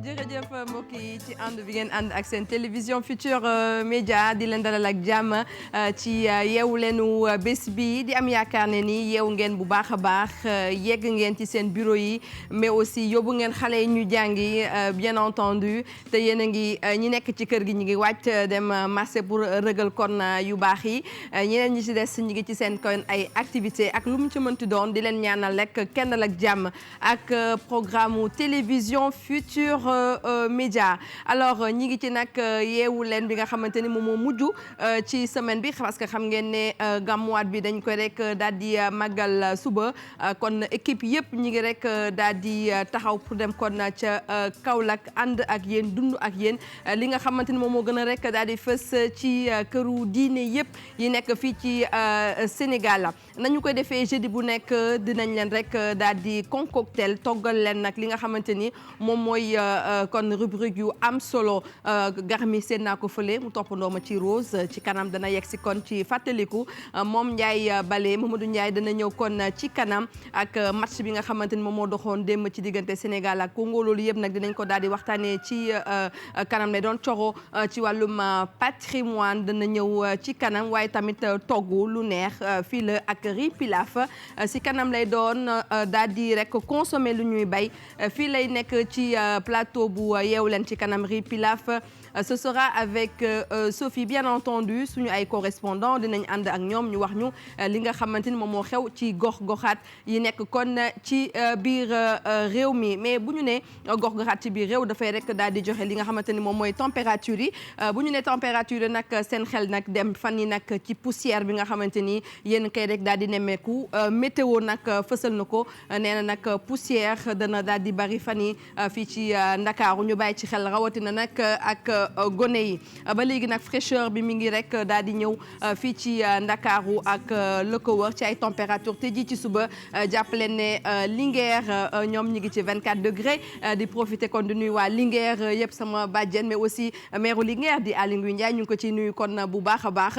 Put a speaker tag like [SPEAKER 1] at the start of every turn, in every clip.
[SPEAKER 1] jërëjëf mbokk yi ci ànd bi ngeen ànd ak seen télévision Futurs Médias di leen dalal ak jàmm ci yeewu leenu bés bi di am yaakaar ne ni yeewu ngeen bu baax a baax yegg ngeen ci seen bureau yi mais aussi yóbbu ngeen xale yi ñu jàngi bien entendu te yéen a ngi ñi nekk ci kër gi ñu ngi wàcc dem marché pour rëgal kon yu baax yi ñeneen ñi ci des ñi ngi ci seen kon ay activité ak lu mu ci mënti doon di leen ñaanal rek kennal ak jàmm ak programme télévision Futurs Médias. Alors ñi ngi ci nag yeewu leen bi nga xamante ni moom moo mujj ci semaine bi parce que xam ngeen ne gàmmuwaat bi dañ koy rek daal di màggal suba kon équipe yëpp ñi ngi rek daal di taxaw pour dem kon ca Kaolack ànd ak yéen dund ak yéen li nga xamante ni moom moo gën a rek daal di fës ci këru diine yëpp yi nekk fii ci Sénégal nañu koy defee jeudi bu nekk dinañ leen rek daal di concoctel toggal leen nag li nga xamante ni moom mooy kon rubrique yu am solo garmi seen naa ko fële mu toppandoo ma ci Rose ci kanam dana yegg si kon ci fàttaliku moom Ndiaye Bale Mamadou Ndiaye dana ñëw kon ci kanam ak match bi nga xamante ni moom moo doxoon démb ci diggante Sénégal ak Congo loolu yëpp nag dinañ ko daal di waxtaanee ci kanam ne doon coro ci wàllum patrimoine dana ñëw ci kanam waaye tamit togg lu neex fii la ak riz pilaf si kanam lay doon daal di rek consommer lu ñuy bay fii lay nekk ci plateau bu yeewu leen ci kanam riz pilaf ce sera avec Sophie bien entendu suñu ay correspondant dinañ ànd ak ñoom ñu wax ñu li nga xamante ni moom moo xew ci gox-goxaat yi nekk kon ci biir réew mi mais bu ñu ne gox-goxaat ci biir réew dafay rek daal di joxe li nga xamante ni moom mooy température yi bu ñu ne température yi nag seen xel nag dem fan yi nag ci poussière bi nga xamante ni yéen kay rek daal di nemmeeku météo nag fësal na ko nee na nag poussière dana daal di bari fan yi fii ci Ndakaaru ñu bàyyi ci xel rawatina nag ak gone yi ba léegi nag fraîcheur bi mi ngi rek daal di ñëw fii ci Ndakaaru ak la ko wër ci ay température te ji ci suba jàpp leen ne Linguère ñoom ñi ngi ci 24 degrés di profiter kon di nuyu waa Linguère yëpp sama bàjjen mais aussi maire Linguère di Aly Ngouille Ndiaye ñu ngi ko ciy nuyu kon bu baax a baax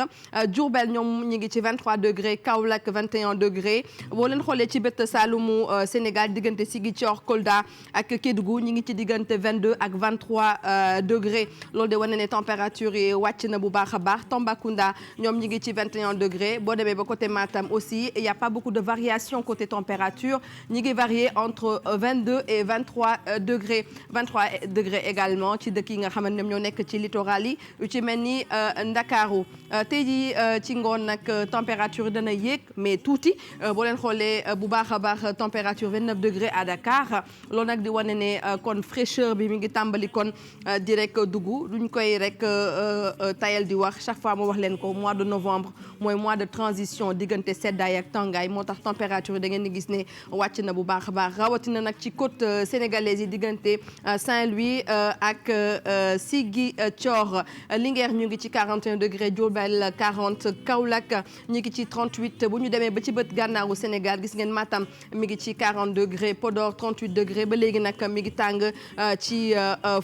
[SPEAKER 1] Diourbel ñoom ñi ngi ci 23 degrés Kaolack 21 degrés boo leen xoolee ci bët Saloum Sénégal diggante Ziguinchor Kolda ak Kédougou ñi ngi ci diggante 22 ak 23 degrés loolu de wane ne température yi wàcc na bu baax a baax Tambacounda ñoom ñi ngi ci 21 degrés boo demee ba côté Matam aussi il y a pas beaucoup de variation côté température ñi ngi varier entre 22 et 23 degrés 23 degrés également ci dëkk yi nga xamante ne ñoom ñoo nekk ci littoral yi yu ci mel ni Ndakaaru tey jii ci ngoon nag température dana yéeg mais tuuti boo leen xoolee bu baax a baax température 29 degrés à Dakar loolu nag di wane ne kon fraîcheur bi mi ngi tàmbali kon di rek dugg duñ koy rek tayal di wax chaque fois mu wax leen ko mois de novembre mooy mois de transition diggante seddaay ak tàngaay moo tax température da ngeen di gis ne wàcc na bu baax a baax rawatina nag ci côte sénégalaise yi diggante Saint-Louis ak Ziguinchor Linguère ñu ngi ci 41 degrés Diourbel 40 Kaolack ñu ngi ci 38 bu ñu demee ba ci bët gànnaaru Sénégal gis ngeen Matam mi ngi ci 40 degrés Podor 38 degrés ba léegi nag mi ngi tàng ci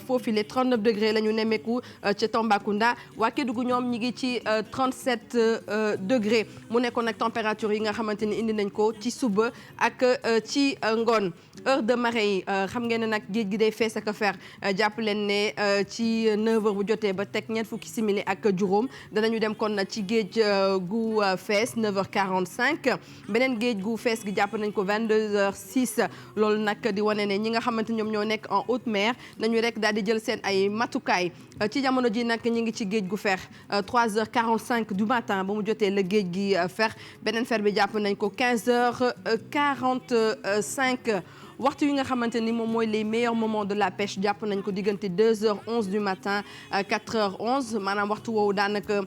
[SPEAKER 1] foofile 39 degrés la ñu nemmeeku ca Tambacounda waa Kédougou ñoom ñi ngi ci 37 degrés mu nekkoon nag température yi nga xamante ni indi nañ ko ci suba ak ci ngoon heure de marée yi xam ngeen ne nag géej gi day fees ak fer jàpp leen ne ci 9h bu jotee ba teg ñeent fukki simili ak juróom danañu dem kon ci géej gu fees 9h45 beneen géej gu fees gi jàpp nañ ko 22h06 loolu nag di wane ne ñi nga xamante ñoom ñoo nekk en haute mer nañu rek daal di jël seen ay matukaay ci jamono ji nag ñi ngi ci géej gu fer 3h45 du matin ba mu jotee la géej gi fer beneen fer bi jàpp nañ ko 15h45 waxtu yi nga xamante ni moom mooy les meilleurs moments de la pêche jàpp nañ ko diggante 2h11 du matin 4h11 maanaam waxtu woowu daanaka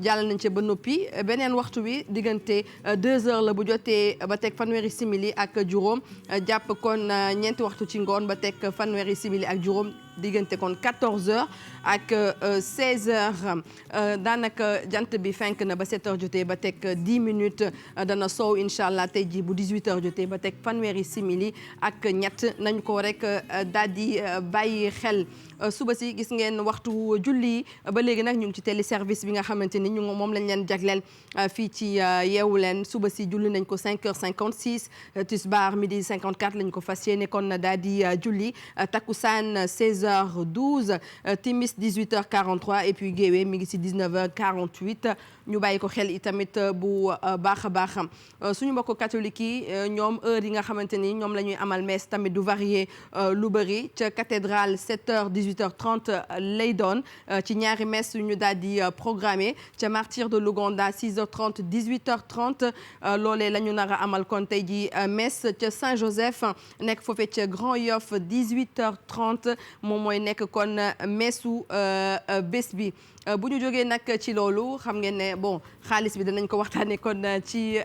[SPEAKER 1] jàll nañ ci ba noppi beneen waxtu wi diggante 2h la bu jotee ba teg fanweeri simili ak juróom jàpp kon ñeenti waxtu ci ngoon ba teg fanweeri simili ak juróom diggante kon 14h ak 16h daanaka jant bi fenk na ba 7h jotee ba teg 10 minutes dana soow incha allah tey jii bu 18h jotee ba teg fanweeri simili ak ñett nañu ko rek daal di bàyyi xel. Suba si gis ngeen waxtu julli ba léegi nag ñu ngi ci télé service bi nga xamante ni moom lañ leen jagleel fii ci yeewu leen suba si julli nañ ko 5h56 tisbaar midi 54 lañ ko fas yéene kon daal di julli takkusaan 16h12 timis 18h43 et puis géewe mi ngi si 19h48 ñu bàyyi ko xel itamit bu baax a baax suñu mbokk catholique yi ñoom heure yi nga xamante ni ñoom la ñuy amal messe tamit du varier lu bëri ca cathédrale 7h 18h30 lay doon ci ñaari messe yu ñu daal di programmé ca martyr de l'Ouganda 6h30 18h30 loolee la ñu nar a amal kon tey ji messe ca Saint-Joseph nekk foofee ca Grand Yoff 18h30 moom mooy nekk kon messu bés bi. bu ñu jógee nag ci loolu xam ngeen ne bon xaalis bi danañ ko waxtaanee kon ci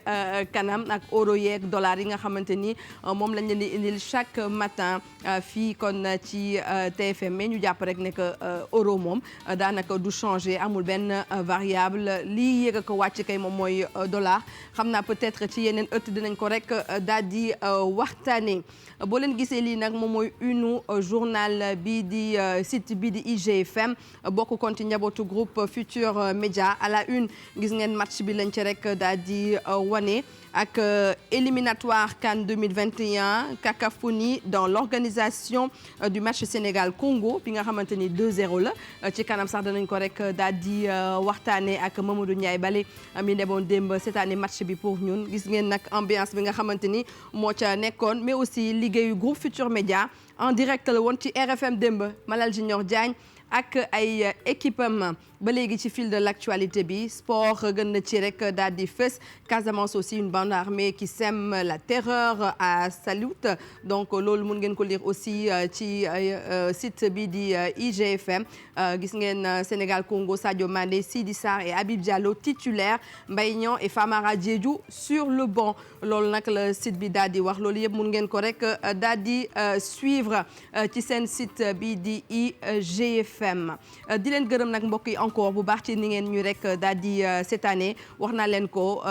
[SPEAKER 1] kanam ak euro yeeg dollar yi nga xamante ni moom lañ leen di indil chaque matin fii kon ci TFM mais ñu jàpp rek ne que euro moom daanaka du changer amul benn variable lii yéeg a ko wàcc kay moom mooy dollar xam naa peut-être ci yeneen ëtt dinañ ko rek daal di waxtaanee boo leen gisee lii nag moom mooy une journal bi di site bi di IGFM bokk kon ci njabootu groupe Futur Média à la une gis ngeen match bi lañ ci rek daal di wane ak éliminatoire CAN 2021 cacophonie dans l'organisation du match Sénégal-Congo bi nga xamante ni 2-0 la ci kanam sax danañ ko rek daal di waxtaanee ak Mamadou Ndiaye Bale mi demoon démb cette année match bi pour ñun gis ngeen nag ambiance bi nga xamante ni moo ca nekkoon mais aussi liggéeyu groupe Futur Média en direct la woon ci RFM démb Malal Junior Diagne ak ay équipe am ba léegi ci fil de l'actualité bi sport gën na ci rek daal di fës Casamance aussi une bande armée qui sème la terreur à Salut donc loolu mun ngeen ko lire aussi ci site bi di IGFM gis ngeen Sénégal Congo Sadio Mané Sidi Sarr et Habib Diallo titulaires Mbaye Niang et Famara Diédhiou sur le banc loolu nag la site bi daal di wax loolu yëpp mun ngeen ko rek daal di suivre ci seen site bi di IGFM di leen gërëm nag mbokk yi encore bu baax ci ni ngeen ñu rek daal di cette année wax naa leen ko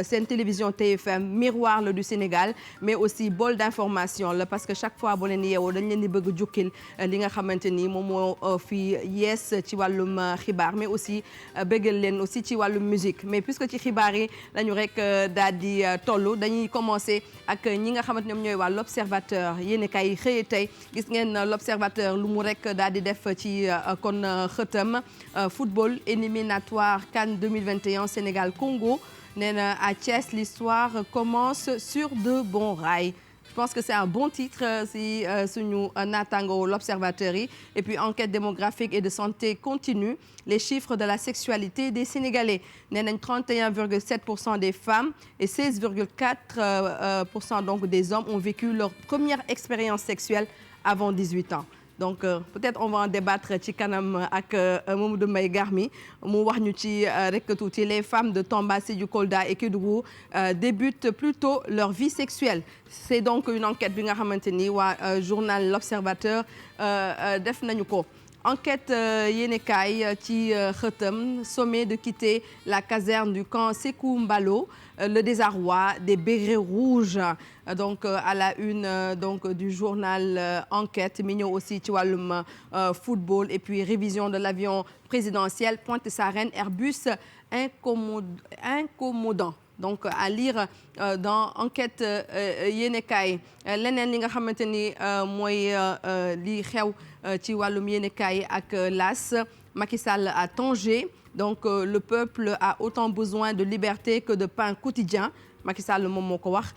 [SPEAKER 1] seen télévision TFM miroir la du Sénégal mais aussi bol d'information la parce que chaque fois boo leen yeewoo dañ leen di bëgg jukkil li nga xamante ni moom moo fi yees ci wàllum xibaar mais aussi bëggal leen aussi ci wàllum musique mais puisque ci xibaar yi lañu rek daal di toll dañuy commencer ak ñi nga xamante ñoom ñooy waa l'observateur yéen kay xëye tey gis ngeen l'observateur lu mu rek daal di def ci kon xëtam football éliminatoire CAN 2021 Sénégal-Congo nee na à Thiès l'histoire commence sur de bons rails. Je pense que c'est un bon titre si suñu naataango l'observateur yi et puis enquête démographique et de santé continue les chiffres de la sexualité des Sénégalais nee nañ 31,7% des femmes et 16,4% donc des hommes ont vécu leur première expérience sexuelle avant 18 ans. Donc peut-être on va en débattre ci kanam ak Mamadou Mbaye Garmi mu wax ñu ci rek tuuti les femmes de Tamba, Sédhiou, Kolda et Kédougou débutent plutôt leur vie sexuelle. C'est donc une enquête bi nga xamante ni waa journal L'Observateur def nañu ko. Enquête yéenekaay ci xëtam sommet de quitter la caserne du camp Sékou Mbalo le désarroi des bérets rouges donc à la une donc du journal Enquête mi ñëw aussi ci wàllum football et puis révision de l'avion présidentiel Pointe-Sarène Airbus incommodant donc à lire dans Enquête yéenekaay leneen li nga xamante ni mooy li xew ci wàllum yéenekaay ak L'As Macky Sall à Tanger donc le peuple a autant besoin de liberté que de pain quotidien Macky Sall moom moo ko wax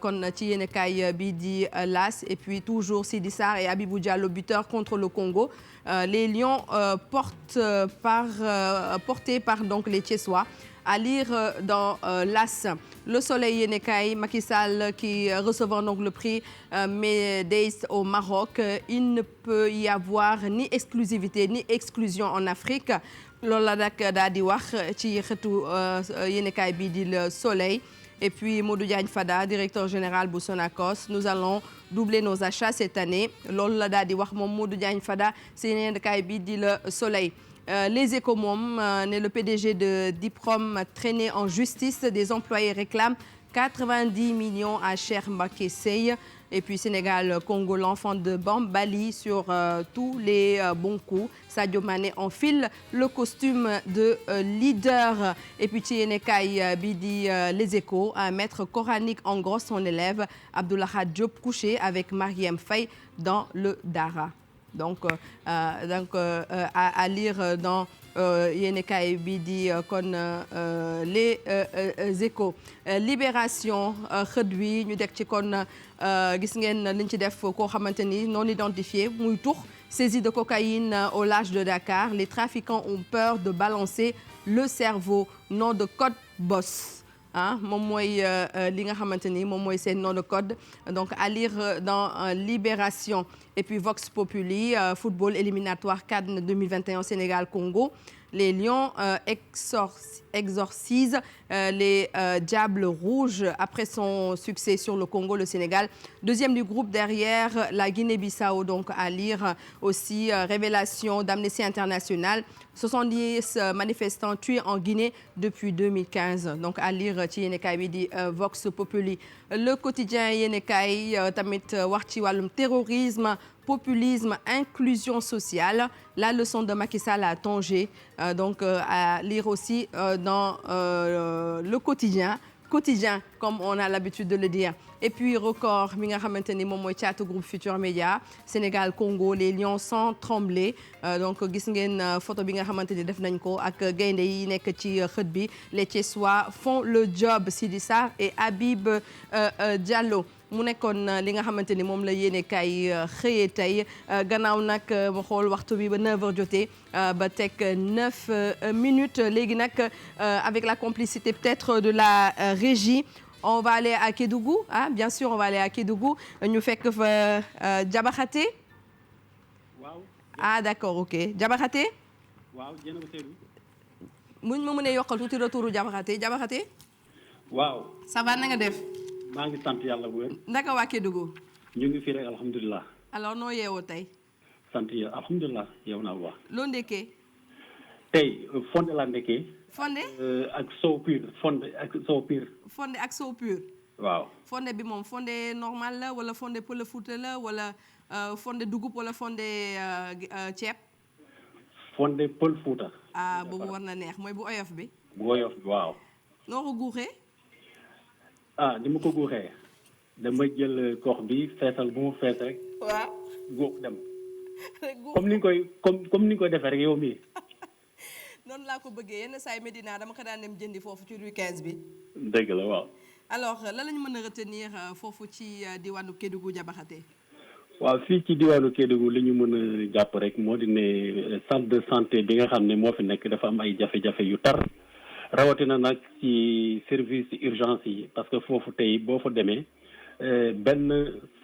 [SPEAKER 1] kon ci yéenekaay bi di L'As et puis toujours Sidi Sarr et Habibou Diallo buteur contre le Congo les Lions portés par donc les Thiessois à lire dans L'As Le Soleil yéenekaay Macky Sall qui recevant donc le prix Médès au Maroc il ne peut y avoir ni exclusivité ni exclusion en Afrique loolu la nag daal di wax ci xëtu yéenekaay bi di Le Soleil Et puis Modou Diagne Fada, directeur général bu Sonacos, nous allons doubler nos achats cette année loolu la daal di wax moom Modou Diagne Fada si yéenekaay bi di Le Soleil. Les Échos moom ne le PDG de Diprom traîné en justice, des employés réclament 90 millions à Cheikh Mbacké Seye. Et puis Sénégal Congo, l'enfant de Bambali sur tous les bons coups. Sadio Mané enfile le costume de leader. Et puis ci yéenekaay bi di Les Échos, un maître coranique engrosse son élève. Abdoulahad Diop couché avec Marième Faye dans le Dara. Donc à lire dans yéenekaay bi di kon Les Échos. Libération xët wi ñu deg ci kon gis ngeen liñ ci def koo xamante ni non identifié muy tux saisie de cocaïne au large de Dakar. Les trafiquants ont peur de balancer le cerveau. Nom de code boss. Moom mooy li nga xamante ni moom mooy seen nom de code donc à lire dans Libération. Et puis Vox Populi, football éliminatoire CAN 2021 Sénégal-Congo. Les Lions exorcisent les Diables Rouges après son succès sur le Congo. Le Sénégal, deuxième du groupe derrière la Guinée-Bissau. Donc à lire aussi révélation d'Amnesty International. 70 manifestants tués en Guinée depuis 2015. Donc à lire ci yéenekaay bi di Vox Populi. Le quotidien yéenekaay tamit wax ci wàllum terrorisme, populisme, inclusion sociale. La leçon de Macky Sall à Tanger. Donc à lire aussi dans le quotidien comme on a l'habitude de le dire. Et puis record mi nga xamante ni moom mooy caatu groupe Futurs Médias Sénégal Congo, les lions sans trembler. Donc gis ngeen photo bi nga xamante ni def nañ ko ak gaynde yi nekk ci xët bi. Les Thiessois font le job. Sidi Sarr et Habib Diallo. mu nekkoon li nga xamante ni moom la yéenekaay xëyee tey gannaaw nag ma xool waxtu bi ba 9h jotee ba teg 9 minutes léegi nag avec la complicité peut-être de la régie. On va aller à Kédougou, bien sûr on va aller à Kédougou ñu fekk fa Diabaxate. Waaw. D'accord, ok Diabaxate.
[SPEAKER 2] Waaw jërëjëf Seydou.
[SPEAKER 1] muñ ma mënee yokkal tuuti retouru Diabaxate.
[SPEAKER 2] Waaw.
[SPEAKER 1] Ça va na nga def.
[SPEAKER 2] maa ngi sant yàlla bu wér.
[SPEAKER 1] Ndaka waa Kédougou.
[SPEAKER 2] ñu ngi fi rek alhamdulilah.
[SPEAKER 1] alors noo yeewoo tey.
[SPEAKER 2] sant yàlla alhamdulilah yeewu naa bu baax.
[SPEAKER 1] loo ndekkee.
[SPEAKER 2] tey fonde laa ndekkee.
[SPEAKER 1] fonde.
[SPEAKER 2] ak sow pur fonde ak sow pur.
[SPEAKER 1] fonde ak sow pur.
[SPEAKER 2] waaw.
[SPEAKER 1] fonde bi moom fonde normal la wala fonde pël Fuuta la wala fonde dugub wala fonde ceeb.
[SPEAKER 2] fonde pël Fuuta.
[SPEAKER 1] boobu war na neex mooy bu oyof bi.
[SPEAKER 2] bu oyof bi waaw.
[SPEAKER 1] noo ko guuxee.
[SPEAKER 2] ni ma ko guuxee dama jël kox bi feesal bu mu fees rek.
[SPEAKER 1] waaw
[SPEAKER 2] guux dem. comme ni nga koy defee rek yow mii.
[SPEAKER 1] noonu laa ko bëggee yenn saa yi Medina dama ko daan dem jëndi foofu ci rue 15 bi.
[SPEAKER 2] dëgg la waaw.
[SPEAKER 1] alors lan la ñu mën a retenir foofu ci diwaanu Kédougou Diabaxate.
[SPEAKER 2] waaw fii ci diwaanu Kédougou li ñu mën a jàpp rek moo di ne centre de santé bi nga xam ne moo fi nekk dafa am ay jafe-jafe yu tar. rawatina nag ci service urgence yi parce que foofu tey boo fa demee benn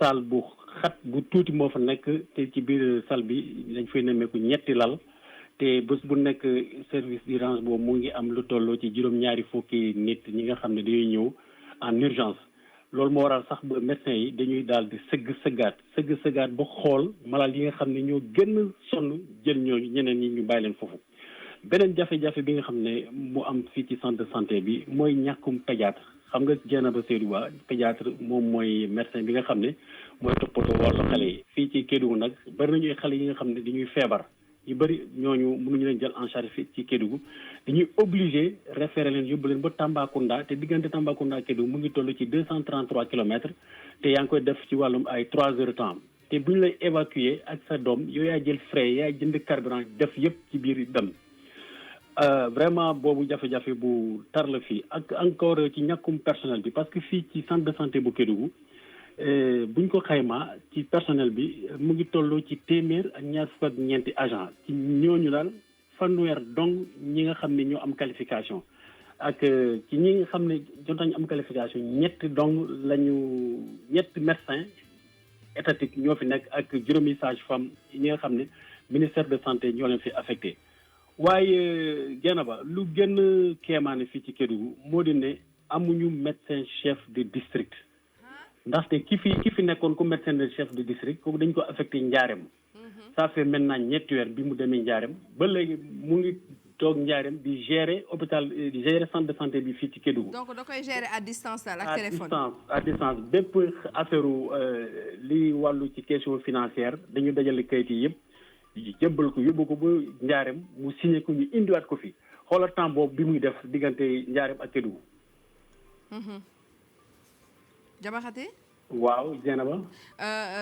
[SPEAKER 2] salle bu xat bu tuuti moo fa nekk te ci biir salle bi dañ fay nemmeeku ñetti lal te bés bu nekk service d'urgence boobu mu ngi am lu tolloo ci juróom-ñaari fukki nit ñi nga xam ne dañuy ñëw en urgence. loolu moo waral sax ba médecins yi dañuy daal di sëgg-sëggaat ba xool malade yi nga xam ne ñoo gën sonn jël ñooñu ñeneen ñi ñu bàyyi leen foofu. beneen jafe-jafe bi nga xam ne mu am fii ci centre de santé bi mooy ñàkkum pédiatre xam nga Dieynaba Seydou Ba pédiatre moom mooy médecin bi nga xam ne mooy toppatoo wàllu xale yi fii ci Kédougou nag bari nañuy xale yi nga xam ne dañuy feebar yu bëri ñooñu mënuñu leen jël en charge fii ci Kédougou dañuy obligé référé leen yóbbu leen ba Tambacounda te diggante Tambacounda Kédougou mu ngi toll ci 233 kilomètres te yaa ngi koy def ci wàllum ay 3 heures de temps te bu ñu lay évacuer ak sa doom yow yaa jël frais yaa jënd carburant def yëpp ci biir dem. vraiment boobu jafe-jafe bu tar la fii ak encore ci ñàkkum personnel bi parce que fii ci centre de santé bu Kédougou buñ ko xaymaa ci personnel bi mu ngi tolloo ci téeméer ak ñaar fukk ak ñeenti agent ci ñooñu daal fanweer dong ñi nga xam ne ñoo am qualification ak ci ñi nga xam ne jotañu am qualification ñetti médecin étatique ñoo fi nekk ak juróomi sage-femme ñi nga xam ne ministère de santé ñoo leen fi affecté. waaye Dieynaba lu gën kéemaane fii ci Kédougou moo di ne amuñu médecin chef de district ndaxte ki fi nekkoon ku médecin de chef de district kooku dañ ko affecté Njaareem ça fait maintenant ñetti weer bi mu demee Njaareem ba léegi mu ngi toog Njaareem di gérer hôpital di gérer centre de santé bi fii ci Kédougou.
[SPEAKER 1] donc da koy gérer à distance daal ak téléphone.
[SPEAKER 2] à distance bépp affaire li wàllu ci question financière dañu dajale kayit yi yëpp jëbbal ko yóbbu ko ba Njaareem mu signé ko ñu indiwaat ko fi xoolal temps boobu bi muy def diggante Njaareem ak Kédougou.
[SPEAKER 1] Jabaxate.
[SPEAKER 2] waaw Dieynaba.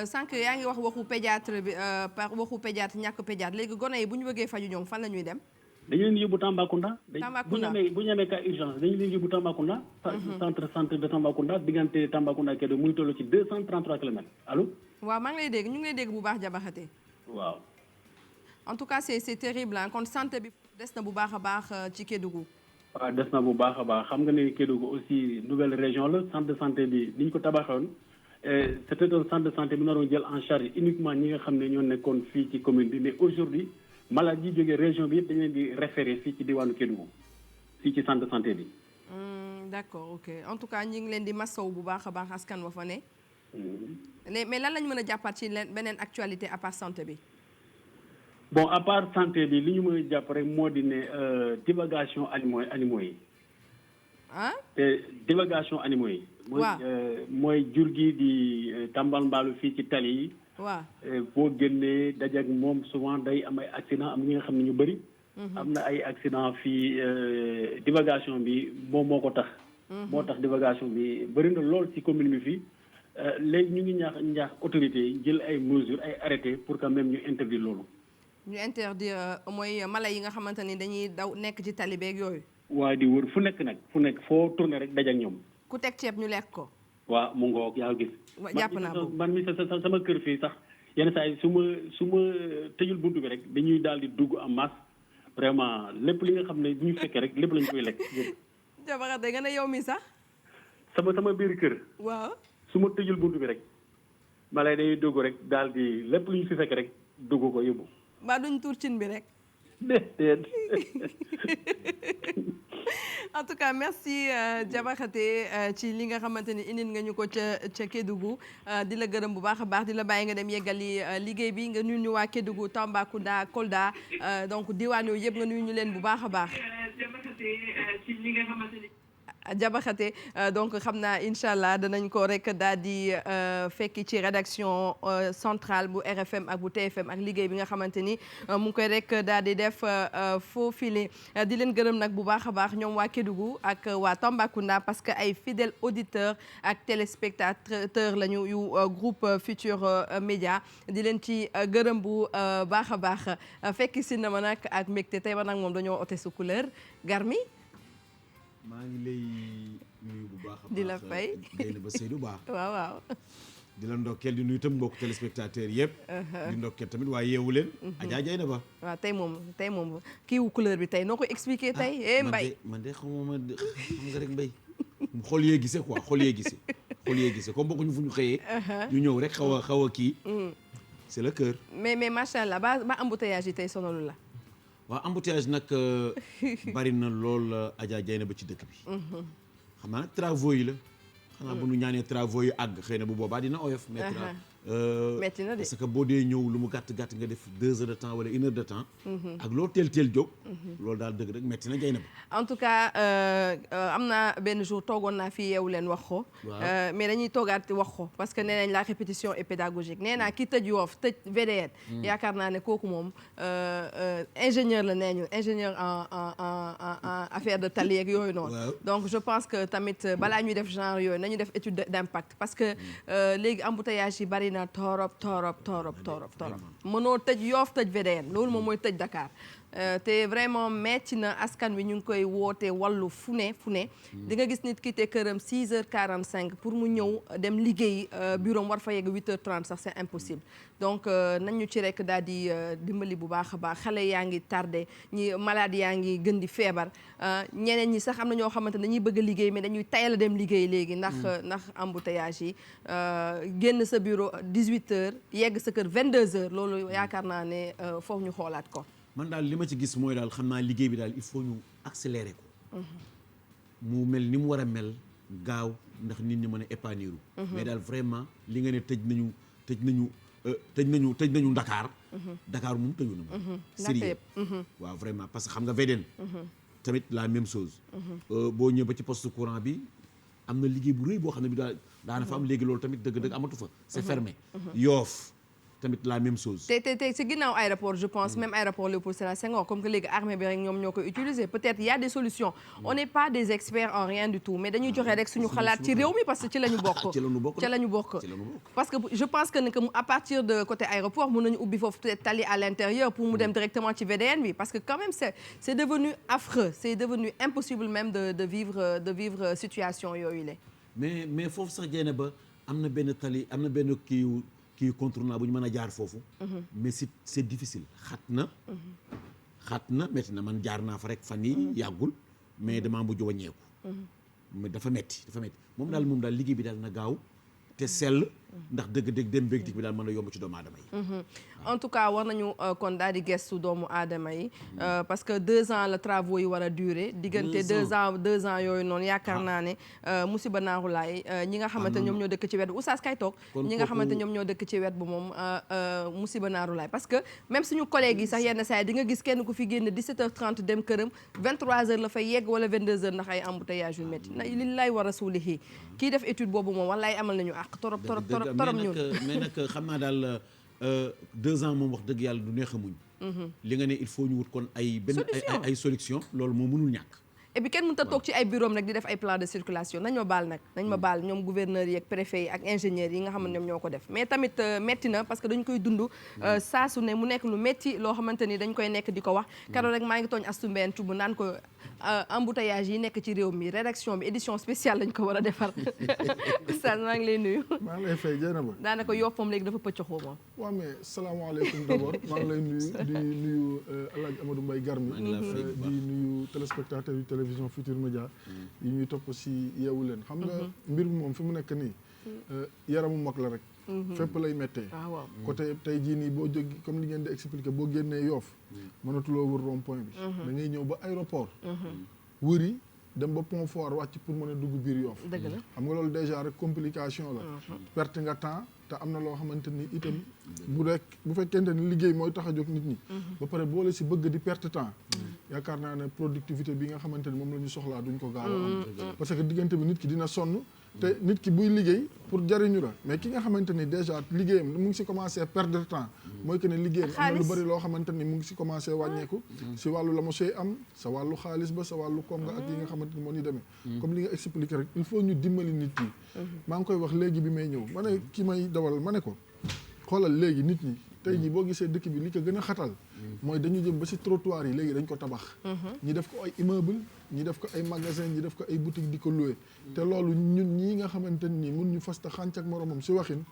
[SPEAKER 1] sànq yaa ngi wax waxu pédiatre bi par waxu pédiatre ñàkk pédiatre léegi gone yi bu ñu bëggee faju ñoom fan la ñuy dem.
[SPEAKER 2] dañu leen yóbbu Tambacounda.
[SPEAKER 1] Tambacounda
[SPEAKER 2] bu ñu amee cas urgence dañu leen yóbbu Tambacounda. centre de Tambacounda diggante Tambacounda ak Kédougou muy toll ci 233 kilomètres allo.
[SPEAKER 1] waaw maa ngi lay dégg ñu ngi lay dégg bu baax Jabaxate.
[SPEAKER 2] waaw.
[SPEAKER 1] en tout cas c'est terrible hein kon santé bi des na bu baax a baax ci Kédougou.
[SPEAKER 2] waaw des na bu baax a baax xam nga ne Kédougou aussi nouvelle région la centre de santé bi ni ñu ko tabaxoon c'était un centre de santé bi naroon jël en charge uniquement ñi nga xam ne ñoo nekkoon fii ci commune bi mais aujourd'hui malade yi jógee région bi yëpp dañu leen di référé fii ci diwaanu Kédougou fii ci centre de santé bi.
[SPEAKER 1] d'accord ok en tout cas ñi ngi leen di masaw bu baax a baax askan wa fa ne. mais lan lañ mën a jàppaat ci beneen actualité à part santé bi.
[SPEAKER 2] bon à part santé bi li ñu mën a jàpp rek moo di ne divagation animaux yi.
[SPEAKER 1] ah.
[SPEAKER 2] te divagation animaux yi.
[SPEAKER 1] waaw
[SPEAKER 2] mooy jur gi di tambal mbaalu fii ci tali yi.
[SPEAKER 1] waaw
[SPEAKER 2] boo génnee dajeeg moom souvent day am ay accident am ñi nga xam ne ñu bëri. am na ay accident fii divagation bi moom moo ko tax. moo tax divagation bi bëri na lool ci commune bi fii léegi ñu ngi ñaax autorités yi jël ay mesures ay arrêtés pour quand même ñu interdire loolu.
[SPEAKER 1] ñu interdire mooy mala yi nga xamante ni dañuy daw nekk ci tali beeg yooyu.
[SPEAKER 2] waaye di wër fu nekk foo tourné rek dajeeg ñoom.
[SPEAKER 1] ku teg ceeb ñu lekk ko.
[SPEAKER 2] waaw mu ngoog yaa gis.
[SPEAKER 1] jàpp naa boobu
[SPEAKER 2] man mi sama kër fii sax yenn saa yi su ma tëjul buntu bi rek dañuy daal di dugg en masse vraiment lépp li nga xam ne bu ñu fekkee rek lépp lañ koy lekk.
[SPEAKER 1] Jabaxate nga ne yow mi sax.
[SPEAKER 2] sama biir kër.
[SPEAKER 1] waaw
[SPEAKER 2] su ma tëjul buntu bi rek ma lay day dugg rek daal di lépp lu ñu fi fekk rek dugg ko yóbbu.
[SPEAKER 1] mbaa duñ tuur cin bi rek.
[SPEAKER 2] déedéet.
[SPEAKER 1] en tout cas merci Jabaxate ci li nga xamante ni indil nga ñu ko ca Kédougou di la gërëm bu baax a baax di la bàyyi nga dem yeggali liggéey bi nga nuyu ñu waa Kédougou Tambacounda Kolda donc diwaan yooyu yëpp nga nuyu ñu leen bu baax a baax. Jabaxate donc xam naa incha allah danañ ko rek daal di fekki ci rédaction centrale bu RFM ak bu TFM ak liggéey bi nga xamante ni mu ngi koy rek daal di def foofile di leen gërëm nag bu baax a baax ñoom waa Kédougou ak waa Tambacounda parce que ay fidèles auditeurs ak téléspectateurs lañu yu groupe Futurs Médias di leen ci gërëm bu baax a baax fekki si na ma nag ak mbégte tey ba nag moom dañoo ote su couleur Garmi.
[SPEAKER 3] maa ngi lay nuyu bu baax a baax
[SPEAKER 1] di la fay
[SPEAKER 3] Dieynaba Seydou Ba
[SPEAKER 1] waaw
[SPEAKER 3] di la ndokkeel di nuyu itam mbokk téléspectateurs yëpp di ndokkeel tamit waaye yeewu leen Adja Dieynaba
[SPEAKER 1] waaw tey moom kii wu couleur bi tey noo ko expliqué tey Mbaye
[SPEAKER 3] man de xamuma xam nga rek Mbaye xol yee gise quoi xol yee gise comme bokkuñu fu ñu xëyee ñu ñëw rek xaw a kii c'est le cœur
[SPEAKER 1] mais macha allah ba embouteillage yi tey sonalu la
[SPEAKER 3] waaw embouteillage nag bari na lool Adja Dieynaba ci dëkk bi xam naa nag travaux yi la xanaa bu nu ñaanee travaux yi àgg xëy na bu boobaa dina oyof
[SPEAKER 1] metti na de
[SPEAKER 3] parce que boo dee ñëw lu mu gàtt nga def 2 heures de temps wala 1 heure de temps ak loo teel jóg loolu daal dëgg rek metti na Dieynaba
[SPEAKER 1] en tout cas am na benn jour toogoon naa fi yeewu leen wax ko mais dañuy toogaat wax ko parce que nee nañ la répétition est pédagogique nee naa ki tëj Yoff tëj VDN yaakaar naa ne kooku moom ingénieur la nee ñu ingénieur en affaire de tali ak yooyu noonu donc je pense que tamit balaa ñuy def genre yooyu nañu def étude d'impact parce que léegi embouteillage yi bari na torop mënoo tëj Yoff tëj VDN loolu moom mooy tëj Dakar te vraiment metti na askan wi ñu ngi koy woote wàllu fu ne di nga gis nit ki te këram 6h45 pour mu ñëw dem liggéey bureau war fa yegg 8h30 sax c'est impossible donc nañ ñu ci rek daal di dimbali bu baax a baax xale yaa ngi tardé ñi malade yaa ngi gën di feebar ñeneen ñi sax am na ñoo xamante ne dañuy bëgg a liggéey mais dañuy tayal a dem liggéey léegi ndax embouteillage yi génn sa bureau 18h yegg sa kër 22h loolu yaakaar naa ne foofu ñu xoolaat ko.
[SPEAKER 3] man daal li ma ci gis mooy daal xam naa liggéey bi daal il faut ñu accélérer ko mu mel ni mu war a mel gaaw ndax nit ñi mën a épanouir. mais daal vraiment li nga ne tëj nañu Dakar. Dakar moom tëju na moom. sérieux waaw vraiment parce que xam nga VDN. tamit la même chose. boo ñëwee ba ci poste courant bi am na liggéey bu rëy boo xam ne bi daana fa am léegi loolu tamit dëgg-dëgg amatu fa. c'est fermé. Yoff tamit la même chose.
[SPEAKER 1] te si ginnaaw aéroport je pense même aéroport Léopold Sédar Senghor comme que léegi armée bi rek ñoom ñoo koy utiliser peut-être il y a des solutions. on n'est pas des experts en rien du tout mais dañuy joxe rek suñu xalaat ci réew mi parce que ci la ñu bokk. parce que je pense que à partir de côté aéroport mën nañu ubbi foofu peut-être tali à l'intérieur pour mu dem directement ci VDN bi parce que quand même c'est devenu affreux c'est devenu impossible même de vivre situation yooyu la.
[SPEAKER 3] mais foofu sax jéene ba am na benn tali am na benn kii contournement bu ñu mën a jaar foofu. mais c'est difficile xat na métti na man jaar naa fa rek fan yi yàggul mais damaa mujj wàññeeku. mais dafa metti moom daal liggéey bi daal na gaaw te sell ndax dëgg-dëgg dem beeg dikk bi daal mën a yomb ci doomu aadama yi.
[SPEAKER 1] en tout cas war nañu kon daal di gestu doomu aadama yi parce que 2 ans la travaux yi war a durer. diggante 2 ans yooyu noonu yaakaar naa ne musiba naaru laay ñi nga xamante ñoom ñoo dëkk ci wet bu Oustaz kay toog ñi nga xamante ñoom ñoo dëkk ci wet bu moom musiba naaru laay parce que même suñu collègues yi sax yenn saa yi di nga gis kenn ku fi génn 17h30 dem këram 23h la fay yegg wala 22h ndax ay embouteillage yu métti li lay war a suulihi kii def étude boobu moom wallaay amal nañu àq torop ñun
[SPEAKER 3] mais nag xam naa daal 2 ans moom wax dëgg yàlla du neex a muñ. li nga ne il faut ñu wut kon ay solution loolu moo mënul ñàkk.
[SPEAKER 1] et puis kenn mënut a toog ci ay bureau nag di def ay plan de circulation nañ ma baal ñoom gouverneurs yi ak préfet yi ak ingénieurs yi nga xam ne ñoom ñoo ko def mais tamit metti na parce que dañ koy dund saa su ne mu nekk lu metti loo xamante ni dañ koy nekk di ko wax keroog rek maa ngi tooñ Astou Mbène Thioub naan ko embouteillage yi nekk ci réew mi rédaction bi édition spéciale lañ ko war a defar Oustaz maa ngi lay nuyu.
[SPEAKER 4] maa ngi lay fay Dieynaba.
[SPEAKER 1] daanaka Yoff moom léegi dafa pëccoxoo moom.
[SPEAKER 4] waaw mais salaamaaleykum d'abord maa ngi lay nuyu di nuyu El Hadj Amadou Mbaye Garmi di nuyu téléspectateurs yu télévision Futurs Médias yi ñuy topp si Yeewu Leen xam nga mbir mi moom fi mu nekk nii yaramu mag la rek. fépp lay méttee. côté tey jii nii boo jóg comme li ngeen di expliquer boo génnee Yoff mënatuloo wër rond point bi. da ngay ñëw ba aéroport. wëri dem ba pont fort wàcc pour mën a dugg biir Yoff.
[SPEAKER 1] dëgg la
[SPEAKER 4] xam nga loolu déjà rek complication la. perte nga temps te am na loo xamante ni itam bu fekkente ni liggéey mooy tax a jóg nit ñi. ba pare boole si bëgg di perte temps. yaakaar naa ne productivité bi nga xamante ni moom la ñu soxlaa duñ ko gaaw a am. parce que diggante bi nit ki dina sonn. te nit ki buy liggéey pour jariñu la mais ki nga xamante ni déjà liggéeyam mu ngi si commencé perdre temps mooy que ne liggéeyam am na lu bari loo xamante ni mu ngi si commencé wàññeeku si wàllu la ma sooy am sa wàllu xaalis ba sa wàllu koom nga ak yi nga xamante ni moo ñu demee comme li nga expliqué rek il faut ñu dimbali nit yi maa ngi koy wax léegi bi may ñëw ma ne ki may dawal ma ne ko xoolal léegi nit ñi tey jii boo gisee dëkk bi li ko gën a xatal mooy dañu jëm ba si trottoir yi léegi dañ ko tabax ñi def ko ay immeuble ñi def ko ay magasin ñi def ko ay boutique di ko loué te loolu ñun ñii nga xamante ni mun ñu fasta xànc ak moromam si waxin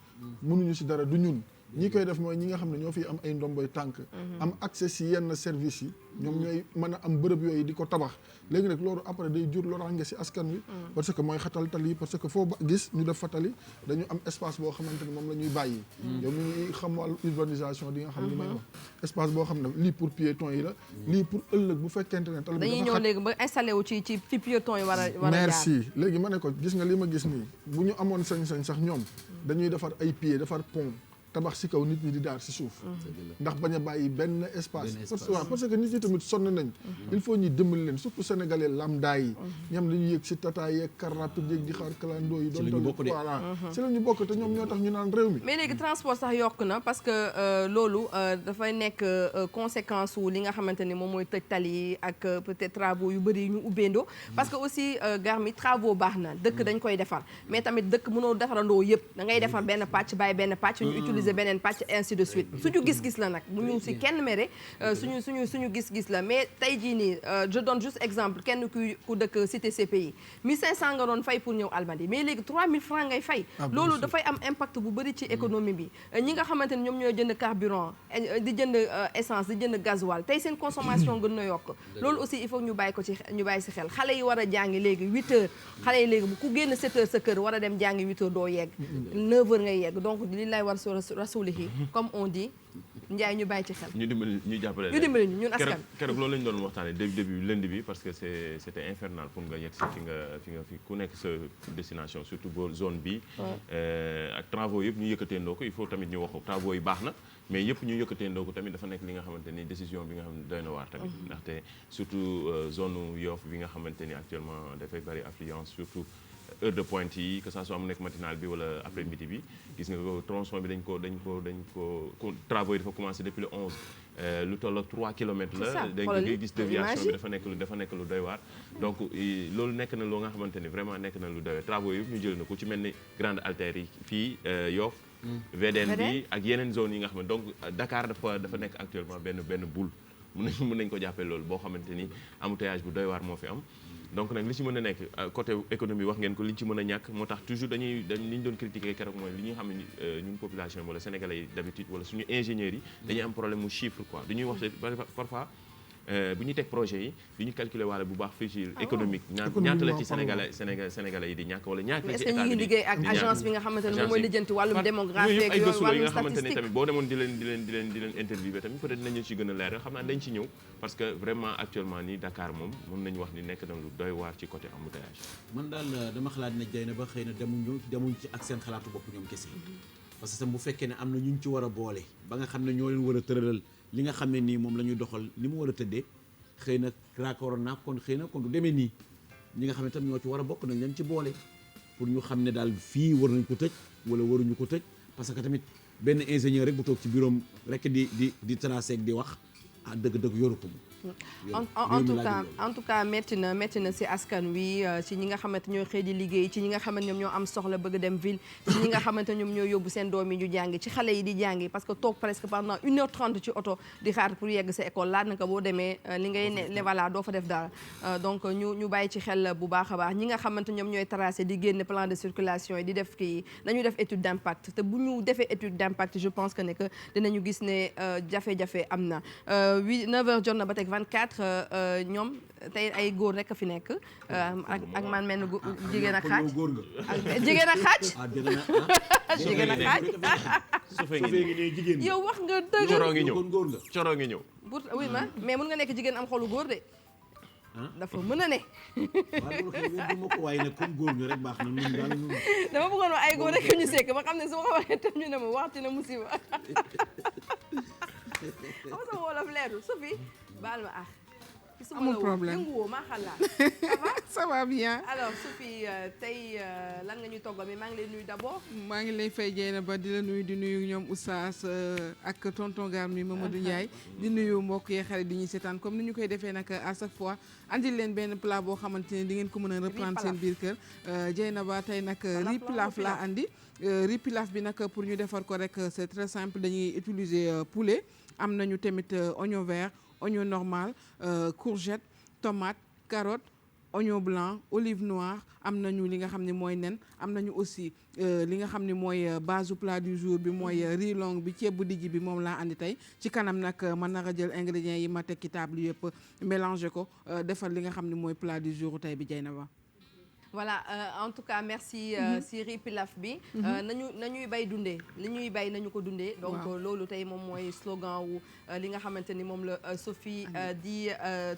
[SPEAKER 4] mënuñu si dara du ñun ñi koy def mooy ñi nga xam ne ñoo fi am ay ndomboy tànk am accès si yenn services yi ñoom ñooy mën a am bërëb yooyu di ko tabax léegi nag loolu après day jur loraange si askan wi parce que mooy xatal tali parce que foo gis ñu def fa tali dañu am espace boo xamante ni moom la ñuy bàyyi yow mi ngi xam wàllu urbanisation di nga xam li may wax espace boo xam ne lii pour piétons yi la lii pour ëllëg bu fekkente ne tali bi
[SPEAKER 1] dañuy ñëw léegi ba installé wu ci piétons yi war a jaar
[SPEAKER 4] merci léegi ma ne ko gis nga li ma gis nii bu ñu amoon sañ-sañ sax ñoom dañuy defar ay pieds defar pont tabax si kaw nit ñi di daar si suuf ndax bañ a bàyyi benn espace parce que nit ñi tamit sonn nañ il faut ñu dimbali leen surtout sénégalais lambda yi ñam dañuy yëg si tata yeeg car rapide yeeg di xaar kalandoo yi doon voilà si la ñu bokk te ñoom ñoo tax ñu naan réew mi
[SPEAKER 1] mais léegi transport sax yokk na parce que loolu dafay nekk conséquence wu li nga xamante ni moom mooy tëj tali yi ak peut-être travaux yu bëri yu ñu ubbeendoo parce que aussi Garmi travaux baax na dëkk dañ koy defar mais tamit dëkk mënoo defarandoo yëpp da ngay defar benn pàcc bàyyi benn pàcc ñu beneen pàcc ainsi de suite suñu gis-gis la nag bu ñu si kenn mere suñu gis-gis la mais tey jii nii je donne juste exemple kenn ku dëkk cité CPI 1500 nga doon fay pour ñëw Almadies mais léegi 3000 francs ngay fay loolu dafay am impact bu bëri ci économie bi ñi nga xamante ne ñoom ñooy jënd carburant di jënd essence di jënd gasoil tey seen consommation gën na yokk loolu aussi il faut ñu bàyyi si xel xale yi war a jàngi léegi 8 heures xale yi léegi bu ku génn 7 heures sa kër war a dem jàngi 8 heures doo yegg 9 heures ngay yegg donc li lay war rasulihi comme on dit Ndiaye ñu bàyyi ci xel.
[SPEAKER 5] ñu jàppale
[SPEAKER 1] ñu dimbali ñu ñun askan.
[SPEAKER 5] keroog loolu lañu doon waxtaanee début lundi bi parce que c'était infernal pour nga yegg si fi ku nekk sa destination surtout boo zone bi ak travaux yëpp ñu yëkkateendoo ko il faut tamit ñu wax ko travaux yi baax na mais yëpp ñu yëkkateendoo ko tamit dafa nekk li nga xamante ni décision bi nga xam ne doy na waar tamit ndaxte surtout zone Yoff bi nga xamante ni actuellement dafay bari affluence surtout heure de pointe yi que ça soit mu nekk matinal bi wala après midi bi gis nga ko tronçon bi dañ ko travaux yi dafa commencé depuis le 11 lu toll ak 3 kilomètres la da ngay gis déviation bi dafa nekk lu doy waar donc loolu nekk na loo nga xamante ni vraiment nekk na lu doy waar travaux yi ñu jël na ko ci mel ni grande artère yi fii Yoff VDN bi ak yeneen zones yi nga xam ne donc Dakar dafa nekk actuellement benn boule mën nañ ko jàppee loolu boo xamante ni embouteillage bu doy waar moo fi am donc nag li ci mën a nekk côté économie wax ngeen ko li ñu ci mën a ñàkk moo tax toujours li ñu doon critiquer keroog mooy li ñuy xam ne ñun population wala sénégalais yi d'habitude wala suñu ingénieurs yi dañuy am problème mu chiffre quoi dañuy wax parfois bu ñuy teg projet yi du ñu calculer wala bu baax fii économique ñaata la ci sénégalais yi di ñàkk wala ñaata la ci état bi di
[SPEAKER 1] liggéey ak agence bi nga xamante ne moom mooy lijjanti wàllum démographie ak
[SPEAKER 5] ay gëstu la yi nga
[SPEAKER 1] wàllum
[SPEAKER 5] xamante ne
[SPEAKER 1] statistique
[SPEAKER 5] tamit boo demoon di leen interviewer tamit peut-être nañu ci gën a leeral xam naa dañ ci ñëw parce que vraiment actuellement nii Dakar moom mën nañu wax ni nekk na lu doy waar ci côté embouteillage.
[SPEAKER 3] man daal dama xalaat ne jay na ba xëy na demuñ ci ak seen xalaatu bopp ñoom kese parce que bu fekkee ne am na ñu ci war a boole ba nga xam ne ñoo leen war a tëralal li nga xam ne nii moom la ñuy doxal ni mu war a tëddee xëy na raccord naa kon xëy na kon du demee nii ñi nga xam ne tam ñoo ci war a bokk nañ leen ci boole pour ñu xam ne daal fii war nañ ko tëj wala waruñu ko tëj parce que tamit benn ingénieur rek bu toog ci bureau rek di tracé ak di wax dëgg-dëgg yoru ko
[SPEAKER 1] en tout cas métti na ci askan wi ci ñi nga xamante ñooy xëy di liggéey ci ñi nga xamante ñoom ñoo am soxla bëgg dem ville ci ñi nga xamante ñoom ñoo yóbbu seen doom yi ñu jàngi ci xale yi di jàngi parce que toog presque pendant 1h30 ci oto di xaar pour yegg sa école laat naka boo demee li ngay ne voilà doo fa def dara donc ñu bàyyi ci xel bu baax a baax ñi nga xamante ñoom ñooy tracé di génne plan de circulation yi di def kii nañu def étude d'impact te bu ñu defee étude d'impact je pense que ne que dinañu gis ne jafe-jafe am na 9h jot na ba teg 24 ñoom tey ay góor rek a fi nekk ak man mel ni jigéen ak xaaj jigéen ak xaaj jigéen ak xaaj yow wax nga dëgg
[SPEAKER 5] coroo ngi ñëw
[SPEAKER 1] oui mais mun nga nekk jigéen am xolu góor de dafa mën a ne
[SPEAKER 3] waaye nag comme góor ñu rek baax na ñun daal
[SPEAKER 1] dama bëggoon wax ay góor rek ñu sekk ma xam ne su ma ko waxee tam ñu ne ma waxti na musiba xam sama wolof leerul Sophie baal ma
[SPEAKER 6] amul problème
[SPEAKER 1] yëngu woo maa xalaat
[SPEAKER 6] ça va bien.
[SPEAKER 1] alors Sophie tey lan nga ñu toggal mais maa ngi lay nuyu d'abord.
[SPEAKER 6] maa ngi lay fay Dieyna ba di la nuyu di nuyu ñoom Oustaz ak tonton Garmi Mamadou Ndiaye di nuyu mbokk yee xarit di ñuy seetaan comme ni ñu koy defee nag à chaque fois andil leen benn plat boo xamante ne di ngeen ko mën a reprendre seen biir kër Dieyna ba tey nag riz pilaf laa andi riz pilaf bi nag pour ñu defar ko rek c'est très simple dañuy utiliser poulet am nañu tamit oignon vert oignon normal courgette tomate carotte oignon blanc olive noire am nañu li nga xam ne mooy nen am nañu aussi li nga xam ne mooy base plat du jour bi mooy riz long bi ceeb bu dijj bi moom laa andi tey ci kanam nag mën na nga jël ingrédients yi ma teg ci table yëpp mélanger ko defar li nga xam ne mooy plat du jour tey bi Dieyna Ba.
[SPEAKER 1] voilà en tout cas merci si riz pilaf bi nañuy bay dundee li ñuy bay nañu ko dundee donc loolu tey moom mooy slogan wu li nga xamante ni moom la Sophie di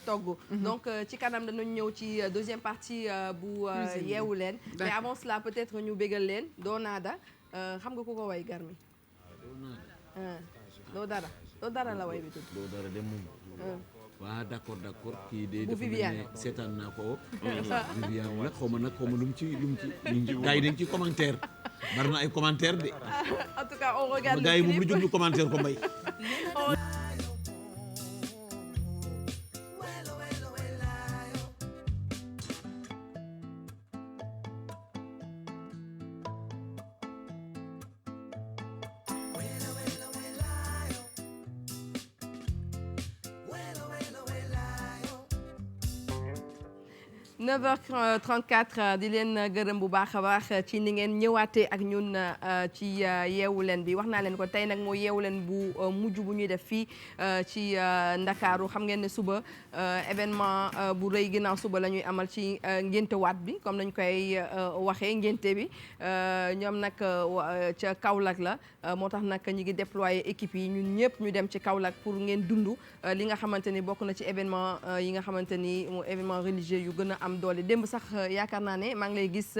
[SPEAKER 1] togg donc ci kanam danañu ñëw ci deuxième partie bu yeewu leen mais avant cela peut-être ñu bégal leen doo naada xam nga ku ko way Garmi doo dara la way bi tudd
[SPEAKER 3] doo dara dem moom waaw d'accord kii de
[SPEAKER 1] bu Viviane
[SPEAKER 3] dafa seetaan naa ko Viviane nag xaw ma lu mu ci gars yi dañ ci commentaire bari na ay commentaire de
[SPEAKER 1] en tout cas on regarde
[SPEAKER 3] gars yi moom lu jóg ñu commentaire ko mbay
[SPEAKER 1] 9h34 di leen gërëm bu baax a baax ci ni ngeen ñëwaatee ak ñun ci yeewu leen bi wax naa leen ko tey nag moo yeewu leen bu mujj bu ñuy def fii ci Ndakaaru xam ngeen ne suba événement bu rëy ginnaaw suba la ñuy amal ci ngénte waat bi comme nañ koy waxee ngénte bi ñoom nag ca Kaolack la moo tax nag ñu ngi déployer équipe yi ñun ñëpp ñu dem ci Kaolack pour ngeen dund li nga xamante ni bokk na ci événement yi nga xamante ni événement religieux yu gën a am doole démb sax yaakaar naa ne maa ngi lay gis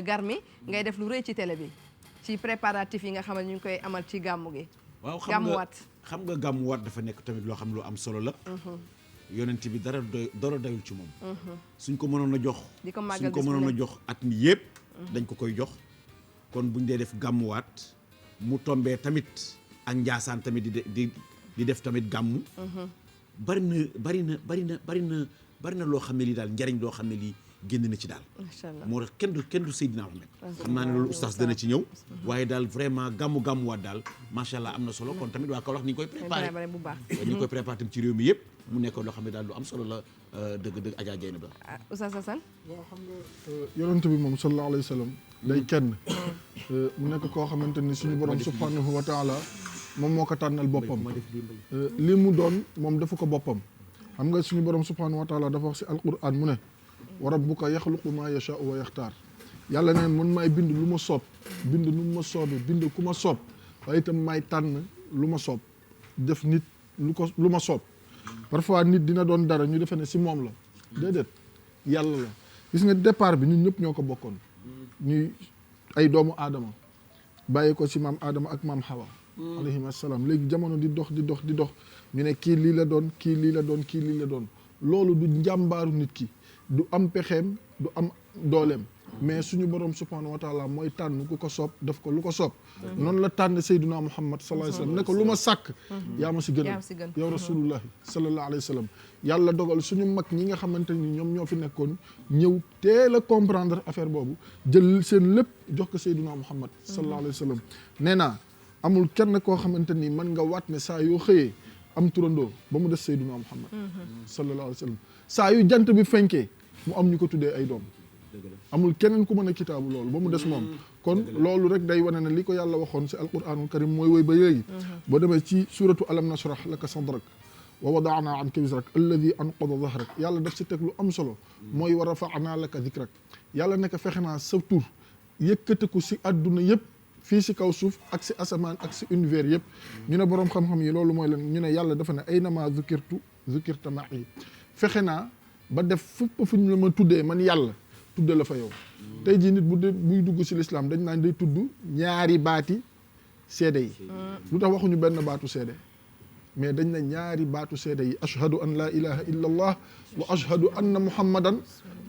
[SPEAKER 1] Garmi ngay def lu rëy ci télé bi ci préparatifs yi nga xam ne ñu ngi koy amal ci gàmmu gi.
[SPEAKER 3] waaw
[SPEAKER 1] gàmmuwaat
[SPEAKER 3] xam nga gàmmuwaat dafa nekk tamit loo xam lu am solo la. yonent bi dara doyul ci moom. suñ ko mënoon a jox.
[SPEAKER 1] di ko màggal
[SPEAKER 3] suñ ko mënoon a jox at mi yëpp. dañ ko koy jox kon buñ dee def gàmmuwaat mu tombee tamit ak Njaasaan tamit di def tamit gàmmu. bari na loo xam ne lii daal njariñ loo xam ne lii génn na ci daal.
[SPEAKER 1] macha allah
[SPEAKER 3] moo tax kenn du Seydina Mohamed. xam naa ne loolu oustaz dana ci ñëw. waaye daal vraiment gàmmuwaat daal macha allah am na solo kon tamit waa Kaolack ni ñu koy préparé
[SPEAKER 1] bu baax.
[SPEAKER 3] ni ñu koy préparé tamit ci réew mi yëpp mu nekk loo xam ne daal lu am solo la dëgg Adja Dieng ba.
[SPEAKER 1] oustaz Assane.
[SPEAKER 4] waaw xam nga yonent bi moom sallallahu alayhi wa sallam day kenn mu nekk koo xamante ni suñu borom subhanahu wa taala moom moo ko tànnal boppam li mu doon moom dafa ko boppam. xam nga suñu borom subhanahu wa taala dafa wax si alquran mu ne wa rabbuka yaxluqu ma yashaau wa yaxtaar yàlla neen man maay bind lu ma soob bind nu ma soobee bind ku ma soob waaye itam maay tànn lu ma soob def nit lu ma soob parfois nit dina doon dara ñu defe ne si moom la déedéet yàlla la gis nga départ bi ñun ñëpp ñoo ko bokkoon ñuy ay doomu aadama bàyyi ko si maam aadama ak maam Hawa alayhim assalaam léegi jamono di dox ñu ne kii lii la doon kii lii la doon kii lii la doon loolu du njàmbaaru nit ki du am pexeem du am dooleem mais suñu borom subhanahu wa taala mooy tànn ku ko soob def ko lu ko soob noonu la tànn Seydina Muhammad sallallahu alayhi wa sallam ne ko lu ma sàkk yaa ma si gënal yow rasulullahi sallallahu alayhi wa sallam yàlla dogal suñu mag ñi nga xamante ni ñoom ñoo fi nekkoon ñëw teel a comprendre affaire boobu jël seen lépp jox ko Seydina Muhammad sallallahu alayhi wa sallam nee naa amul kenn koo xamante ni mën nga waat ne saa yoo xëyee am turandoo ba mu des Seydina Muhammad sallallahu alayhi wa sallam saa yu jant bi fenkee mu am ñu ko tuddee ay doom amul keneen ku mën a kitaabu loolu ba mu des moom kon loolu rek day wane ne li ko yàlla waxoon si alquranul karim mooy woy ba léegi boo demee ci suratu alam nashrah laka sadrak wa wadaana anka wizrak alladi anqada dahrak yàlla def si teg lu am solo mooy wa rafaana laka dikrak yàlla nekk fexe naa sa tur yëkkatiku si àdduna yëpp fii si kaw suuf ak si asamaan ak si univers yëpp ñu ne boroom xam-xam yi loolu mooy lan ñu ne yàlla dafa ne ay nama zukirta ma'i fexe naa ba def fépp fu ñu la ma tuddee man yàlla tudde la fa yow tey jii nit buy dugg si l'islam dañ naan day tudd ñaari baati seede yi lu tax waxuñu benn baatu seede mais dañ ne ñaari baatu seede yi ashhadu an la ilaha illa allah wa ashhadu anna muhammadan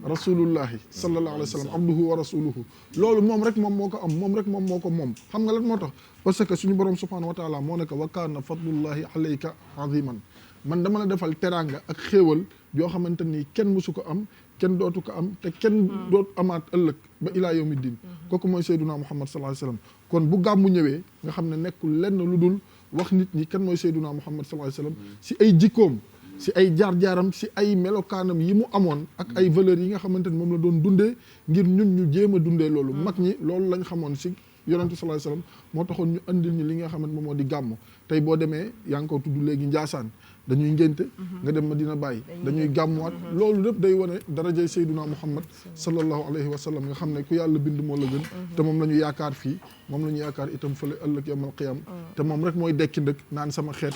[SPEAKER 4] rasulullahi sallallahu alayhi wa sallam abduhu wa rasuluhu loolu moom rek moom moo ko am moom rek moom moo ko moom xam nga lan moo tax parce que suñu borom subhanahu wa taala moo ne ko wa kaana fadlullahi alayka aziman man dama la defal teraanga ak xéewal yoo xamante ni kenn mësu ko am kenn dootu ko am te kenn dootu amaat ëllëg ba ilaa yawmi din kooku mooy sayduna muhammad sallallahu alayhi wa sallam kon bu gàmmu ñëwee nga xam ne nekkul lenn lu dul wax nit ñi kan mooy sayduna muhammad sallallahu alayhi wa sallam si ay jikkoom si ay jaar-jaaram si ay melokaanam yi mu amoon ak ay valeurs yi nga xamante ni moom la doon dundee ngir ñun ñu jéem a dundee loolu mag ñi loolu lañ xamoon si yonente sallallahu alayhi wa sallam moo taxoon ñu andil ñi li nga xamante moom moo di gàmmu tey boo demee yaa ngi ko tudd léegi Njaasaan dañuy ngénte nga dem Medina Baye dañuy gàmmuwaat loolu lépp day wane darajay Seydina Muhammad sallallahu alayhi wa sallam nga xam ne ku yàlla bind moo la gën te moom la ñu yaakaar fii moom la ñu yaakaar itam fële ëllëg yawmal qiyam te moom rek mooy dekki ndëkk naan sama xeet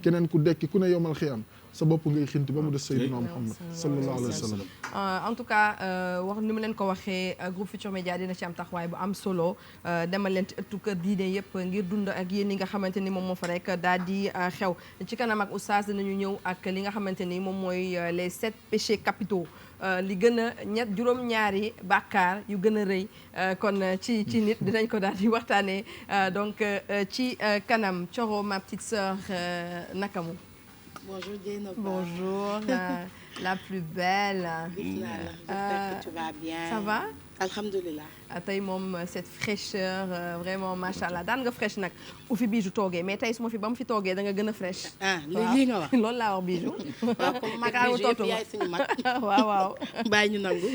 [SPEAKER 4] keneen ku dekki ku ne yawmal qiyam sa bopp ngay xinti ba mu des Seydina Muhammad sallallahu alayhi wa sallam
[SPEAKER 1] en tout cas wax ni mu leen ko waxee groupe Futurs Médias dina ci am taxawaay bu am solo demal leen ci ëttu kër diine yëpp ngir dund ak yéen ñi nga xamante ni moom moo fa rek daal di xew ci kanam ak oustaz dinañu ñëw ak li nga xamante ni moom mooy les 7 péchés capitaux li gën a juróom-ñaari bàkkaar yu gën a rëy kon ci nit dinañ ko daal di waxtaanee donc ci kanam Thioro ma petite sœur nakamu.
[SPEAKER 7] Bonjour Dieynaba.
[SPEAKER 1] Bonjour la plus belle.
[SPEAKER 7] J'espère que tu vas bien.
[SPEAKER 1] Ça va?
[SPEAKER 7] Alhamdulillah.
[SPEAKER 1] tey moom cette fraîcheur vraiment macha allah daan nga fraîche nag u fi Bijou toogee mais tey su ma fi ba mu fi toogee da nga gën a fraîche.
[SPEAKER 6] lii nga wax
[SPEAKER 1] loolu laa wax Bijou.
[SPEAKER 6] waaw comme mag Bijou yëpp yaay suñu mag.
[SPEAKER 1] waaw.
[SPEAKER 6] bàyyi ñu nangu.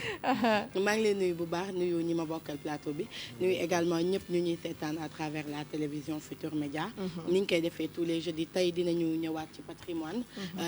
[SPEAKER 6] maa ngi leen nuyu bu baax nuyu ñi ma bokkal plateau bi nuyu également ñëpp ñu ñuy seetaan à travers la télévision Futur Média. ni ñu koy defee tous les jeudis tey dinañu ñëwaat ci patrimoine.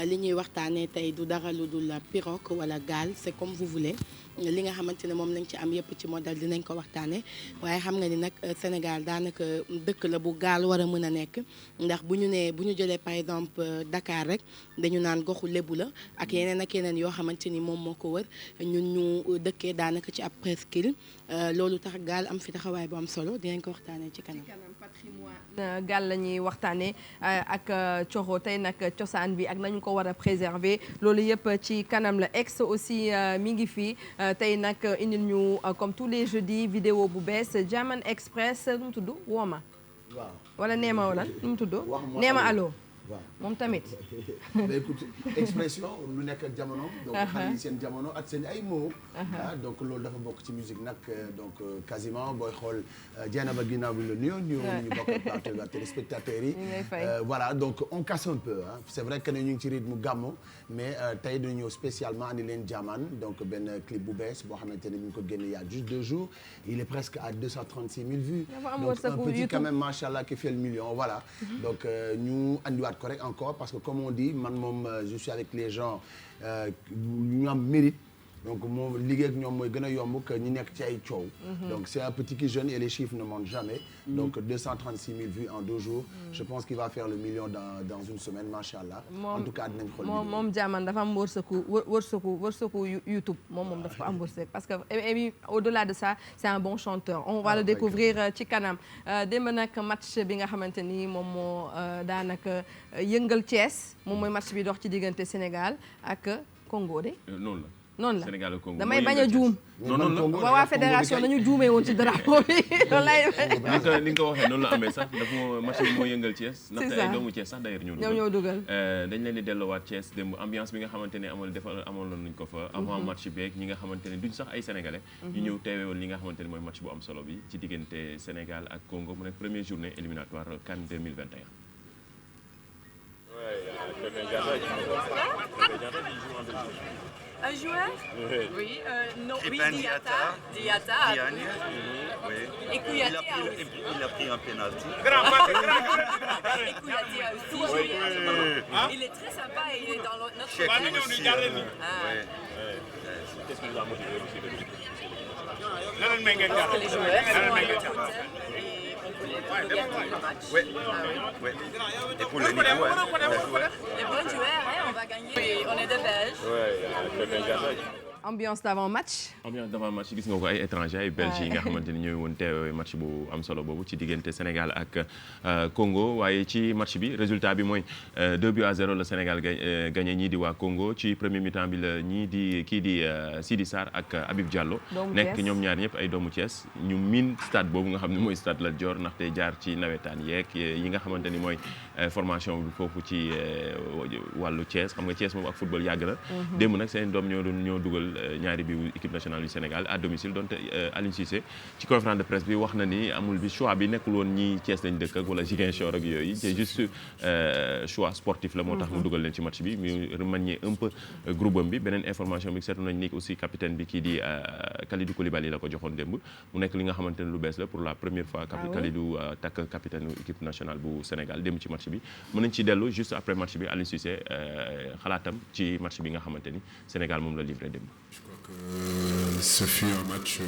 [SPEAKER 6] li ñuy waxtaanee tey du dara lu dul pirogue wala gaal c'est comme vous voulez. li nga xamante ne moom lañ ci am yëpp ci modèle dinañ ko waxtaane waaye xam nga ni nag Sénégal daanaka dëkk la bu gaal war a mën a nekk ndax bu ñu jëlee par exemple Dakar rek dañu naan goxu lébu la ak yeneen yoo xamante ni moom moo ko wër ñun ñu dëkkee daanaka ci ab presqu'île loolu tax gaal am fi taxawaay bu am solo dinañ ko waxtaanee ci kanam.
[SPEAKER 1] patrimoine gaal la ñuy waxtaanee ak coxo tey nag cosaan bi ak nañu ko war a préserver loolu yëpp ci kanam la ex aussi mi ngi fi. tey nag indil ñu comme tous les jeudis vidéo bu bees German Express nu mu tudd Wooma.
[SPEAKER 3] waaw
[SPEAKER 1] wala Neema wala nu mu tudd. Neema allo.
[SPEAKER 3] waaw
[SPEAKER 1] moom tamit.
[SPEAKER 3] mais écoute expression lu nekk ak jamono. donc xale yi seen jamono ak seen ay mots. donc loolu dafa bokk ci musique nag donc quasiment booy xool Dieynaba ginnaaw bi la nuyoo ñu bokk plateau ak téléspectateurs yi. voilà donc on casse un peu hein. C'est vrai que ñu ngi ci rythme gàmmu mais tey dañu ñëw spécialement andi leen Jaman donc benn clip bu bees boo xamante ne ñu ngi ko génne il y a juste 2 jours il est presque à 236 000 vues. donc un petit quand même machallah qui fait le million voilà. donc ñu andiwaat ko rek encore parce que comme on dit man moom je suis avec les gens ñu am mérite donc moom liggéey ak ñoom mooy gën a yomb que ñi nekk ci ay coow. donc c'est un petit qui jeune et les chiffres ne mentent jamais. donc 236 000 vues en 2 jours. je pense qu'il va faire le million dans une semaine machallah. en tout cas dinañ xool
[SPEAKER 1] moom Jaman dafa am wërsëgu YouTube moom dafa am wërsëg parce que et au-delà de ça c'est un bon chanteur. on va le découvrir ci kanam. démb nag match bi nga xamante ni moom moo daanaka yëngal Thiès moom mooy match bi dox ci diggante Sénégal ak Congo de. noonu la
[SPEAKER 5] Sénégal ak Congo
[SPEAKER 1] damay bañ a juum.
[SPEAKER 5] noonu
[SPEAKER 1] waa fédération nañu juumee woon ci drapeau bi loolu lay
[SPEAKER 5] ni nga ko waxee noonu la amee sax dafa match bi moo yëngal Thiès. ndaxte ay doomu Thiès sax d'ailleurs ñoo dugal. dañ leen di delloowaat Thiès démb ambiance bi nga xamante ne amoon nañ ko fa. avant match beeg ñi nga xamante ne duñ sax ay sénégalais. ñu ñëw teewee woon li nga xamante ne mooy match bu am solo bi ci diggante Sénégal ak Congo mu nekk première journée éliminatoire CAN 2021.
[SPEAKER 7] Un joueur? Oui. Non, oui, Diatta. Oui. Et Kouyaté il a pris un penalty. Et Kouyaté a aussi joué. Il est très sympa et il est dans notre
[SPEAKER 5] Cheikh aussi.
[SPEAKER 7] Qu'est-ce qui nous a motivé aussi de parce que les joueurs sont à leur hôtel et on peut gagner le match.
[SPEAKER 5] Oui.
[SPEAKER 7] Et pour les bons joueurs, on va gagner. Oui, on est des Belges.
[SPEAKER 5] Oui,
[SPEAKER 1] ambiance d'avant-match.
[SPEAKER 5] Gis nga ko ay étrangers ay Belges yi nga xamante ni ñooy woon teewee match bu am solo boobu ci diggante Sénégal ak Congo waaye ci match bi résultat bi mooy 2-0 la Sénégal gagné ñii di waa Congo ci premier mi-temps bi la ñii di kii di Sidi Sarr ak Habib Diallo nekk ñoom ñaar ñëpp ay doomu Thiès ñu miin stade boobu nga xam ne mooy stade Lat Dior ndaxte jaar ci nawetaan yeeg yi nga xamante ni mooy formation bi foofu ci wàllu Thiès xam nga Thiès moom ak football yàgg na démb nag seen doom ñoo dugal ñaari bi équipe nationale du Sénégal à domicile donte Aliou Cissé ci conférence de presse bi wax na ni amul bi choix bi nekkul woon ñi Thiès lañ dëkk ak wala Ziguinchor ak yooyu c'est juste choix sportif la moo tax mu dugal leen ci match bi mu remanier un peu groupe am bi beneen information bi seetlu nañ ni aussi capitaine bi kii di Kalidou Koulibaly la ko joxoon démb mu nekk li nga xamante ne lu bees la pour la première fois Kalidou takk capitaine équipe nationale bu Sénégal démb ci match bi mën nañ ci dellu juste après match bi Aliou Cissé xalaatam ci match bi nga xamante ni Sénégal moom la livré démb.
[SPEAKER 8] Je crois que ce fut un match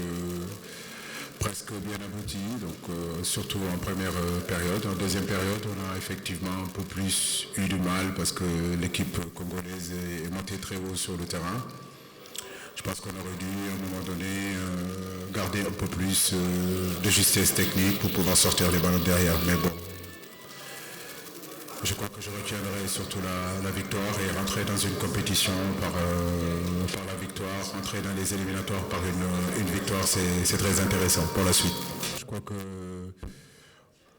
[SPEAKER 8] presque bien abouti, donc surtout en première période. En deuxième période, on a effectivement un peu plus eu du mal parce que l'équipe congolaise est montée très haut sur le terrain. Je pense qu'on aurait dû à un moment donné garder un peu plus de justesse technique pour pouvoir sortir les ballons derrière. Mais bon, je crois que je retiendrai surtout la victoire et rentrer dans une compétition par la victoire, rentrer dans les éliminatoires par une victoire, c'est très intéressant pour la suite. Je crois que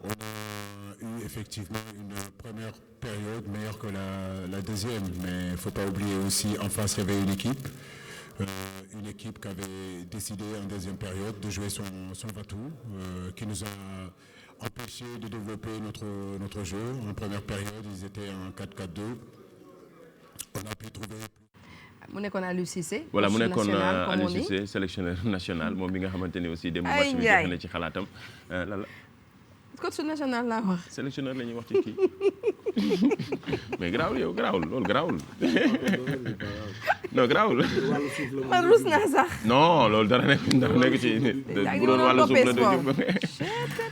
[SPEAKER 8] on a eu effectivement une première période meilleure que la deuxième, mais il ne faut pas oublier aussi en face il y avait une équipe une équipe qui avait décidé en deuxième période de jouer son va-tout, qui nous a empêché de développer notre jeu. En première période, ils étaient en 4-4-2. On a pu trouver...
[SPEAKER 1] mu nekkoon Aliou Cissé.
[SPEAKER 5] voilà mu nekkoon Aliou Cissé sélectionneur national moom bi nga xamante ni aussi démb match bi joxe na ci xalaatam lan la.
[SPEAKER 1] coach national laa wax.
[SPEAKER 5] sélectionneur la ñuy wax ci kii mais garaawul yow garaawul loolu garaawul non garaawul.
[SPEAKER 1] man rus naa sax.
[SPEAKER 5] non loolu dara nekk ci bu doon wàllu suuf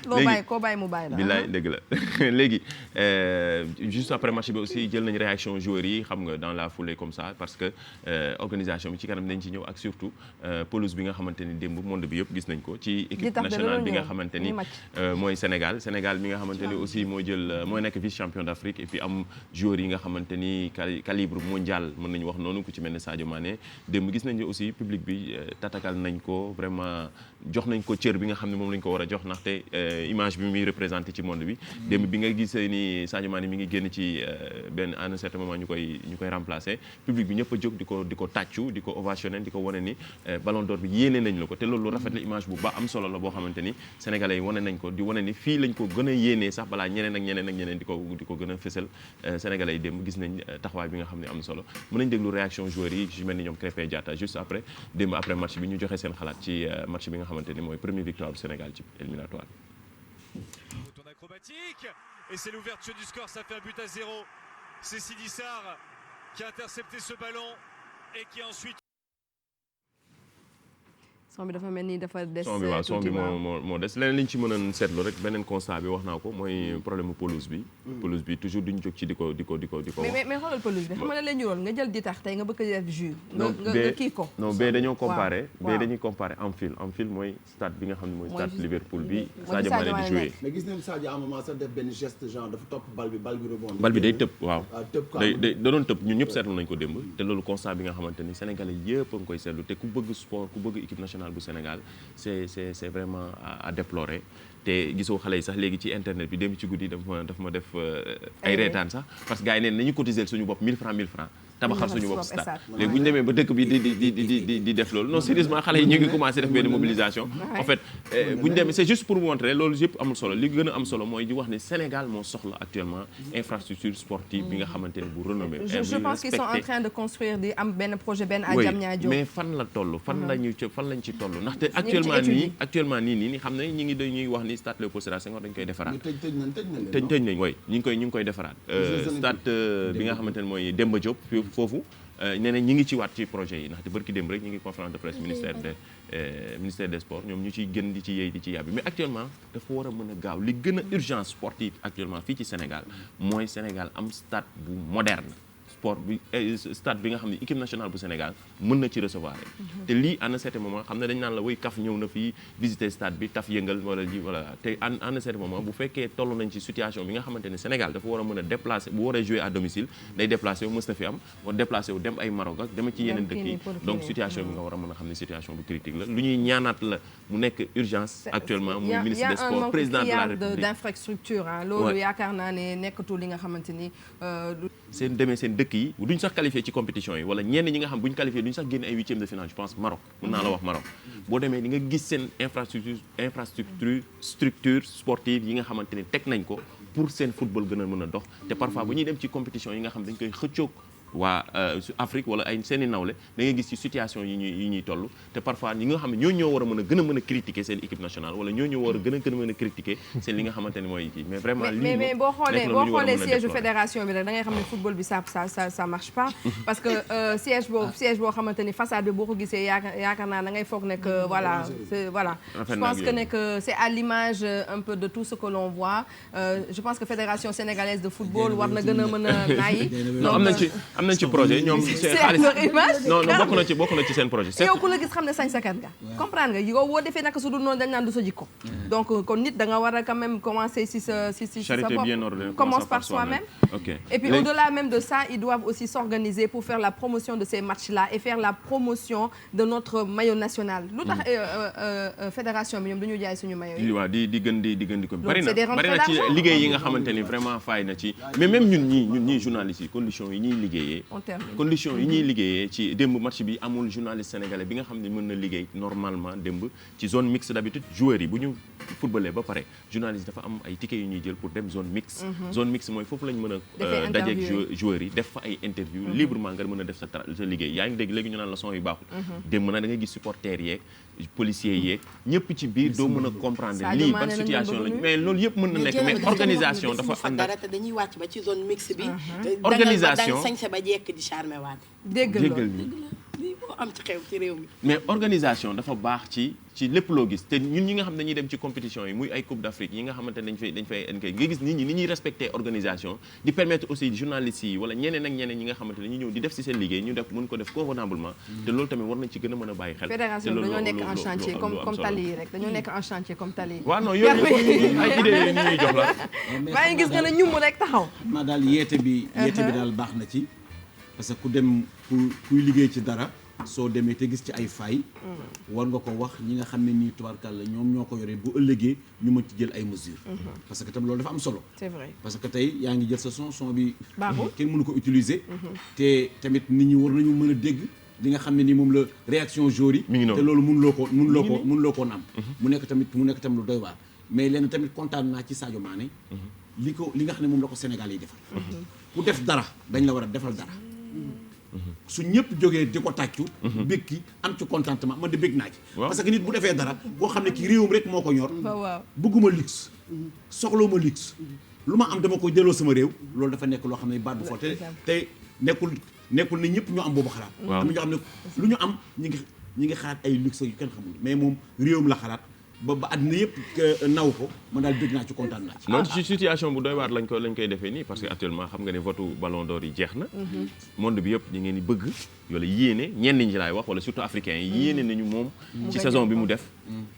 [SPEAKER 5] la
[SPEAKER 1] léegi koo bàyyi mu bàyyi la.
[SPEAKER 5] bilaay dëgg la léegi juste après match bi aussi jël nañ réaction joueurs yi xam nga dans la foulée comme ça parce que organisation bi ci kanam dañ ci ñëw ak surtout pelouse bi nga xamante ni démb monde bi yëpp gis nañ ko ci équipe nationale bi nga xamante ni mooy Sénégal mi nga xamante ni aussi moo nekk vice champion d'Afrique et puis am joueurs yi nga xamante ni calibre mondial mën nañu wax noonu ku ci mel ne Sadio Mané démb gis nañu aussi public bi tatakal nañ ko vraiment jox nañ ko cër bi nga xam ne moom lañ ko war a jox ndaxte image bi muy représenté ci monde bi démb bi nga gisee ni Sadio Mané mi ngi génn ci benn à un certain moment ñu koy remplacer public bi ñëpp a jóg di ko tàccu di ko ovationné di ko wane ni ballon d'or bi yéene nañ la ko te loolu rafet la image bu ba am solo la boo xamante ni sénégalais yi wane nañ ko di wane ni fii lañ ko gën a yéenee sax balaa ñeneen ak ñeneen di ko gën a fësal sénégalais yi démb gis nañ taxawaay bi nga xam ne am solo mën nañ déglu réaction joueurs yi ci mel ni ñoom Krépin Diatta juste après démb après match bi ñu joxe seen xalaat ci match bi nga xamante ni mooy première victoire du Sénégal ci éliminatoire.
[SPEAKER 9] Tourne acrobatique et c'est l'ouverture du score, ça fait un but à 0. C'est Sidi Sarr qui a intercepté ce ballon et qui ensuite
[SPEAKER 1] son bi dafa mel ni dafa des.
[SPEAKER 5] son bi moo des leneen li ñu ci mën a seetlu rek beneen constat bi wax naa ko mooy problème mu pelouse bi. pelouse bi toujours duñu jóg ci di ko wax.
[SPEAKER 1] mais xoolal pelouse bi xam nga la ñu roon nga jël di tax tey nga bëgg a def jus. nga kii ko.
[SPEAKER 5] non bee dañoo comparé. waaw bee dañuy comparé Anfield mooy stade bi nga xam ne mooy stade Liverpool bi. Sadio Mané di joué.
[SPEAKER 3] mais gis nañu Sadio à un moment sax def benn geste genre dafa topp bal bi rebond.
[SPEAKER 5] bal bi day tëb waaw. da doon tëb ñun ñëpp seetlu nañ ko démb te loolu constat bi nga xamante ni sénégalais yëpp a ngi koy seetlu te ku bëgg sport ku bëgg équipe nationale bu Sénégal c'est vraiment à déplorer te gisoo xale yi sax léegi ci internet bi dem ci guddi daf ma def ay reetaan sax parce que gars yi neen nañu cotiser suñu bopp 1000 francs tabaxal suñu bopp stade léegi bu ñu demee ba dëkk bi di def loolu non sérieusement xale yi ñu ngi commencé def benn mobilisation en fait bu ñu demee c'est juste pour montrer loolu yëpp amul solo li gën a am solo mooy di wax ne Sénégal moo soxla actuellement infrastructure sportive bi nga xamante ne bu renommée
[SPEAKER 1] je pense qu'ils sont en train de construire di am benn projet benn à Diamniadio
[SPEAKER 5] mais fan la toll fan lañ ci toll ndaxte actuellement nii xam ne ñi ngi dañuy wax ni stade Léopold Sédar Senghor dañ koy defaraat tëj nañ way ñu ngi koy defaraat stade bi nga xamante ne mooy Demba Diop foofu nee na ñi ngi ci waat ci projet yi ndaxte bërki démb rek ñi ngi conférence de presse ministère des sports ñoom ñu ciy gën di ci yéey di ci yàbbi mais actuellement dafa war a mën a gaaw li gën a urgence sportive actuellement fii ci Sénégal mooy Sénégal am stade bu moderne sport bi stade bi nga xam ne équipe nationale bu Sénégal mën na ci recevoir te lii à un certain moment xam ne dañ naan la way CAF ñëw na fii visiter stade bi taf yëngal wala ji voilà te à un certain moment bu fekkee toll nañ ci situation bi nga xamante ne Sénégal dafa war a mën a déplacer bu waree jouer à domicile day déplacer wu mës na fi am war déplacer wu dem ay Maroc ak dema ci yeneen dëkk yi donc situation bi nga war a mën a xam ne situation bu critique la lu ñuy ñaanaat la mu nekk urgence actuellement muy ministre des sports président de la République
[SPEAKER 1] d'infrastructure loolu yaakaar naa ne nekkatul li nga xamante ni
[SPEAKER 5] seen demee seen dëkk yi duñ sax qualifié ci compétition yi wala ñenn ñi nga xam buñ qualifié duñ sax génn ay huitième de finale je pense Maroc mën naa la wax Maroc boo demee di nga gis seen structure sportive yi nga xamante ne teg nañ ko pour seen football gën a mën a dox te parfois bu ñuy dem ci compétition yi nga xam dañ koy xëccoog waa Afrique wala ay seeni nawle da ngay gis ci situation yi ñuy toll te parfois ñi nga xam ne ñoo war a mën a critiquer seen équipe nationale wala ñoo war a gën a mën a critiquer seen li nga xamante ne mooy kii mais vraiment
[SPEAKER 1] mais boo xoolee siège u fédération bi rek da ngay xam ne football bi ça marche pas parce que siège boo xamante ni façade bi boo ko gisee yaakaar naa da ngay foog ne que voilà je pense que ne que c'est à l'image un peu de tout ce que l'on voit je pense que fédération sénégalaise de football war na gën a mën a naayi
[SPEAKER 5] am nañ ci projet ñoom non bokk na ci seen projet
[SPEAKER 1] yow ku la gis xam ne sañ-sakat nga comprendre nga yow boo defee naka su dul noonu dañ naan du sa jikko donc kon nit da nga war a quand même commencer si sa bopp commence par soi-même et puis au-delà même de ça ils doivent aussi s'organiser pour faire la promotion de ces matchs-là et faire la promotion de notre maillot national lu tax fédération bi ñoom dañu jaay suñu maillot yi
[SPEAKER 5] waaw di gën ko bari na ci liggéey yi nga xamante ni vraiment faay na ci mais même ñun ñii journalistes yi conditions yi ñuy liggéeyee liggéeyee condition yi ñuy liggéeyee ci démb match bi amul journaliste sénégalais bi nga xam ne mën na liggéey normalement démb ci zone mixte d'habitude joueurs yi bu ñu footballé ba pare journaliste dafa am ay tickets yu ñuy jël pour dem zone mixte zone mixte mooy foofu lañ mën a dajeeg joueurs yi def fa ay interview librement nga mën a def sa liggéey yaa ngi dégg léegi ñu naan la son yu baaxul démb na da ngay gis supporters yeeg policiers yeeg ñëpp ci biir doo mën a comprendre lii ban situation lañ mais loolu yëpp mën na nekk mais organisation dafa ànd ak
[SPEAKER 10] te dañuy wàcc ba ci zone mixte bi
[SPEAKER 5] organisation
[SPEAKER 10] sañse ba jekk di charmé waat
[SPEAKER 5] déggal ni
[SPEAKER 10] lii moo am ci xew ci réew mi
[SPEAKER 5] mais organisation dafa baax ci lépp loo gis te ñun ñi nga xam ne dañuy dem ci compétition yi muy ay Coupe d'Afrique yi nga xamante ne dañ fay nga gis nit ñi ni ñuy respecter organisation di permettre aussi journalistes yi wala ñeneen ak ñeneen ñi nga xamante ne ñu ñëw di def ci seen liggéey ñu def mën ko def convenablement te loolu tamit war nañ ci gën a mën a bàyyi xel
[SPEAKER 1] fédération dañoo nekk en chantier comme tali yi rek dañoo nekk en chantier comme tali yi
[SPEAKER 5] waaw non yooyu ay idées yooyu ñuy jox la
[SPEAKER 1] maa ngi gis nga ne ñum rek taxaw
[SPEAKER 3] ma daal yeete bi daal baax na ci parce que ku dem kuy liggéey ci dara soo demee te gis ci ay fay war nga ko wax ñi nga xam ne nii tubaarkàlla ñoom ñoo ko yore bu ëllëgee ñu mën ci jël ay mesures parce que tam loolu dafa am solo
[SPEAKER 1] c'est vrai
[SPEAKER 3] parce que tey yaa ngi jël sa son bi
[SPEAKER 1] baaxul
[SPEAKER 3] kenn mënu ko utiliser te tamit nit ñi war nañu mën a dégg li nga xam ne nii moom la réaction jour yi te loolu mënuloo ko am mu nekk tamit lu doy waar mais leen tamit kontaan naa ci Sadio Mané li nga xam ne moom la ko Sénégal yi defal ku def dara dañ la war a defal dara su ñëpp jógee di ko tàccu bég ki am ci contentement man de bég naa ci parce que nit bu defee dara boo xam ne kii réewam rek moo ko ñor bëgguma luxe soxlawuma luxe lu ma am dama ko delloo sama réew loolu dafa nekk loo xam ne baat bu fort te nekkul ne ñëpp ñoo am boobu xalaat am na ñoo xam ne lu ñu am ñi ngi xalaat ay luxe yu kenn xamul mais moom réewam la xalaat ba àddina yëpp naw ko man daal dégg naa ci kontaan naa ci.
[SPEAKER 5] non ci situation bu doy waar lañ koy defee nii parce que actuellement xam nga ne votu ballon d'or yi jeex na. monde bi yëpp ñu ngeen di bëgg wala yéene ñenn ñi laay wax wala surtout africains yi yéene nañu moom. ci saison bi mu def.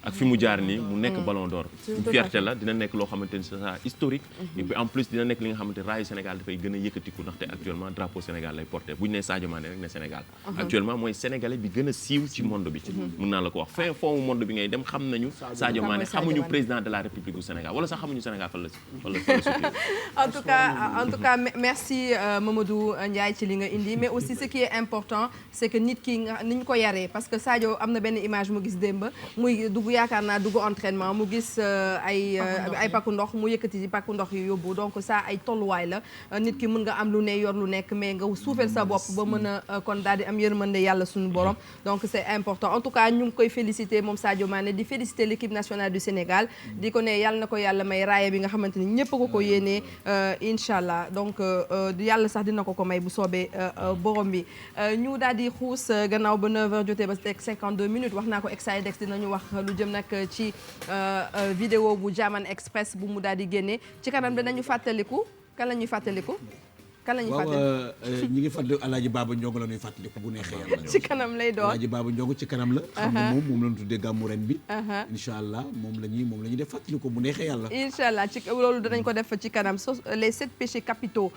[SPEAKER 5] ak fi mu jaar nii mu nekk ballon d'or. fierté la dina nekk loo xamante ni c'est ça historique. et puis en plus dina nekk li nga xamante raayu Sénégal dafay gën a yëkkatiku ndaxte actuellement drapeau Sénégal lay porté bu ñu nee Sadio Mané rek ne Sénégal. actuellement mooy sénégalais bi gën a siiw ci monde bi. mën naa la ko wax fin fond monde bi ngay dem xam nañu. Sadio Mané xamuñu président de la République du Sénégal wala sax xamuñu Sénégal fan la
[SPEAKER 1] en tout cas merci Mamadou Ndiaye ci li nga indi mais aussi ce qui est important c'est que nit ki nga ni ñu ko yaree parce que Sadio am na benn image mu gis démb muy dugg yaakaar naa dugg entraînement mu gis ay pakku ndox mu yëkkati pakku ndox yu yóbbu donc ça ay tolluwaay la nit ki mën nga am lu ne yor lu nekk mais nga suufeel sa bopp ba mën a kon daal di am yërmande yàlla suñu borom donc c'est important en tout cas ñu ngi koy féliciter moom Sadio Mané di féliciter l'équipe nationale du Sénégal di ko ne yàlla na ko yàlla may raaya bi nga xamante ni ñëpp ko yéenee incha allah donc yàlla sax dina ko may bu soobee borom bi ñu daal di xuus gannaaw ba 9h jotee ba teg 52 minutes wax naa ko Exidex dinañu wax lu jëm nag ci vidéo bu Jaman Express bu mu daal di génne ci kanam dinañu fàttaliku kan la ñuy fàttaliku ñi
[SPEAKER 3] ngi fàttali Alaaji Baba Ndiongo la ñuy fàttaliku bu neexee yàlla
[SPEAKER 1] ci kanam lay doon
[SPEAKER 3] Alaaji Baba Ndiongo ci kanam la xam nga moom lañu tuddee gàmmu ren bi incha allah moom la ñuy def fàttaliku bu neexee yàlla
[SPEAKER 1] incha allah ci loolu danañ ko def ci kanam les 7 péchés capitaux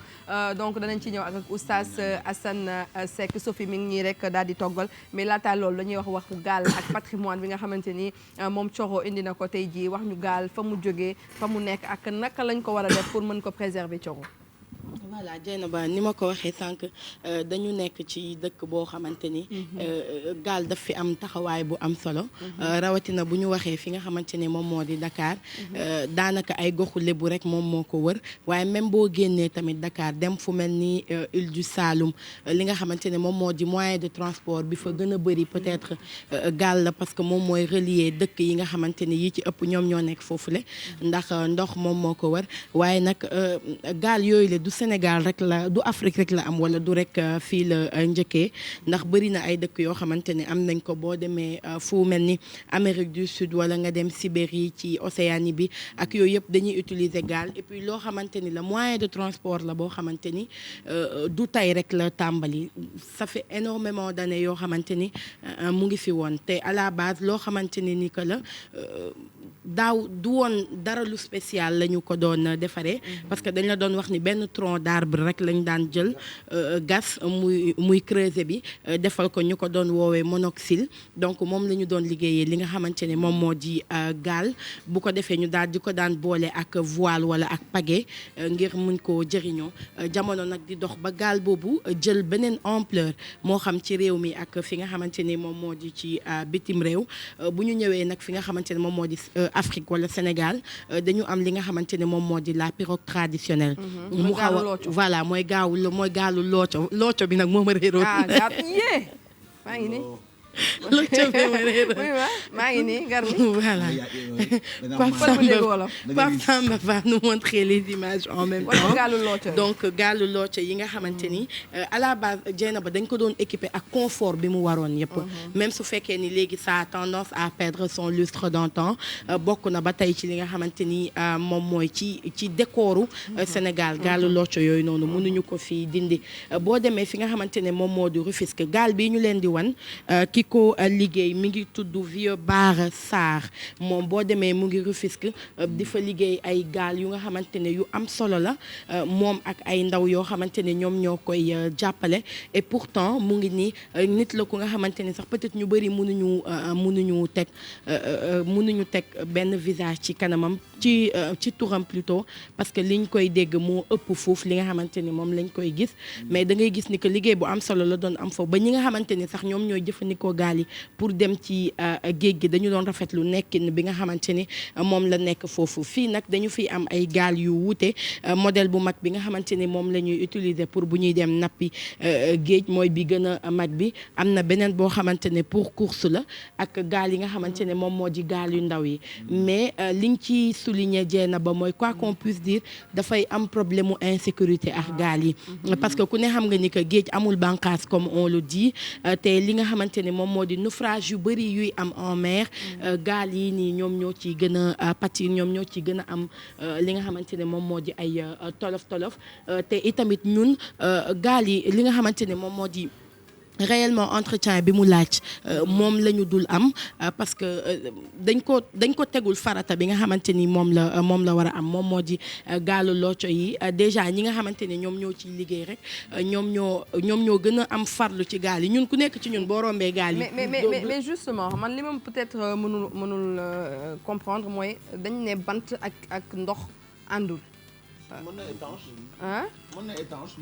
[SPEAKER 1] donc danañ ci ñëw ak oustaz Assane Seck Sophie mi ngi ñii rek daal di toggal mais laata loolu dañuy waxu gaal ak patrimoine bi nga xamante ni moom Coro indi na ko tey jii wax ñu gaal fa mu jógee fa mu nekk ak naka lañ ko war a def pour mën ko préserver Coro.
[SPEAKER 10] voilà Dieynaba ni ma ko waxee sànq dañu nekk ci dëkk boo xamante ni gaal daf fi am taxawaay bu am solo rawatina bu ñu waxee fi nga xamante ni moom moo di Dakar daanaka ay goxu lébu rek moom moo ko wër waaye même boo génnee tamit Dakar dem fu mel ni île du Saloum li nga xamante ne moom moo di moyen de transport bi fa gën a bëri peut-être gaal la parce que moom mooy relier dëkk yi nga xamante ni yi ci ëpp ñoom ñoo nekk foofule ndax ndox moom moo ko wër waaye nag gaal yooyu la du Sénégal rek la du Afrique rek la am wala du rek fii la njëkkee ndax bëri na ay dëkk yoo xamante ne am nañ ko boo demee fu mel ni Amérique du Sud wala nga dem Sibérie ci Océanie bi ak yooyu yëpp dañuy utiliser gaal et puis loo xamante ni la moyen de transport la boo xamante ni du tey rek la tàmbali ça fait énormément d'années yoo xamante ni mu ngi fi woon te à la base loo xamante ni que la daaw du woon dara lu spécial la ñu ko doon defaree parce que dañ la doon wax ni benn tronc d'arbre rek lañ daan jël gas muy creuser bi defal ko ñu ko doon woowee monoxyle donc moom la ñu doon liggéeyee li nga xamante ne moom moo di gaal bu ko defee ñu daal di ko daan boole ak voile wala ak pagaie ngir mun koo jëriñoo jamono nag di dox ba gaal boobu jël beneen ampleur moo xam ci réew mi ak fi nga xamante ne moom moo di ci bitim réew bu ñu ñëwee nag fi nga xamante ne moom moo di Afrique wala Sénégal dañu am li nga xamante ne moom moo di la pirogue traditionnelle mu xaw a voilà mooy gaalu looco bi nag moo ma réeroo
[SPEAKER 1] maa ngi nii
[SPEAKER 10] maa
[SPEAKER 1] ngi nii gar mi
[SPEAKER 10] voilà Pape Samba va nous montrer les images en même temps donc gaalu looco yi nga xamante ni à la base Dieynaba dañ ko doon équipé ak confort bi mu waroon yëpp même su fekkee ni léegi ça a tendance à perdre son lustre d'antan bokk na ba tey ci li nga xamante ni moom mooy ci décoru Sénégal gaalu looco yooyu noonu mënuñu ko fi dindi boo demee fi nga xamante ne moom moo di Rufisque gaal bi ñu leen di wan ki ko liggéey mi ngi tudd Vieux Bara Sarr moom boo demee mu ngi Rufisque di fa liggéey ay gaal yu nga xamante ne yu am solo la moom ak ay ndaw yoo xamante ne ñoom ñoo koy jàppale et pourtant mu ngi nii nit la ku nga xamante ne sax peut-être ñu bëri mënuñu teg benn visage ci kanamam ci turam plutôt parce que liñ koy dégg moo ëpp foofu li nga xamante ni moom lañ koy gis mais da ngay gis ni que liggéey bu am solo la doon am foofu ba ñi nga xamante ni sax ñoom ñooy jëfandikoo gaal yi pour dem ci géej gi dañu doon rafetlu nekkin bi nga xamante ni moom la nekk foofu fii nag dañu fiy am ay gaal yu wuute modèle bu mag bi nga xamante ni moom la ñuy utiliser pour bu ñuy dem nappi géej mooy bi gën a mag bi am na beneen boo xamante ne pour course la ak gaal yi nga xamante ne moom moo di gaal yu ndaw yi mais liñ ci souligner Dieynaba mooy quoi qu'on puisse dire dafay am problème mu insécurité ak gaal yi parce que ku ne xam nga ni que géej amul bànqaas comme on le dit te li nga xamante ne moom moo di naufrage yu bëri yuy am en mer gaal yi nii ñoom ñoo ciy gën a pâtir ñoom ñoo ciy gën a am li nga xamante ne moom moo di ay tolof te itamit ñun gaal yi li nga xamante ne moom moo di réellement entretien bi mu laaj moom la ñu dul am parce que dañ ko tegul farata bi nga xamante ni moom la war a am moom moo di gaalu looco yi déjà ñi nga xamante ne ñoom ñoo ciy liggéey rek ñoom ñoo gën a am farlu ci gaal yi ñun ku nekk ci ñun boo rombee gaal yi.
[SPEAKER 1] mais justement man li ma peut-être mënul comprendre mooy dañ ne bant ak ndox àndul.
[SPEAKER 3] mën na étanche.
[SPEAKER 1] ah
[SPEAKER 3] mën na étanche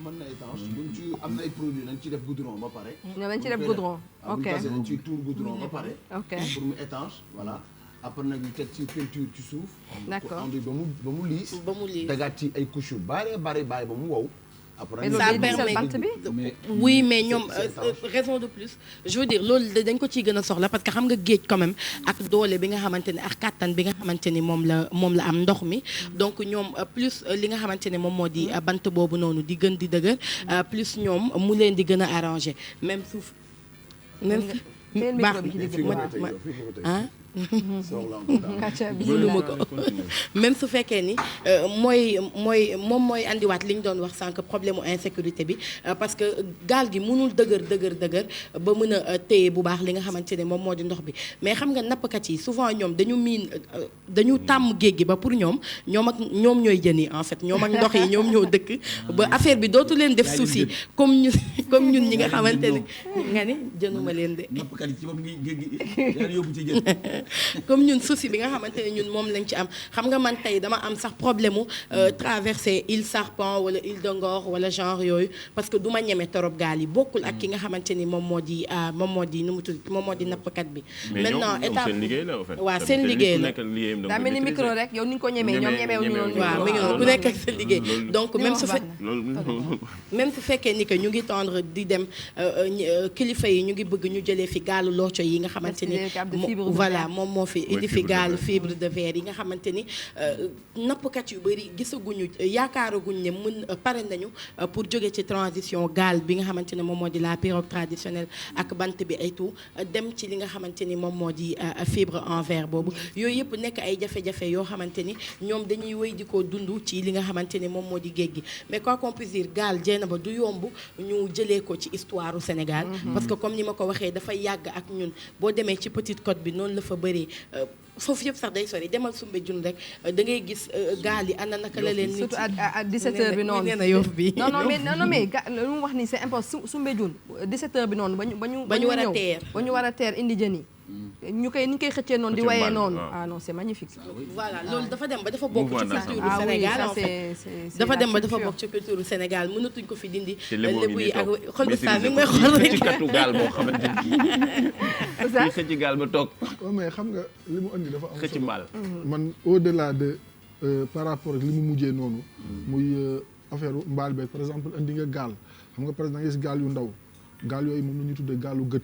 [SPEAKER 3] buñ ci am na ay produits dañ ci def goudron ba pare.
[SPEAKER 1] ñoo dañ ci def goudron ok
[SPEAKER 3] dañ ciy tuur goudron ba pare.
[SPEAKER 1] ok
[SPEAKER 3] pour mu étanche voilà. après nag ñu teg ci peinture ci suuf.
[SPEAKER 1] d'accord
[SPEAKER 3] ba mu liis. tegaat ci ay couches yu bari bàyyi ba mu wow. après
[SPEAKER 10] ça permet oui mais ñoom raison de plus je veux dire loolu dañ ko ciy gën a soxla parce que xam nga géej quand même ak doole bi nga xamante ne ak kàttan bi nga xamante ni moom la am ndox mi donc ñoom plus li nga xamante ne moom moo di bant boobu noonu di gën di dëgër plus ñoom mu leen di gën a arranger même suuf baax ah mënuma ko même su fekkee ni mooy andiwaat li ñu doon wax sànq problème mu insécurité bi parce que gaal gi mënul dëgër ba mën a téye bu baax li nga xamante ne moom moo di ndox bi mais xam nga nappkat yi souvent ñoom dañu tàmm géej gi ba pour ñoom ak ñoom ñooy jën yi en fait ñoom ak ndox yi ñoom ñoo dëkk ba affaire bi dootu leen def souci comme ñun ñi nga xamante ne nga ni jënuma leen de
[SPEAKER 3] nappkat yi ci moom géej gi yóbbu ci jën
[SPEAKER 10] comme ñun souci bi nga xamante ne ñun moom lañ ci am xam nga man tey dama am sax problème mu traverser île Serpent wala île de Ngor wala genre yooyu parce que du ma ñeme torop gaal yi bokkul ak ki nga xamante ni moom moo di nu mu tudd moom moo di nappkat bi. maintenant état
[SPEAKER 5] seen liggéey la en fait.
[SPEAKER 10] waaw seen liggéey la
[SPEAKER 1] daa mel ni micro rek yow ni nga ko ñemee ñoom ñemeewuñu noonu.
[SPEAKER 10] waaw mi ngi noonu ku nekk ak sa liggéey donc même su fekkee ni que ñu ngi tendre di dem kilifa yi ñu ngi bëgg ñu jëlee fi gaalu looco yi nga xamante ni voilà moom moo fi indi fi gaal fibre de verre yi nga xamante ni nappkat yu bëri gisaguñu yaakaaraguñ ne pare nañu pour jóge ci transition gaal bi nga xamante ne moom moo di la pirogue traditionnelle ak bant bi ay tout dem ci li nga xamante ni moom moo di fibre en verre boobu yooyu yëpp nekk ay jafe-jafe yoo xamante ni ñoom dañuy wéy di ko dund ci li nga xamante ni moom moo di géej gi mais quoi qu'on puisse dire gaal Dieynaba du yomb ñu jëlee ko ci histoire u Sénégal parce que comme ni ma ko waxee dafay yàgg ak ñun boo demee ci Petite Côte bi noonu la fa bëree foofu yëpp sax day sori demal Soumbédioune rek da ngay gis gaal yi ana naka la leen nit
[SPEAKER 1] surtout à 17h bi noonu
[SPEAKER 10] nee na Yoff bi
[SPEAKER 1] non mais lu mu wax nii c'est important Soumbédioune 17h bi noonu ba ñu war a teer indi jën yi ñu koy ni ñu koy xëccee noonu di wayee noonu non c'est magnifique.
[SPEAKER 10] voilà loolu dafa dem ba dafa bokk ci culture du Sénégal en fait dafa dem ba dafa bokk ci culture du Sénégal mënatuñ ko fi dindi lébu yi ak xol bu saa mi ngi may xool rek
[SPEAKER 5] ci katu gaal boo xamante ni xëcc gaal ba toog
[SPEAKER 4] mais xam nga li mu andi dafa am
[SPEAKER 5] xëcc mbaal
[SPEAKER 4] man au-delà de par rapport ak li mu mujjee noonu muy affaire mbaal beeg par exemple andi nga gaal xam nga par exemple gis gaal yu ndaw gaal yooyu moom la ñuy tuddee gaalu gët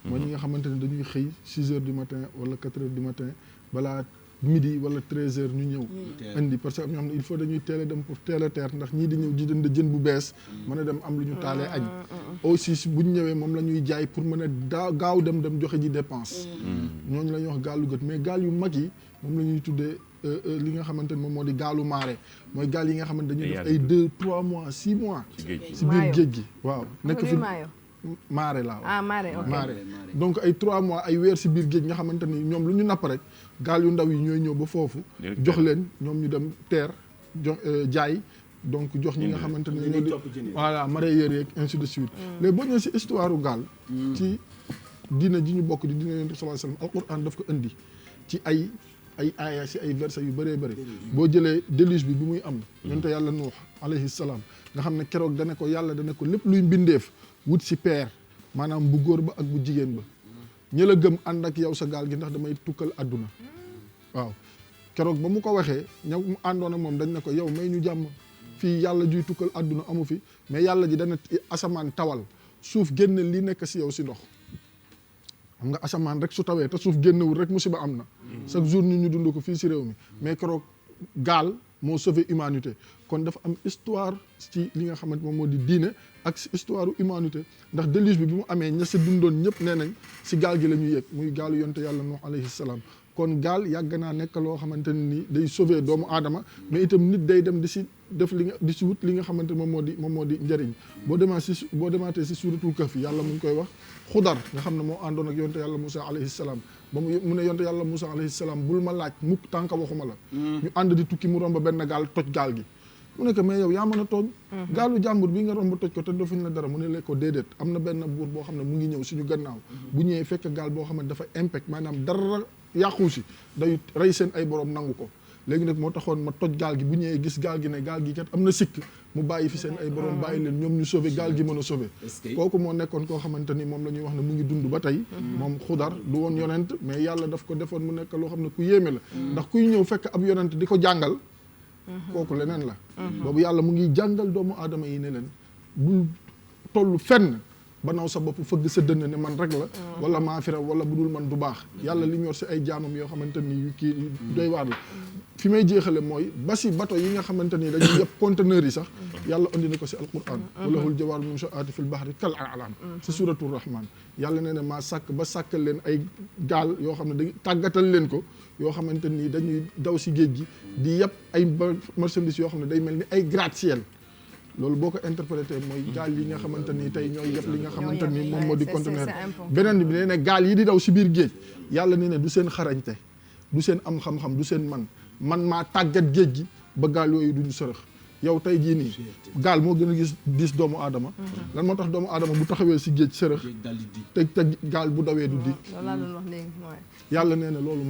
[SPEAKER 4] mooy ñi nga xamante ne dañuy xëy 6 heures du matin wala 4 heures du matin balaa midi wala 13 heures ñu ñëw indi parce que am ñoo xam ne il faut dañuy teel a dem pour teel a teer ndax ñii di ñëw ji jënd jën bu bees mën a dem am lu ñu taalee añ aussi bu ñu ñëwee moom la ñuy jaay pour mën a gaaw dem joxe ji dépense ñooñu la ñuy wax gaalu gët mais gaal yu mag yi moom la ñuy tuddee li nga xamante ne moom moo di gaalu maare mooy gaal yi nga xamante dañuy def ay 2 3 mois 6 mois si biir géej gi waaw nekk fi maare laa
[SPEAKER 1] maare
[SPEAKER 4] donc ay 3 mois ay weer si biir géej nga xamante ni ñoom lu ñu napp rek gaal yu ndaw yi ñooy ñëw ba foofu jox leen ñoom ñu dem teer jox jaay donc jox ñi nga xamante ne ñoo di voilà mareyeurs yeeg ainsi de suite léegi boo ñëwee si histoire u gaal ci diina ji ñu bokk di diina Yonent bi sallallahu alayhi wasallam alquran daf ko indi ci ay aaya si ay versets yu bëree bëri boo jëlee déluge bi muy am yonent yàlla Nuux alayhi salaam nga xam ne keroog dana ko yàlla dana ko lépp luy mbindeef wut si peer maanaam bu góor ba ak bu jigéen ba ñi la gëm ànd ak yow sa gaal gi ndax damay tukkal àdduna waaw keroog ba mu ko waxee ñëw mu àndoon ak moom dañ ne ko yow may ñu jàmm fii yàlla juy tukkal àdduna amu fi mais yàlla ji dana asamaan tawal suuf génne li nekk si yow si ndox xam nga asamaan rek su tawee te suuf génnewul rek musiba am na chaque jour ñu dund ko fii si réew mi mais keroog gaal moo sauvé humanité kon dafa am histoire ci li nga xamante moom moo di diine ak si histoire humanité ndax déluge bi mu amee ña sa dundoon ñëpp nee nañ si gaal gi la ñuy yëg muy gaalu yonte yàlla Nuux alayhi salaam kon gaal yàgg naa nekk loo xamante ne ni day sauver doomu aadama mais itam nit day dem di si def li nga di si wut li nga xamante moom moo di njëriñ boo demaatee si suuratul Kahf yàlla mu ngi koy wax Xudar nga xam ne moo àndoon ak yonte yàlla Moussa alayhi salaam ba mu ne yonte yàlla Moussa alayhi salaam bul ma laaj mukk tànk waxuma la ñu ànd di tukki mu romb benn gaal toj gaal gi mu ne ko mais yow yaa mën a tooñ gaalu jàmbur bi nga romb toj ko te defuñ la dara mu ne la ko déedéet am na benn buur boo xam ne mu ngi ñëw suñu gannaaw bu ñëwee fekk gaal boo xam ne dafa impact maanaam dara yàqu si day rey seen ay borom nangu ko léegi nag moo taxoon ma toj gaal gi bu ñëwee gis gaal gi ne gaal gi kat am na sikk mu bàyyi fi seen ay borom bàyyi leen ñoom ñu sauvé gaal gi mën a sauvé kooku moo nekkoon koo xamante ni moom la ñuy wax ne mu ngi dund ba tey moom Xudar du woon yonent mais yàlla daf ko defoon mu nekk loo xam ne ku yéeme la ndax kuy ñëw fekk ab yonent di ko jàngal kooku leneen la boobu yàlla mu ngi jàngal doomu aadama yi ne leen bul toll fenn ba naw sa bopp fëgg sa dënn ne man rek la wala maa fi raw wala bu dul man du baax yàlla li mu yor si ay jaamam yoo xamante ni kii doy waar la fi may jeexale mooy ba si bato yi nga xamante ni dañuy yëpp conteneurs yi sax yàlla andi na ko si alquran walahul jawaar munshaati fil bahri kal a'lam si suratul rahman yàlla nee na maa sàkk ba sàkkal leen ay gaal yoo xam ne dañ tàggatal leen ko yoo xamante ni dañuy daw si géej gi di yëpp ay marchandises yoo xam ne day mel ni ay gratte-ciel loolu boo ko interprété mooy gaal yi nga xamante ni tey ñooy yëpp li nga xamante ni moom moo di conteneur beneen bi nee ne gaal yi di daw si biir géej yàlla nee ne du seen xarañte du seen am xam-xam du seen man maa tàggat géej gi ba gaal yooyu duñu sërëx yow tey jii nii gaal moo gën a diis doomu aadama lan moo tax doomu aadama bu taxawee si géej sërëx te gaal bu dawee du di yàlla nee na loolu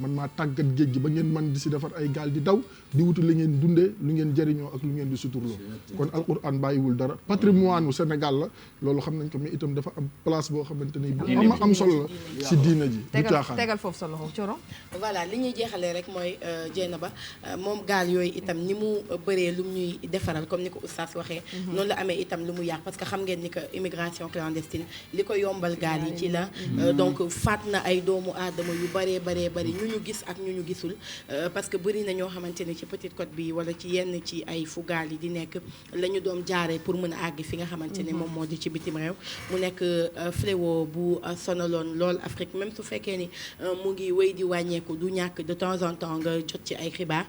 [SPEAKER 4] man maa tàggat géej gi ba ngeen man di si defar ay gaal di daw di wuti li ngeen dundee lu ngeen jëriñoo ak lu ngeen di suturloo kon alquran bàyyiwul dara patrimoine u Sénégal la loolu xam nañ ko mais itam dafa am place boo xamante ni bu am solo la si diina ji du caaxaan
[SPEAKER 1] tegal foofu sa loxo Coro
[SPEAKER 10] voilà li ñuy jeexalee rek mooy Dieynaba moom gaal yooyu itam ni mu bëree lu ñuy defaral comme ni ko oustaz waxee noonu la amee itam lu mu yàq parce que xam ngeen ni que immigration clandestine li ko yombal gaal yi ci la donc faat na ay doomu aadama yu bëree ñu gis ak ñu gisul parce que bëri na ñoo xamante ni ci Petite Côte bi wala ci yenn ci ay fu gaal yi di nekk la ñu doon jaaree pour mën a àgg fi nga xamante ne moom moo di ci bitim réew mu nekk fléau bu sonaloon lool Afrique même su fekkee ni mu ngi wéy di wàññeeku du ñàkk de temps en temps nga jot ci ay xibaar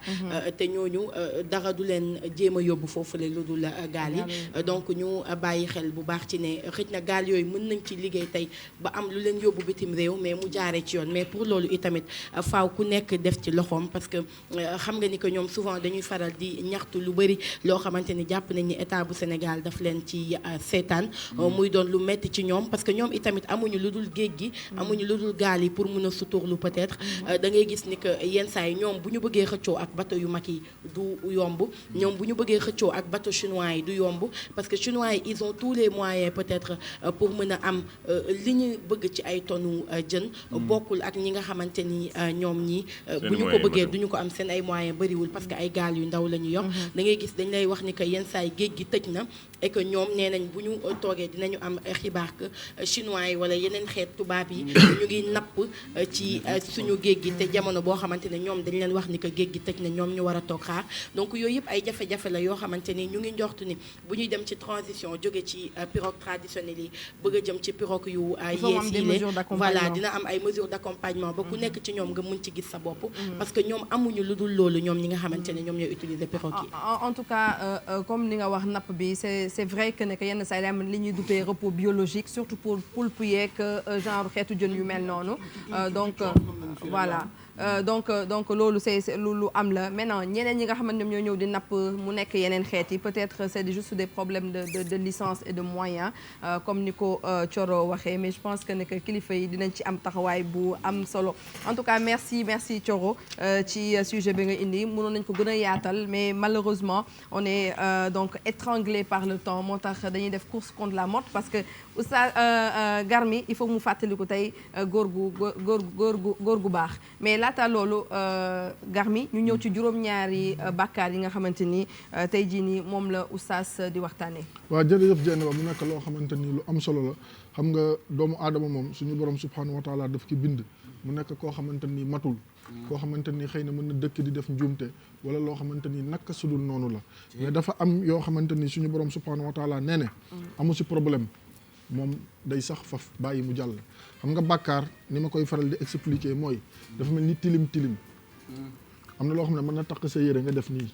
[SPEAKER 10] te ñooñu dara du leen jéem a yóbbu foofule lu dul gaal yi donc ñu bàyyi xel bu baax ci ne xëj na gaal yooyu mën nañ ci liggéey tey ba am lu leen yóbbu bitim réew mais mu jaaree ci yoon mais pour loolu itamit faaw ku nekk def ci loxoom parce que xam nga ni que ñoom souvent dañuy faral di ñaxtu lu bëri loo xamante ni jàpp nañ ni état bu Sénégal daf leen ci seetaan muy doon lu metti ci ñoom parce que ñoom itamit amuñu lu dul géej gi amuñu lu dul gaal yi pour mën a suturlu peut-être da ngay gis ni que yenn saa yi ñoom bu ñu bëggee xëccoo ak bateau yu mag yi du yomb ñoom bu ñu bëggee xëccoo ak bateau chinois yi du yomb parce que chinois yi ils ont tous les moyens peut-être pour mën a am li ñu bëgg ci ay tonnes jën bokkul ak ñi nga xamante ni ñoom ñi bu ñu ko bëggee duñu ko am seen ay moyens bëriwul parce que ay gaal yu ndaw la ñu yor da ngay gis dañ lay wax ni que yenn saa yi géej gi tëj na et que ñoom nee nañ bu ñu toogee dinañu am xibaar que chinois yi wala yeneen xeet tubaab yi ñu ngi napp ci suñu géej gi te jamono boo xamante ne ñoom dañ leen wax ni que géej gi tëj na ñoom ñu war a toog xaar donc yooyu yëpp ay jafe-jafe la yoo xamante ni ñu ngi njortu ni bu ñuy dem ci transition jóge ci pirogue traditionnelle yi bëgg a jëm ci pirogue yu yees yi voilà dina am ay mesures d'accompagnement ba ku nekk ci ñoom nga mën ci gis sa bopp parce que ñoom amuñu lu dul loolu ñoom ñi nga xamante ne ñoom ñooy utiliser pirogue yi
[SPEAKER 1] en tout cas comme ni nga wax napp bi c'est vrai que ne que yenn saa yi am li ñuy duppee repos biologique surtout pour poulpe yeeg genre xeetu jën yu mel noonu donc voilà donc loolu c'est lu am la maintenant ñeneen ñi nga xamante ñoom ñoo ñëw di napp mu nekk yeneen xeet yi peut-être c'est juste des problèmes de licence et de moyens comme ni ko Thioro waxee mais je pense que ne que kilifa yi dinañ ci am taxawaay bu am solo en tout cas merci Thioro ci sujet bi nga indi mënoon nañ ko gën a yaatal mais malheureusement on est donc étranglé par le temps moo tax dañuy def course contre la montre parce que Oustaz Garmi il faut mu fàttaliku tey góor gu baax mais laata loolu Garmi ñu ñëw ci juróom-ñaari bàkkaar yi nga xamante ni tey jii nii moom la Oustaz di waxtaanee.
[SPEAKER 4] waaw jërëjëf Dieng mu nekk loo xamante ni lu am solo la xam nga doomu aadama moom suñu borom subhanahu wa taala daf ki bind mu nekk koo xamante ni matul. koo xamante ni xëy na mën na dëkk di def njuumte wala loo xamante ni naka sudul noonu la mais dafa am yoo xamante ni suñu borom subhanahu wa taala nee ne amu si problème moom day sax faf bàyyi mu jàll xam nga bàkkaar ni ma koy faral di expliquer mooy dafa mel ni tilim am na loo xam ne mën na takk sa yére nga def nii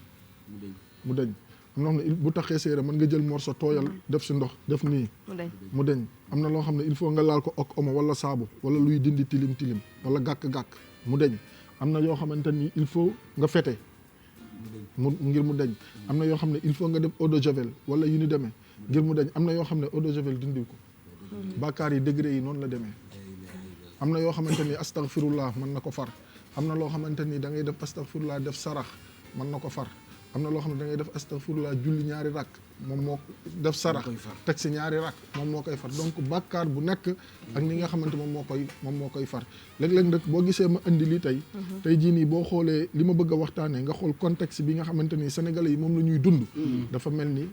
[SPEAKER 4] mu deñ am na loo xam ne bu taxee sa yére mën nga jël morceau tooyal def si ndox def nii mu deñ am na loo xam ne il faut nga laal ko ok omo wala saabu wala luy dindi tilim wala gàkk-gàkk mu deñ am na yoo xamante ni il faut nga fete ngir mu deñ am na yoo xam ne il faut nga dem eau de javel wala yu ni demee ngir mu deñ am na yoo xam ne eau de javel dindiw ko bàkkaar yi degré yi noonu la demee am na yoo xamante ni astaghfirullah mën na ko far am na loo xamante ni da ngay def astaghfirullah def sarax mën na ko far am na loo xam ne da ngay def astaghfirullah julli ñaari rakk moom moo def sarax teg si ñaari rakk moom moo koy far donc bàkkaar bu nekk ak ni nga xamante moom moo koy far léeg-léeg nag boo gisee ma indi lii tey jii nii boo xoolee li ma bëgg a waxtaanee nga xool contexte bi nga xamante ni sénégalais yi moom la ñuy dund dafa mel ni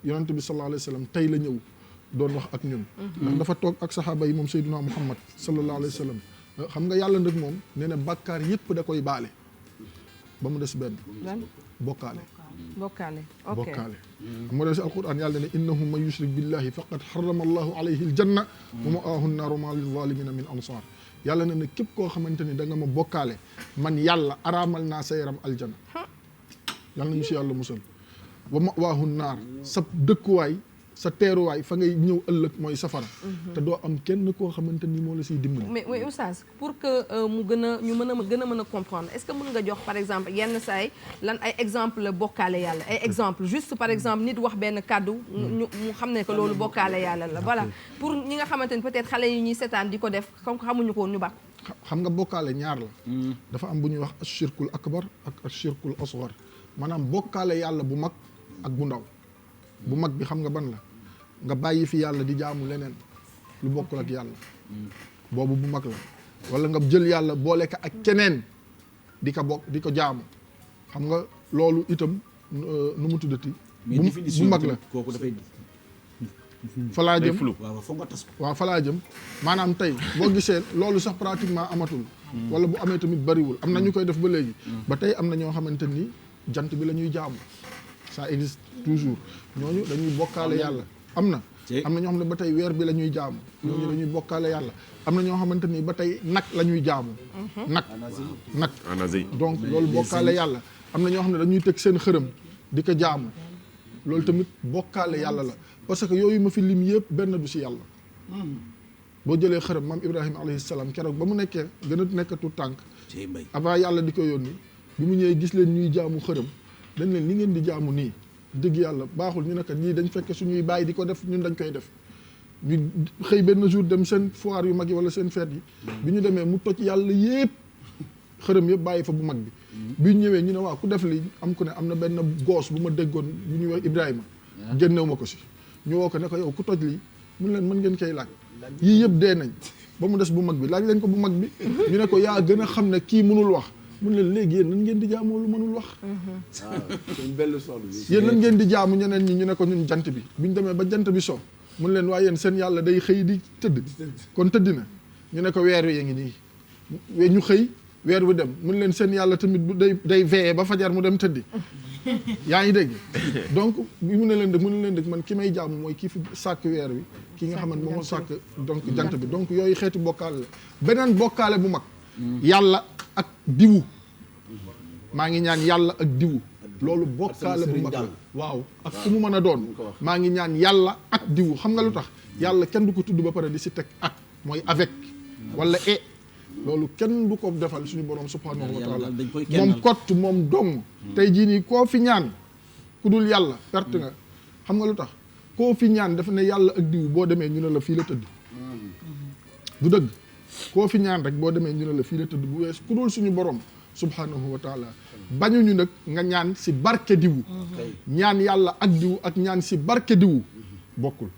[SPEAKER 4] yonent bi sallallahu alayhi wa sallam tey la ñëw doon wax ak ñun ndax dafa toog ak saxaaba yi moom Seydina Muhammad sallallahu alayhi wa sallam xam nga yàlla nag moom nee na bàkkaar yépp da koy baale ba mu des benn bokkaale ok xam nga def si alquran yàlla ne innahu man yushrik billahi faqad harrama allahu alayhi aljanna wa ma'ahu an-nar ma lil-zalimina min ansar yàlla ne képp koo xamante ni da nga ma bokkaale man yàlla araamal naa sa yaram aljana yàlla nañu si yàlla musal wa ma'ahu an-nar sa dëkkuwaay sa teeruwaay fa ngay ñëw ëllëg mooy safara te doo am kenn koo xamante ni moo la siy dimbali
[SPEAKER 1] mais oustaz pour que mu gën a ñu mën a comprendre est-ce que mën nga jox par exemple yenn saay lan ay exemple bokkaale yàlla ay exemple juste par exemple nit wax benn kàddu mu xam ne que loolu bokkaale yàlla la voilà pour ñi nga xamante ni peut-être xale yi ñuy seetaan di ko def comme que xamuñu ko woon ñu baax
[SPEAKER 4] xam nga bokkaale ñaar la dafa am bu ñuy wax ashirkul akbar ak ashirkul asghar maanaam bokkaale yàlla bu mag ak bu ndaw bu mag bi xam nga ban la nga bàyyi fi yàlla di jaamu leneen lu bokkul ak yàlla boobu bu mag la wala nga jël yàlla boole ko ak keneen di ko jaamu xam nga loolu itam nu mu tuddati bu mag la
[SPEAKER 3] kooku dafay
[SPEAKER 4] falaa jëm
[SPEAKER 3] waaw
[SPEAKER 4] falaa jëm maanaam tey boo gisee loolu sax pratiquement amatul wala bu amee tamit bariwul am na ñu koy def ba léegi ba tey am na ñoo xamante ni jant bi la ñuy jaamu ça existe toujours ñooñu dañuy bokkaale yàlla am na ñoo xam ne ba tey weer bi la ñuy jaamu ñooñu dañuy bokkaale yàlla am na ñoo xamante ni ba tey nag la ñuy jaamu nag donc loolu bokkaale yàlla am na ñoo xam ne dañuy teg seen xërëm di ko jaamu loolu tamit bokkaale yàlla la parce que yooyu ma fi lim yëpp benn du si yàlla boo jëlee xërëm maam Ibrahima alayhi salaam keroog ba mu nekkee gën a nekk tuut tànk avant yàlla di ko yónni bi mu ñëwee gis leen ñuy jaamu xërëm dañ leen li ngeen di jaamu nii dëgg yàlla baaxul ñu ne kat lii dañ fekk suñuy bàyyi di ko def ñun dañ koy def ñu xëy benn jour dem seen foire yu mag yi wala seen fête yi bi ñu demee mu toj yàlla yëpp xërëm yëpp bàyyi fa bu mag bi bi ñu ñëwee ñu ne waaw ku def li am ku ne am na benn goos bu ma déggoon bu ñuy wax Ibrahima génnew ma ko si ñu woo ko ne ko yow ku toj lii mun leen mën ngeen koy laaj yii yëpp dee nañ ba mu des bu mag bi laaj leen ko bu mag bi ñu ne ko yaa gën a xam ne kii mënul wax mun leen léegi yéen nan ngeen di jaamoo lu mënul wax yéen nan ngeen di jaamu ñeneen ñi ñu ne ko ñun jant bi bi ñu demee ba jant bi so mun leen waaye yéen seen yàlla day xëy di tëdd kon tëdd na ñu ne ko weer wi ngi nii ñu xëy weer wi dem mun leen seen yàlla tamit bu day veillé ba fajar mu dem tëddi yaa ngi dégg donc bi mu ne leen dëgg man ki may jaamu mooy kii fi sàkk weer wi ki nga xamante moom moo sàkk donc jant bi donc yooyu xeeti bokkaale la beneen bokkaale bu mag yàlla ak diwu maa ngi ñaan yàlla ak diwu loolu bokkaale bu mag la waaw ak ku mu mën a doon maa ngi ñaan yàlla ak diwu xam nga lu tax yàlla kenn du ko tudd ba pare di si teg ak mooy avec wala loolu kenn du ko defal suñu borom subhanahu wa taala moom kott moom dong tey jii nii koo fi ñaan ku dul yàlla perte nga xam nga lu tax koo fi ñaan dafa ne yàlla ak diw boo demee ñu ne la fii la tëdd du dëgg koo fi ñaan rek boo demee ñu ne la fii la tëdd bu wees ku dul suñu borom subhanahu wa taala bañuñu nag nga ñaan si barke diwu ñaan yàlla ak diwu ak ñaan si barke diwu bokkul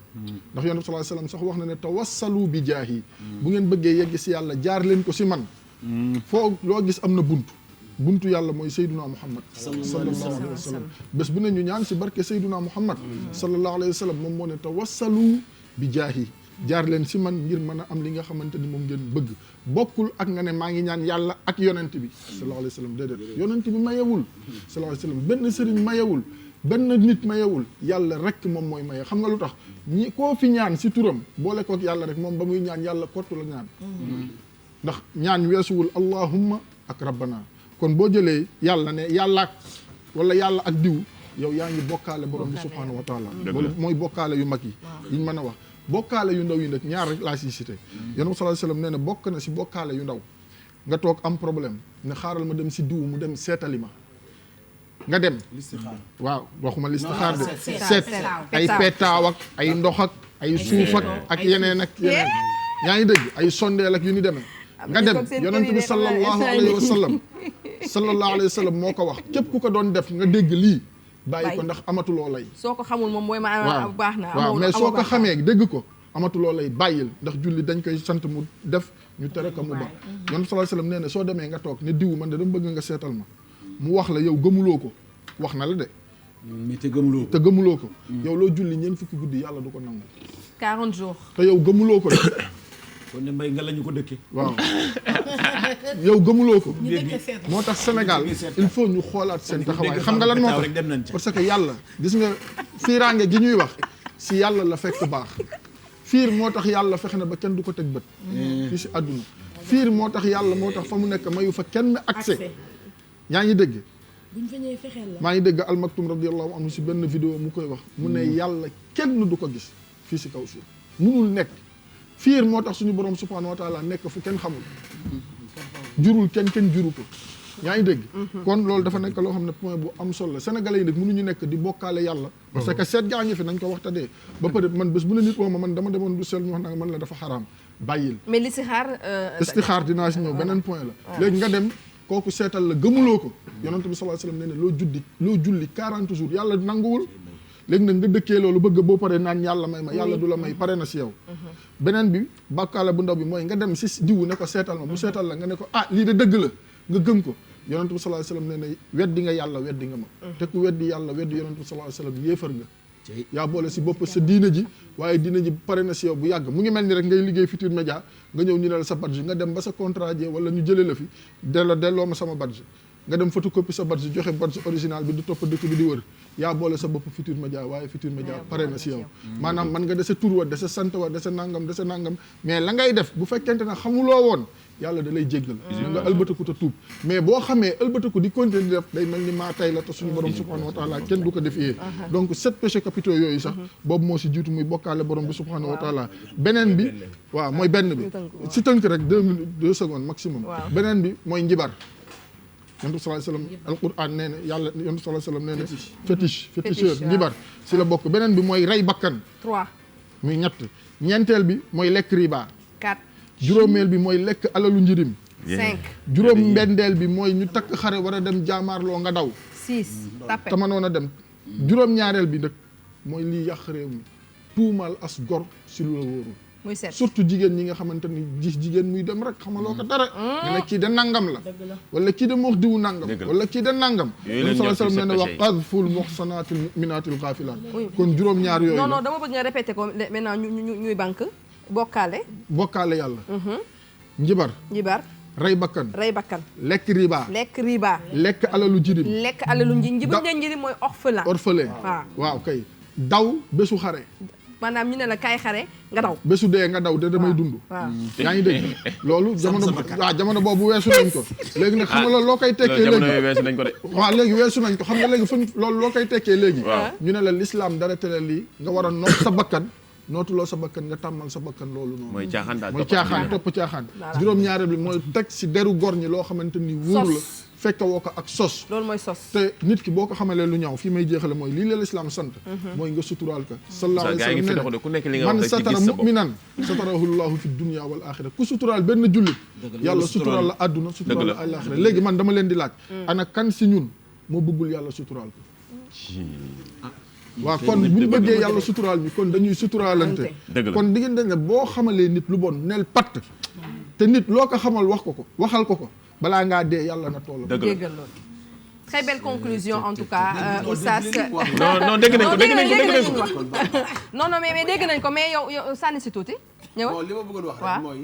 [SPEAKER 4] ndax yonent bi sallallahu alayhi wasallam sax wax na ne tawassalu bi jaahi bu ngeen bëggee yegg si yàlla jaar leen ko si man foo loo gis am na buntu yàlla mooy sayduna muhammad sallallahu alayhi wa sallam bés bu ne ñu ñaan si barke sayduna muhammad sallallahu alayhi wa sallam moom moo ne tawassalu bi jaahi jaar leen si man ngir mën a am li nga xamante ni moom ngeen bëgg bokkul ak nga ne maa ngi ñaan yàlla ak yonent bi sallallahu alayhi wa sallam déedéet yonent bi mayewul sallallahu alayhi wa sallam benn sëriñ mayewul benn nit mayewul yàlla rek moom mooy maye xam nga lu tax ñi koo fi ñaan si turam boole kook yàlla rek moom ba muy ñaan yàlla kottu la ñaan ndax ñaan weesuwul allahumma ak rabbana kon boo jëlee yàlla ne yàlla wala yàlla ak diw yow yaa ngi bokkaale borom bi subhanahu wa taala loolu mooy bokkaale yu mag yi yiñ mën a wax bokkaale yu ndaw yi nag ñaar rek laa si cité yonent bi sallallahu alayhi wasallam nee na bokk na si bokkaale yu ndaw nga toog am problème ne xaaral ma dem si diw mu dem seetali ma nga dem waaw waxuma listixaar de seet ay petaaw ak ay ndox ak ay suuf ak yeneen yaa ngi dégg ay sondeel ak yu ni demee nga dem yonent bi sallallahu alayhi wa sallam moo ko wax képp ku ko doon def nga dégg lii bàyyi ko ndax amatuloo lay
[SPEAKER 1] soo ko xamul moom mooy ma baax na
[SPEAKER 4] waaw mais soo ko xamee dégg ko amatuloo lay bàyyil ndax julli dañ koy sant mu def ñu tere ko mu ba yonent bi sallallahu alayhi wa sallam nee na soo demee nga toog ne diw man de dama bëgg nga seetal ma mu wax la yow gëmuloo ko wax na la de
[SPEAKER 3] mais te gëmuloo ko
[SPEAKER 4] yow loo julli ñeent fukki guddi yàlla du ko nangu
[SPEAKER 1] 40 jours
[SPEAKER 4] te yow gëmuloo ko de
[SPEAKER 3] kon ne mbay nga lañu ko dëkke
[SPEAKER 4] waaw yow gëmuloo ko moo tax Sénégal il faut ñu xoolaat seen taxawaay xam nga lan moo tax parce que yàlla gis nga fiiraange gi ñuy wax si yàlla la fekk baax fiir moo tax yàlla fexe na ba kenn du ko teg bët fii si àdduna fiir moo tax yàlla moo tax fa mu nekk mayu fa kenn accès yaa ngi dégg maa ngi dégg almaktum radiyallahu anhu si benn vidéo mu koy wax mu ne yàlla kenn du ko gis fii si kaw suuf munul nekk fiir moo tax suñu borom subhanahu wa taala nekk fu kenn xamul jurul kenn juru ko yaa ngi dégg kon loolu dafa nekk loo xam ne point bu am solo la sénégalais yi nag mënuñu nekk di bokkaale yàlla parce que seet gaa ngi fi nañ ko waxtaanee ba pare man bés bu ne nit woo ma man dama demoon bu sel ñu wax na man la dafa xaraam bàyyil
[SPEAKER 1] mais listixaar
[SPEAKER 4] dinaa si ñëw beneen point la léegi nga dem kooku seetal la gëmuloo ko yonent bi sallallahu alayhi wasallam nee na loo julli 40 jours yàlla nanguwul léegi nag nga dëkkee loolu bëgg boo paree naan yàlla may ma yàlla du la may pare na si yow beneen bi bàkkaale bu ndaw bi mooy nga dem si diwu ne ko seetal ma mu seetal la nga ne ko ah lii de dëgg la nga gëm ko yonent bi sallallahu alayhi wasallam nee na weddi nga yàlla weddi nga ma te ku weddi yàlla weddi yonent bi sallallahu alayhi wasallam yéefar nga yaa boole si bopp sa diina ji waaye diina ji pare na si yow bu yàgg mu ngi mel ni rek ngay liggéey Futurs Médias nga ñëw ñu ne la sa badge nga dem ba sa contrat jee wala ñu jëlee la fi delloo ma sama badge nga dem photocopie sa badge joxe badge original bi di topp dëkk bi di wër yaa boole sa bopp Futurs Médias waaye Futurs Médias pare na si yow maanaam man nga dese tur wa dese sant wa dese nangam mais la ngay def bu fekkente ne xamuloo woon yàlla da lay jéggal na nga ëlbatiku te tuub mais boo xamee ëlbatiku di continuer di def day mel ni maa tay la te suñu borom subhanahu wa taala kenn du ko defee donc 7 péchés capitaux yooyu sax boobu moo si jiitu muy bokkaale borom bi subhanahu wa taala beneen bi waaw mooy benn bi si tënk rek 2 secondes maximum beneen bi mooy njibar yonent sallallahu alayhi wasallam alquran nee na yàlla yonent sallallahu alayhi wasallam nee na féticheur njibar si la bokk beneen bi mooy rey bakkan 3 muy ñeenteel bi mooy lekk riba
[SPEAKER 1] 4
[SPEAKER 4] juróomeel bi mooy lekk alalu njirim
[SPEAKER 1] 5
[SPEAKER 4] juróom mbendeel bi mooy ñu takk xare war a dem jaamaarloo nga daw
[SPEAKER 1] 6 tapé
[SPEAKER 4] te mënoon a dem juróom ñaareel bi nag mooy liy yàq réew mi tuumal as gor si lu la wóorul
[SPEAKER 1] muy set
[SPEAKER 4] surtout jigéen ñi nga xamante ni gis jigéen muy dem rek xamaloo ko dara nga ne kii de nangam la wala kii de moox diwu nangam wala kii de nangam sallallahu alayhi wasallam nee na wa qadful muhsanatil mu'minatil ghafilat kon juróom ñaar yooyu
[SPEAKER 1] non dama bëgg nga répéter ko maintenant ñuy banque bokkaale yàlla njibar rey bakkan lekk riba lekk alalu jirim jirim mooy
[SPEAKER 4] orphelin waaw kay daw bésu xare
[SPEAKER 1] maanaam ñu ne la kaay xare nga daw
[SPEAKER 4] bésu dee nga daw de damay dund yaa ngi dégg loolu jamono boobu weesu nañ ko léegi nag xam nga loolu loo koy tekkee léegi waaw léegi weesu nañ ko xam nga léegi fu loolu loo koy tekkee léegi ñu ne la l'islam dara tere lii nga war a noot sa bakkan nootuloo sa bakkan nga tàmmal sa bakkan loolu noonu mooy caaxaan topp caaxaan juróom-ñaareel bi mooy teg si deru gor ñi loo xamante ni wóor la fekk woo ko ak sos
[SPEAKER 1] loolu mooy sos
[SPEAKER 4] te nit ki boo ko xamalee lu ñaaw fii may jeexale mooy lii la l'islam sant mooy nga suturaal ko sallallahu alayhi wa sallam man satara mu'minan satarahu llahu fi dunya wal axira ku suturaal benn jullit yàlla suturaal la àdduna suturaal la àllaaxira léegi man dama leen di laaj ana kan si ñun moo bëggul yàlla suturaal ko waaw kon bu ñu bëggee yàlla suturaal bi kon dañuy suturaalante kon di ngeen dañ ne boo xamalee nit lu bon neel patt te nit loo ko xamal waxal ko balaa ngaa dee yàlla na toll.
[SPEAKER 1] dégg loolu très belle conclusion en tout cas Oustaz.
[SPEAKER 5] non dégg nañ ko
[SPEAKER 1] non mais dégg nañ ko mais yow sànni si tuuti. ñëw
[SPEAKER 11] bon li ma bëggoon wax rek mooy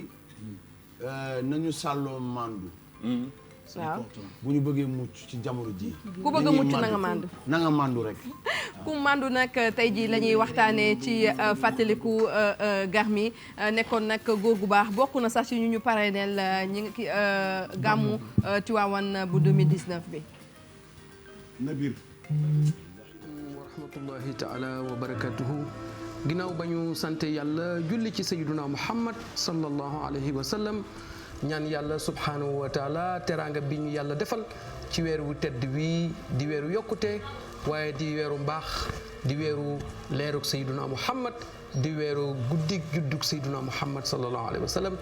[SPEAKER 11] nañu sàlloo mandu.
[SPEAKER 1] waaw
[SPEAKER 11] bu ñu bëggee mucc ci jamono ji.
[SPEAKER 1] ku bëgg a mucc na nga mandu
[SPEAKER 11] rek.
[SPEAKER 1] ku mandu nag tey jii la ñuy waxtaanee ci fàttaliku Garmi nekkoon nag góor gu baax bokk na sax ci ñu parrainel ñi ngi gàmmu Tiwaawan bu 2019 bi.
[SPEAKER 11] Nabir.
[SPEAKER 12] wa rahmatullahi taala wa barakatuhu ginnaaw ba ñu sant yàlla julli ci sayyiduna Muhammad sallallahu alayhi wa sallam. ñaan yàlla subhanahu wa taala teraanga bi ñu yàlla defal ci weer wu tedd wi di weeru yokkute waaye di weeru mbaax di weeru leerug sayduna muhammad di weeru guddig juddug sayduna muhammad sallallahu alayhi wa sallam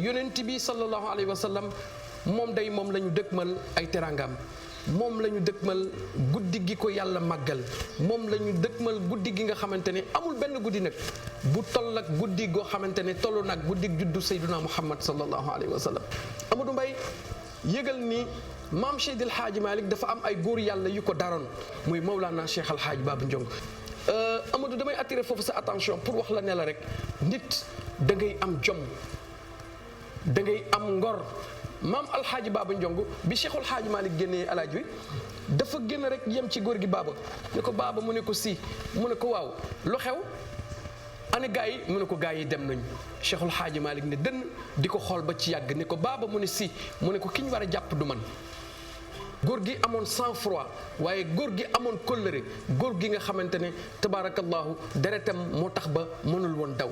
[SPEAKER 12] yonent bi sallallahu alayhi wa sallam moom day moom la ñu dëkkmal ay teraangaam moom la ñu dëkkmal guddi gi ko yàlla màggal moom la ñu dëkkmal guddi gi nga xamante ne amul benn guddi nag bu toll ak guddi goo xamante ne toll nag guddi juddu sayduna muhammad sallallahu alayhi wa sallam Amadou Mbaye yëgal ni maam Cheikh El Hadji Malick dafa am ay góor yàlla yu ko daroon muy Mawlana Cheikh El Hadji Baba Ndiong Amadou damay attirer foofu sa attention pour wax la ne la rek nit da ngay am jom da ngay am ngor maam alxaaji Baba Ndiong bi Cheikhul Xaaji Malick génnee alaaj bi dafa génn rek yem ci góor gi Baba ne ko Baba mu ne ko si mu ne ko waaw lu xew ane gaa yi mu ne ko gaa yi dem nañu Cheikhul Xaaji Malick ne dënn di ko xool ba ci yàgg ne ko Baba mu ne si mu ne ko ki ñu war a jàpp du man góor gi amoon sang-froid waaye góor gi amoon kóllëre góor gi nga xamante ne tabaarakallahu deretam moo tax ba mënul woon daw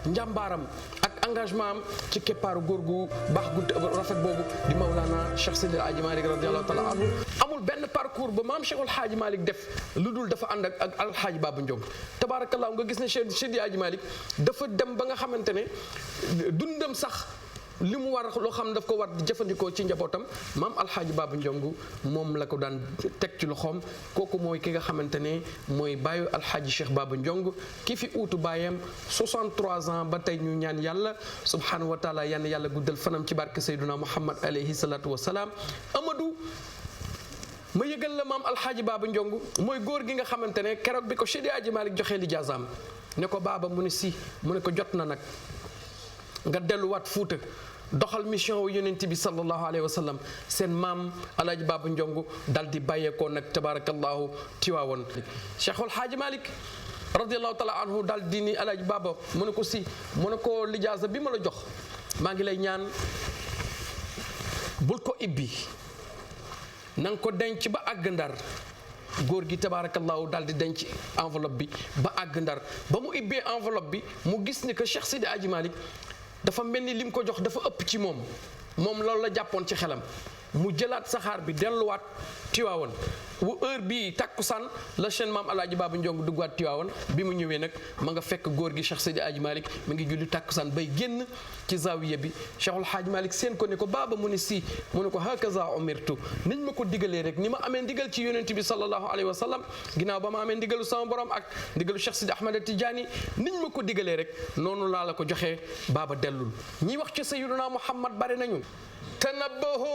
[SPEAKER 12] njàmbaaram ak engagement am ci keppaaru góor gu baax gu rafet boobu di Mawlana Cheikh Seydi El Hadji Malick radiyallahu taala anhu amul benn parcours ba maam Cheikhul Hadji Malick def lu dul dafa ànd ak alxaaji Baba Ndiong tabaarakallahu nga gis ne Cheikh Seydi El Hadji Malick dafa dem ba nga xamante ne dundam sax li mu war loo xam ne daf ko war di jëfandikoo ci njabootam maam alxaaji Baba Ndiong moom la ko daan teg ci loxoom kooku mooy ki nga xamante ne mooy bàyyu alxaaji Cheikh Baba Ndiong ki fi uutu baayam 63 ans ba tey ñu ñaan yàlla subhanahu wa taala yann yàlla guddal fanam ci barke Seyduna Muhammad alayhi salatu wasalaam Amadou ma yëgal la maam alxaaji Baba Ndiong mooy góor gi nga xamante ne keroog bi ko Seydi Hadji Malick joxee lijaasaam ne ko Baba mu ne si mu ne ko jot na nag nga delluwaat Fuuta doxal mission wu yonent bi sallallahu alayhi wa sallam seen maam alaaji Baba Ndiong dal di bàyyeekoo nag tabarakallahu Tiwaawoon Cheikhul Xaaji Malick radiallahu taala anhu dal di ni alaaji Baba mu ne ko si mu ne ko lijaasa bi ma la jox maa ngi lay ñaan bul ko ibbi na nga ko denc ba àgg Ndar góor gi tabaarakallaahu daal di denc enveloppe bi ba àgg Ndar ba mu ibbee enveloppe bi mu gis ni que Cheikh Sidi Hadji Malick dafa mel ni lim ko jox dafa ëpp ci moom loolu la jàppoon ci xelam mu jëlaat saxaar bi delluwaat Tiwaawan bu heure bii takkusaan la chaîne maam Alaaji Baaba Njong duggaat Tiwaawan bi mu ñëwee nag ma nga fekk góor gi Cheikh Seydi Hadji Malick mi ngi julli takkusaan bay génn ci zawiya bi Cheikhul Hadji Malick seen ko ne ko baaba mu ne si mu ne ko hakaza umirtu niñ ma ko digalee rek ni ma amee ndigal ci yonent bi sallallahu alayhi wa sallam ginnaaw ba ma amee ndigalu sama borom ak ndigalu Cheikh Sidi Ahmad Tidiane niñ ma ko digalee rek noonu laa la ko joxee baaba dellul ñiy wax ci Sayyiduna Muhammad bari nañu tanabbahu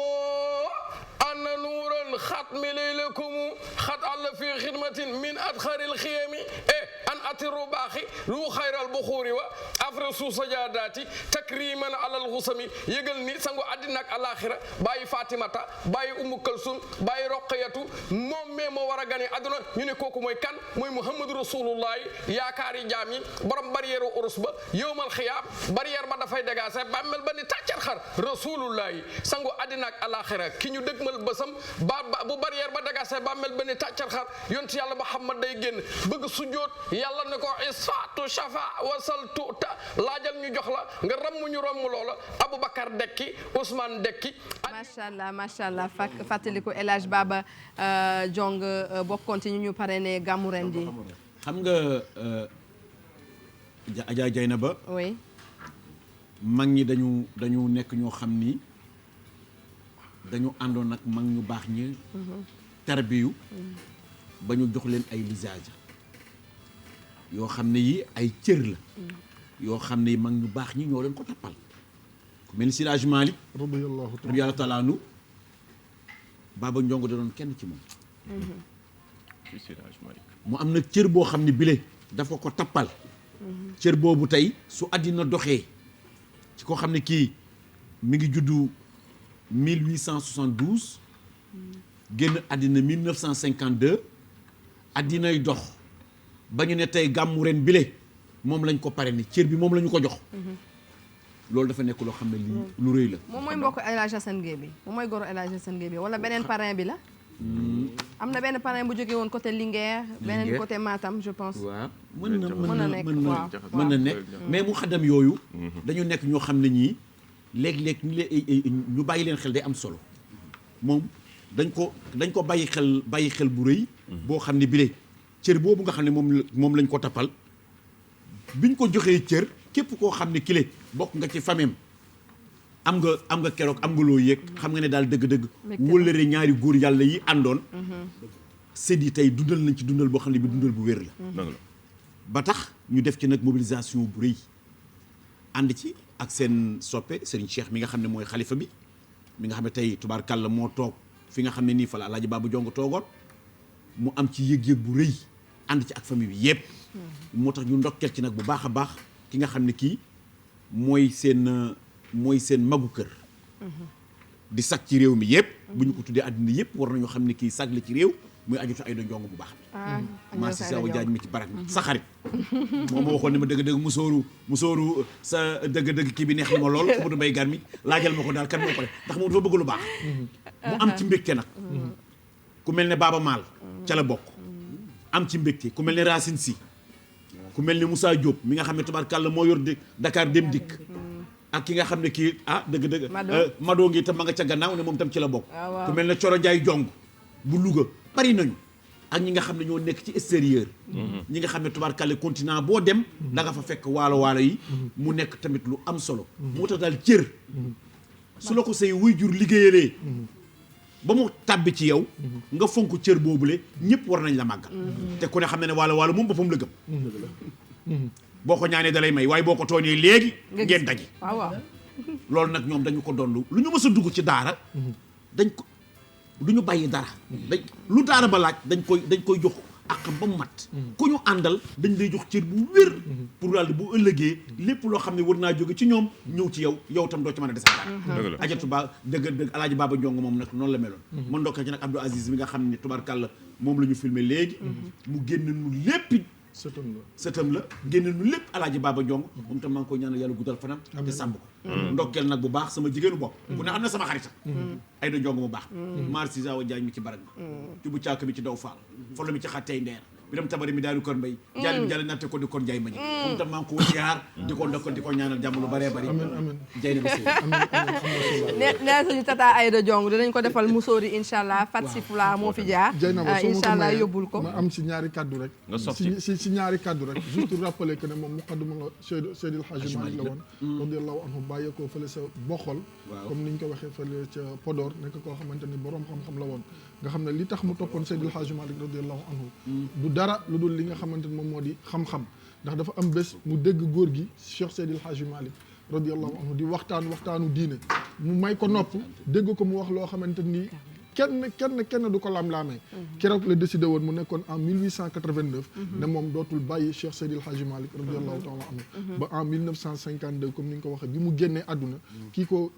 [SPEAKER 12] anna nuuran xatmi laylakum xat àll fi xidmatin min adxaril xiyami an atiru baaxi lu xayral buxuuri wa afrasu sajadaati takriman alal xusami yëgal ni sangu àddina ak alaxira bàyyi fatimata bàyyi umu kalsum bàyyi roqayatu moom mee moo war a gane àdduna ñu ne kooku mooy kan mooy muhammadu rasulullahi yaakaari jaam yi borom barrière urus ba yowmal xiyaam barrière ba dafay dégaase bàmmel ba ni tàccar xar rasulullahi sangu àddina ak alaxira ki ñu dëgmal bësam bu barrière ba dégaase bàmmel ba ni tàccar xar yonti yàlla Muhammad day génn bëgg sujjóot yàlla ne ko isfaatu shafa wasal tuuta laajal ñu jox la nga ramm ñu romm loola Aboubacar dekki Ousmane dekki.
[SPEAKER 1] macha allah fàttali ko El Hadj Baba Jong bokkoon ci ñu parrainé gàmmu ren ji.
[SPEAKER 3] xam nga Adja Dieynaba.
[SPEAKER 1] oui.
[SPEAKER 3] mag ñi dañu nekk ñoo xam ni dañu àndoon ak mag ñu baax ñi. tarbiyu ba ñu jox leen ay lisaaja yoo xam ne yi ay cër la yoo xam ne mag ñu baax ñi ñoo leen ko toppal ku mel ni Seydi Hadji Malick radiyallahu taala anhu Baba Ndiongo da doon kenn ci moom mu am nag cër boo xam ne bile dafa ko tappal cër boobu tey su àddina doxee ci koo xam ne kii mi ngi juddu 1872 génn àddina 1952 àddinay dox ba ñu ne tey gàmmu ren bile moom lañ ko pare ni cër bi moom la ñu ko jox loolu dafa nekk loo xam ne lii lu rëy la.
[SPEAKER 1] moom mooy mbokk El Hadj Assane Gueye bi moom mooy goro El Hadj Assane Gueye bi wala beneen parrain bi la. am na benn parrain bu jógee woon côté Linguère. beneen côté Matam je pense.
[SPEAKER 3] waaw
[SPEAKER 1] mën na nekk waaw
[SPEAKER 3] mën na nekk mais mu xaddam yooyu. dañu nekk ñoo xam ne ñii léeg-léeg ñu bàyyi leen xel day am solo moom dañ ko bàyyi xel bu rëy. boo xam ne bile cër boobu nga xam ne moom lañ ko tappal biñ ko joxee cër képp koo xam ne kile bokk nga ci famem am nga keroog am nga loo yëg xam nga ne daal dëgg-dëgg wëllëre ñaari góor yàlla yi àndoon sët yi tey dundal nañ ci dundal boo xam ne bi dundal bu wér la ba tax ñu def ci nag mobilisation bu rëy ànd ci ak seen soppe Serigne Cheikh mi nga xam ne mooy xalifa bi mi nga xam ne tey tubaarkàlla moo toog fi nga xam ne nii fa la Alaaji Baaba Jong toogoon mu am ci yëg-yëg bu rëy ànd ci ak famille bi yëpp moo tax ñu ndokkeel ci nag bu baax a baax ki nga xam ne kii mooy seen magu kër di sag ci réew mi yëpp bu ñu ko tuddee àddina yëpp war nañoo xam ne kii sag la ci réew muy ajutu ay da njong bu baax bi maa si sawa jaaj mi ci barak mi sa xarit moom ma waxoon ne ma dëgg-dëgg musóoru sa dëgg-dëgg kii bi neex na ma lool Amadou Mbaye Gar mi laajal ma ko daal kan moo ko def ndax moom dafa bëgg lu baax mu am ci mbégte nag ku mel ne Baaba Maal ca la bokk am ci mbégte ku mel ne Racine Sy ku mel ne Moussa Diop mi nga xam ne tubaarkàlla moo yor Dakar Dem Dikk ak ki nga xam ne kii dëgg-dëgg Mado ngi tam ma nga ca gannaaw ne moom tam ci la bokk ku mel ne Coro Njaay Jong bu Louga bari nañu ak ñi nga xam ne ñoo nekk ci extérieur ñi nga xam ne tubaarkàlla continent boo dem da nga fa fekk waalo yi mu nekk tamit lu am solo moo tax daal cër su la ko say waajur liggéeyalee ba mu tàbbi ci yow nga fonk cër boobule ñëpp war nañ la màggal te ku ne xam ne waalo moom boppam la gëm boo ko ñaanee dalay may waaye boo ko tooñee léegi ngeen daje loolu nag ñoom dañu ko dondu lu ñu mës a dugg ci daara du ñu bàyyi dara lu daara ba laaj dañ koy jox ak ba mu mat ku ñu àndal dañ lay jox cër bu wér pour daal bu ëllëgee lépp loo xam ne war naa jóge ci ñoom ñëw ci yow tam doo ci mën a desal dara ajatu ba dëgg Alaaji Baaba Njong moom nag noonu la meloon man ndokkee ci nag Abdou Aziz mi nga xam ne tubaarkàlla moom la ñu filmé léegi mu génn nu lépp sëtam la génne nu lépp alaaji Baba Njong moom tam maa ngi koy ñaanal yàlla guddal fanam te sàmm ko ndokkeel nag bu baax sama jigéenu bopp ku ne xam ne sama xarita Ayda Njong mu baax maar si zawa Jaañ mi ci barag ma ci bu caak mi ci daw faal folo mi ci xattey ndeer bi dem tabari mi daanu kër mbay jàll mi jàll natte ko di kon jaay ma ñi moom tam maa ngi ko ziar di ko ndokkal di ko ñaanal jàmm lu bëree bëri
[SPEAKER 4] amiin
[SPEAKER 3] jay na ba
[SPEAKER 1] nee suñu tata Ayda Njong dinañ ko defal musóori incha allah Fat si Fula moo fi jaar incha allah yóbbul ko
[SPEAKER 4] ma am si ñaari kaddu rek si ñaari kaddu rek juste rappeler que ne moom muqaddama nga Seydil Hadji Malick la woon radiyallahu anhu bàyyee ko fële sa Boxol comme niñ ko waxee fële ca Podor nekk koo xamante ni borom xam-xam la woon nga xam ne li tax mu toppoon Seydil Hadji Malick radiyallahu anhu du dara lu dul li nga xamante ni moom moo di xam-xam ndax dafa am bés mu dégg góor gi Cheikh Seydil Hadji Malick radiyallahu anhu di waxtaanu diine mu may ko nopp dégg ko mu wax loo xamante ni kenn du ko lam-laamee keroog la décidé woon mu nekkoon en 1889 ne moom dootul bàyyi Cheikh Seydil Hadji Malick radiyallahu taala anhu ba en 1952 comme ni nga ko waxee bi mu génnee àdduna kii ko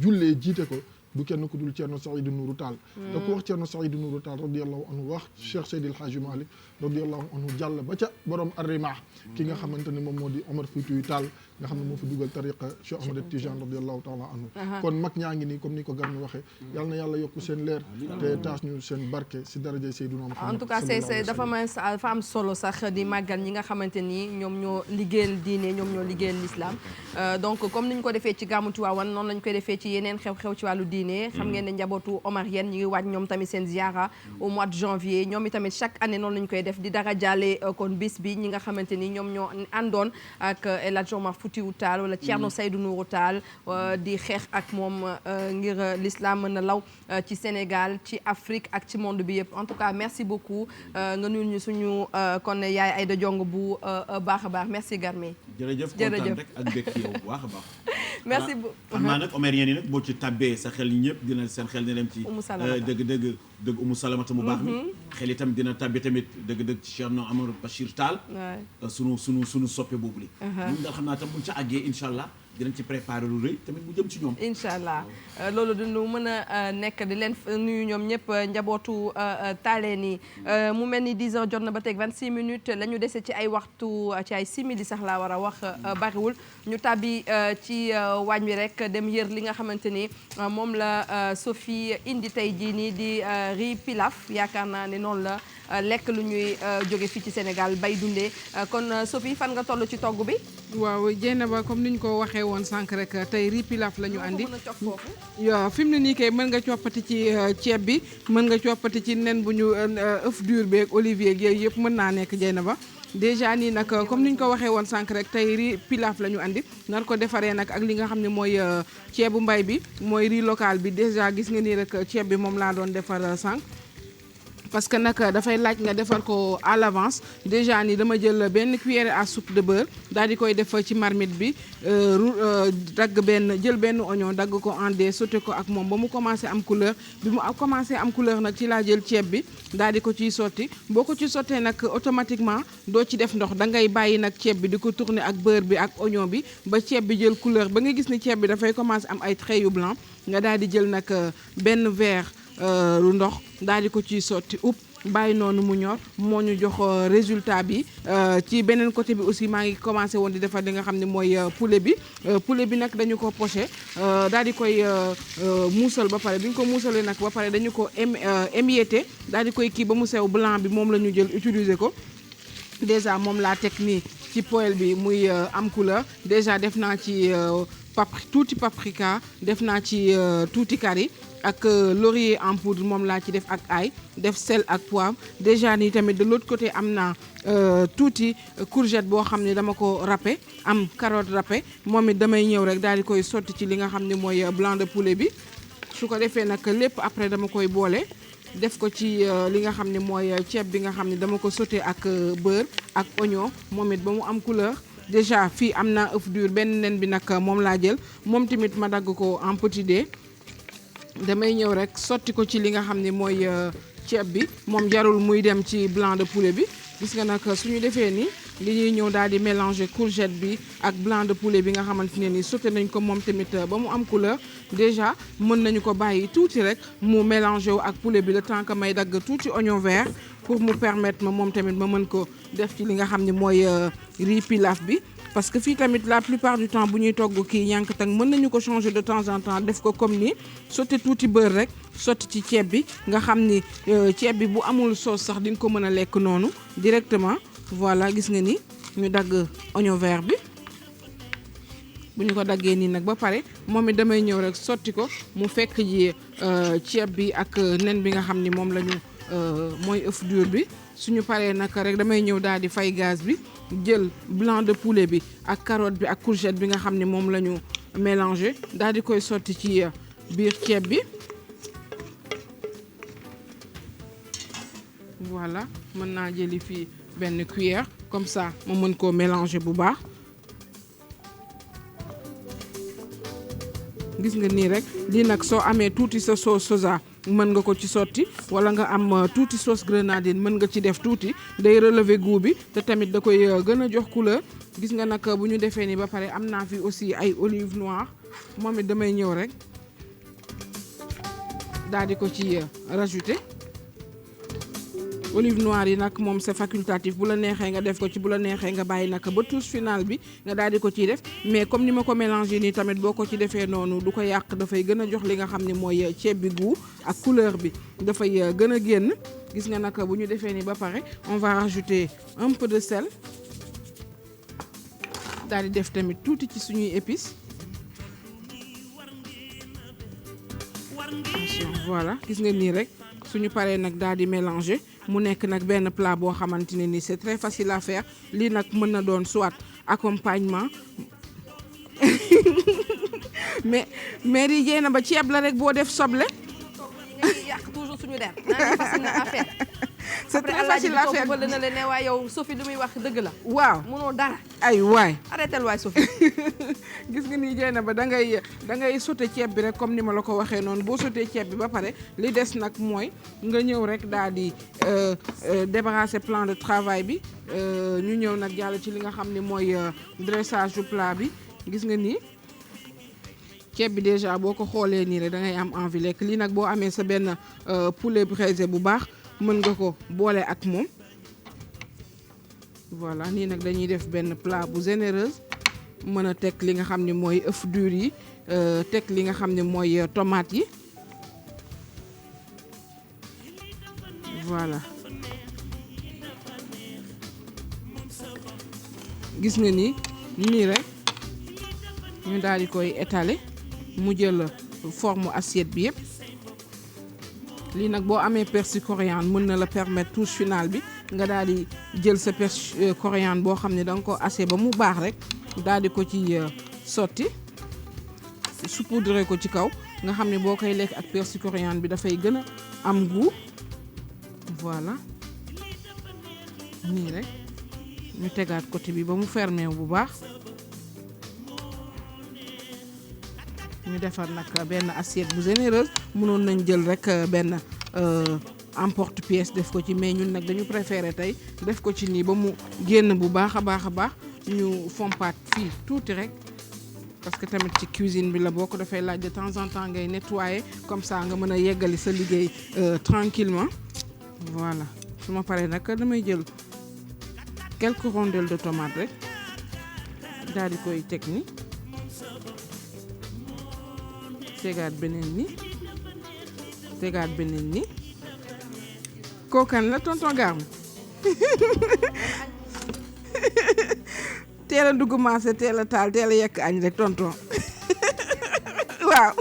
[SPEAKER 4] jullee jiite ko du kenn ku dul Thierno Saïdou Nourou Tall te ku wax Thierno Saïdou Nourou Tall radiyallahu anhu wax Cheikh Seydil Hadji Malick radiyallahu anhu jàll ba ca borom Arrimah ki nga xamante ne moom moo di Omar Foutiyou Tall nga xam ne moo fi dugal tariqa Cheikh Ahmed Tidiane radiyallahu taala anhu kon mag ñaa ngi nii comme ni ko gar mi waxee yal na yàlla yokku seen leer te taas ñu seen barke si daraja Seydina Muhammad
[SPEAKER 1] en tout cas dafa am solo sax di màggal ñi nga xamante ni ñoom ñoo liggéeyal diine ñoom ñoo liggéeyal l'islam donc comme ni ñu ko defee ci gàmmu Tiwaawan noonu lañu koy defee ci yeneen xew-xew ci wàllu diine xam ngeen ne njabootu Omarienne ñu ngi waaj ñoom tamit seen ziara au mois de janvier ñoom itamit chaque année noonu lañu koy def di dara jaale kon bis bi ñi nga xamante ni ñoom ñoo àndoon ak El Hadj Omar Foutiyou Tall wala Thierno Saïdou Nourou Tall di xeex ak moom ngir l'islam mën a law ci Sénégal ci Afrique ak ci monde bi yëpp en tout cas merci beaucoup nga nuyul ñu suñu kon yaay Ayda Njong bu baax a baax merci Garmi
[SPEAKER 3] jërëjëf kontaan rek ak békk yow baax a baax
[SPEAKER 1] merci beaucoup
[SPEAKER 3] xam naa nag Omarienne yi nag boo ci tabbee sa xel ñëpp dina seen xel dina dem ci dëgg Umu Salamata mu baax mi xel itam dina tabbi tamit dëgg ci Cheikh Amadou Bachir Tall sunu soppe boobu li ñun daal xam naa tam buñ ca àggee incha allah dinañ ci préparer lu rëy tamit mu jëm ci ñoom
[SPEAKER 1] incha allah loolu dinu mën a nekk di leen nuyu ñoom ñëpp njabootu taaleen yi mu mel ni 10 heures jot na ba teg 26 minutes la ñu dese ci ay waxtu ci ay simili sax laa war a wax bariwul ñu tàbbi ci waañ wi rek dem yër li nga xamante ni moom la Sophie indi tey jii nii di riz pilaf yaakaar naa ne noonu la lekk lu ñuy jóge fii ci Sénégal bay dundee kon Sophie fan nga toll ci togg bi
[SPEAKER 6] waaw Dieynaba comme ni ñu ko waxee woon sànq rek tey riz pilaf la ñu andi waaw fi mu ne nii kay mën nga coppati ci ceeb bi mën nga coppati ci nen bu ñu œuf dur beeg olivier yooyu yëpp mën naa nekk Dieynaba déjà nii nag comme ni ñu ko waxee woon sànq rek tey riz pilaf la ñu andi nar ko defaree nag ak li nga xam ne mooy ceebu mbay bi mooy riz local bi déjà gis nga nii rek ceeb bi moom laa doon defar sànq parce que nag dafay laaj nga defar ko à l'avance déjà ni dama jël benn cuillère à soupe de beurre daal di koy def ci marmite bi jël benn oignon dagg ko en dés sauté ko ak moom ba mu commencé am couleur bi mu commencé am couleur nag ci laa jël ceeb bi daal di ko ciy sotti boo ko ci sottee nag automatiquement doo ci def ndox da ngay bàyyi nag ceeb bi di ko tourner ak beurre bi ak oignon bi ba ceeb bi jël couleur ba nga gis ni ceeb bi dafay commencé am ay traits yu blanc nga daal di jël nag benn verre lu ndox daal di ko ciy sotti bàyyi noonu mu ñor moo ñu jox résultat bi ci beneen côté bi aussi maa ngi commencé woon di defar li nga xam ne mooy poulet bi nag dañu ko poché daal di koy muusal ba pare bi ñu ko muusalee nag ba pare dañu ko émietté daal di koy kii ba mu sew blanc bi moom la ñu jël utiliser ko déjà moom laa teg nii ci poêle bi muy am couleur déjà def naa ci tuuti paprika def naa ci tuuti curry ak laurier en poudre moom laa ci def ak ail def sel ak poivre déjà nii tamit de l'autre côté am naa tuuti courgette boo xam ne dama ko râpé am carotte râpé moom it damay ñëw rek daal di koy sotti ci li nga xam ne mooy blanc de poulet bi su ko defee nag lépp après dama koy boole def ko ci li nga xam ne mooy ceeb bi nga xam ne dama ko sauté ak beurre ak oignon moom it ba mu am couleur déjà fii am naa œuf dur benn nen bi nag moom laa jël moom tamit ma dagg ko en petit dé damay ñëw rek sotti ko ci li nga xam ne mooy ceeb bi moom jarul muy dem ci blanc de poulet bi gis nga nag suñu defee ni li ñuy ñëw daal di mélanger courgette bi ak blanc de poulet bi nga xamante ne ni sauté nañ ko moom tamit ba mu am couleur déjà mën nañu ko bàyyi tuuti rek mu mélanger wu ak poulet bi le temps que may dagg tuuti oignon vert pour mu permettre ma moom tamit ma mën ko def ci li nga xam ne mooy riz pilaf bi. parce que fii tamit la plupart du temps bu ñuy togg kii ñànkatang mën nañu ko changer de temps en temps def ko comme ni sotti tuuti beurre rek sotti ci ceeb bi nga xam ni ceeb bi bu amul sauce sax di nga ko mën a lekk noonu directement. voilà gis nga ni ñu dagg oignon vert bi bu ñu ko daggee nii nag ba pare moom it damay ñëw rek sotti ko mu fekk ji ceeb bi ak nen bi nga xam ni moom la ñu mooy œuf dur bi suñu paree nag rek damay ñëw daal di fay gaz bi jël blanc de poulet bi ak carotte bi ak courgette bi nga xam ni moom la ñu mélangé daal di koy sotti ci biir ceeb bi. voilà mën naa jëli fii benn cuillère comme ça ma mën koo mélanger bu baax. gis nga nii rek lii nag soo amee tuuti sa sauce soja mën nga ko ci sotti wala nga am tuuti sauce grenadine mën nga ci def tuuti day relever goût bi te tamit da koy gën a jox couleur. gis nga nag bu ñu defee ni ba pare am naa fi aussi ay olive noire moom it damay ñëw rek daal di ko ci rajouter. olive noire yi nag moom c'est facultatif bu la neexee nga def ko ci bu la neexee nga bàyyi nag ba touche finale bi nga daal di ko ciy def mais comme ni ma ko mélangé nii tamit boo ko ci defee noonu du ko yàq dafay gën a jox li nga xam ne mooy ceeb bi goût ak couleur bi dafay gën a génn. gis nga nag bu ñu defee nii ba pare on va rajouter un peu de sel daal di def tamit tuuti ci suñuy épices. voilà gis nga nii rek suñu paree nag daal di mélanger. mu nekk nag benn plat boo xamante ne ni c'est très facile à faire lii nag mën na doon soit accompagnement mais yi jéena ba ceeb la rek boo def soble.
[SPEAKER 1] yàq toujours suñu der naan facile na à faire.
[SPEAKER 6] c'est très facile à faire
[SPEAKER 1] après na la ne waaye yow Sophie lu muy wax dëgg la.
[SPEAKER 6] waaw
[SPEAKER 1] mënoo dara.
[SPEAKER 6] ay waay
[SPEAKER 1] arrêté waay Sophie.
[SPEAKER 6] gis nga nii jéena ba da ngay sauté ceeb bi rek comme ni ma la ko waxee noonu boo sauté ceeb bi ba pare li des nag mooy nga ñëw rek daal di débarrasser plan de travail bi ñu ñëw nag jàll ci li nga xam ne mooy dressage du plat bi. gis nga nii ceeb bi déjà boo ko xoolee nii rek da ngay am envie lekk lii nag boo amee sa benn poulet braisé bu baax mën nga ko boole ak moom. voilà nii nag dañuy def benn plat bu généreuse mën a teg li nga xam ne mooy œuf dur yi teg li nga xam ne mooy tomate yi. voilà gis nga nii rek ñu daal di koy étaler mu jël forme assiette bi yëpp. lii nag boo amee persil coriandre mën na la permettre touche finale bi nga daal di jël sa persil coriandre boo xam ne da nga ko haché ba mu baax rek daal di ko ci sotti saupoudrer ko ci kaw nga xam ne boo koy lekk ak persil coriandre bi dafay gën a am goût. voilà nii rek ñu tegaat côté bi ba mu fermé bu baax. ñu defar nag benn assiette bu généreuse mënoon nañ jël rek benn emporte-pièce def ko ci mais ñun nag dañu préféré tey def ko ci nii ba mu génn bu baax a baax a baax ñu fompaat fii tuuti rek parce que tamit ci cuisine bi la boo ko dafay laaj de temps en temps ngay nettoyer comme ça nga mën a yeggali sa liggéey tranquillement. voilà su ma paree nag damay jël quelques rondelles de tomate rek daal di koy teg ni tegaat beneen ni kookan la tonton Garmi teel a dugg marché teel a taal teel a yekk añ rek tonton waaw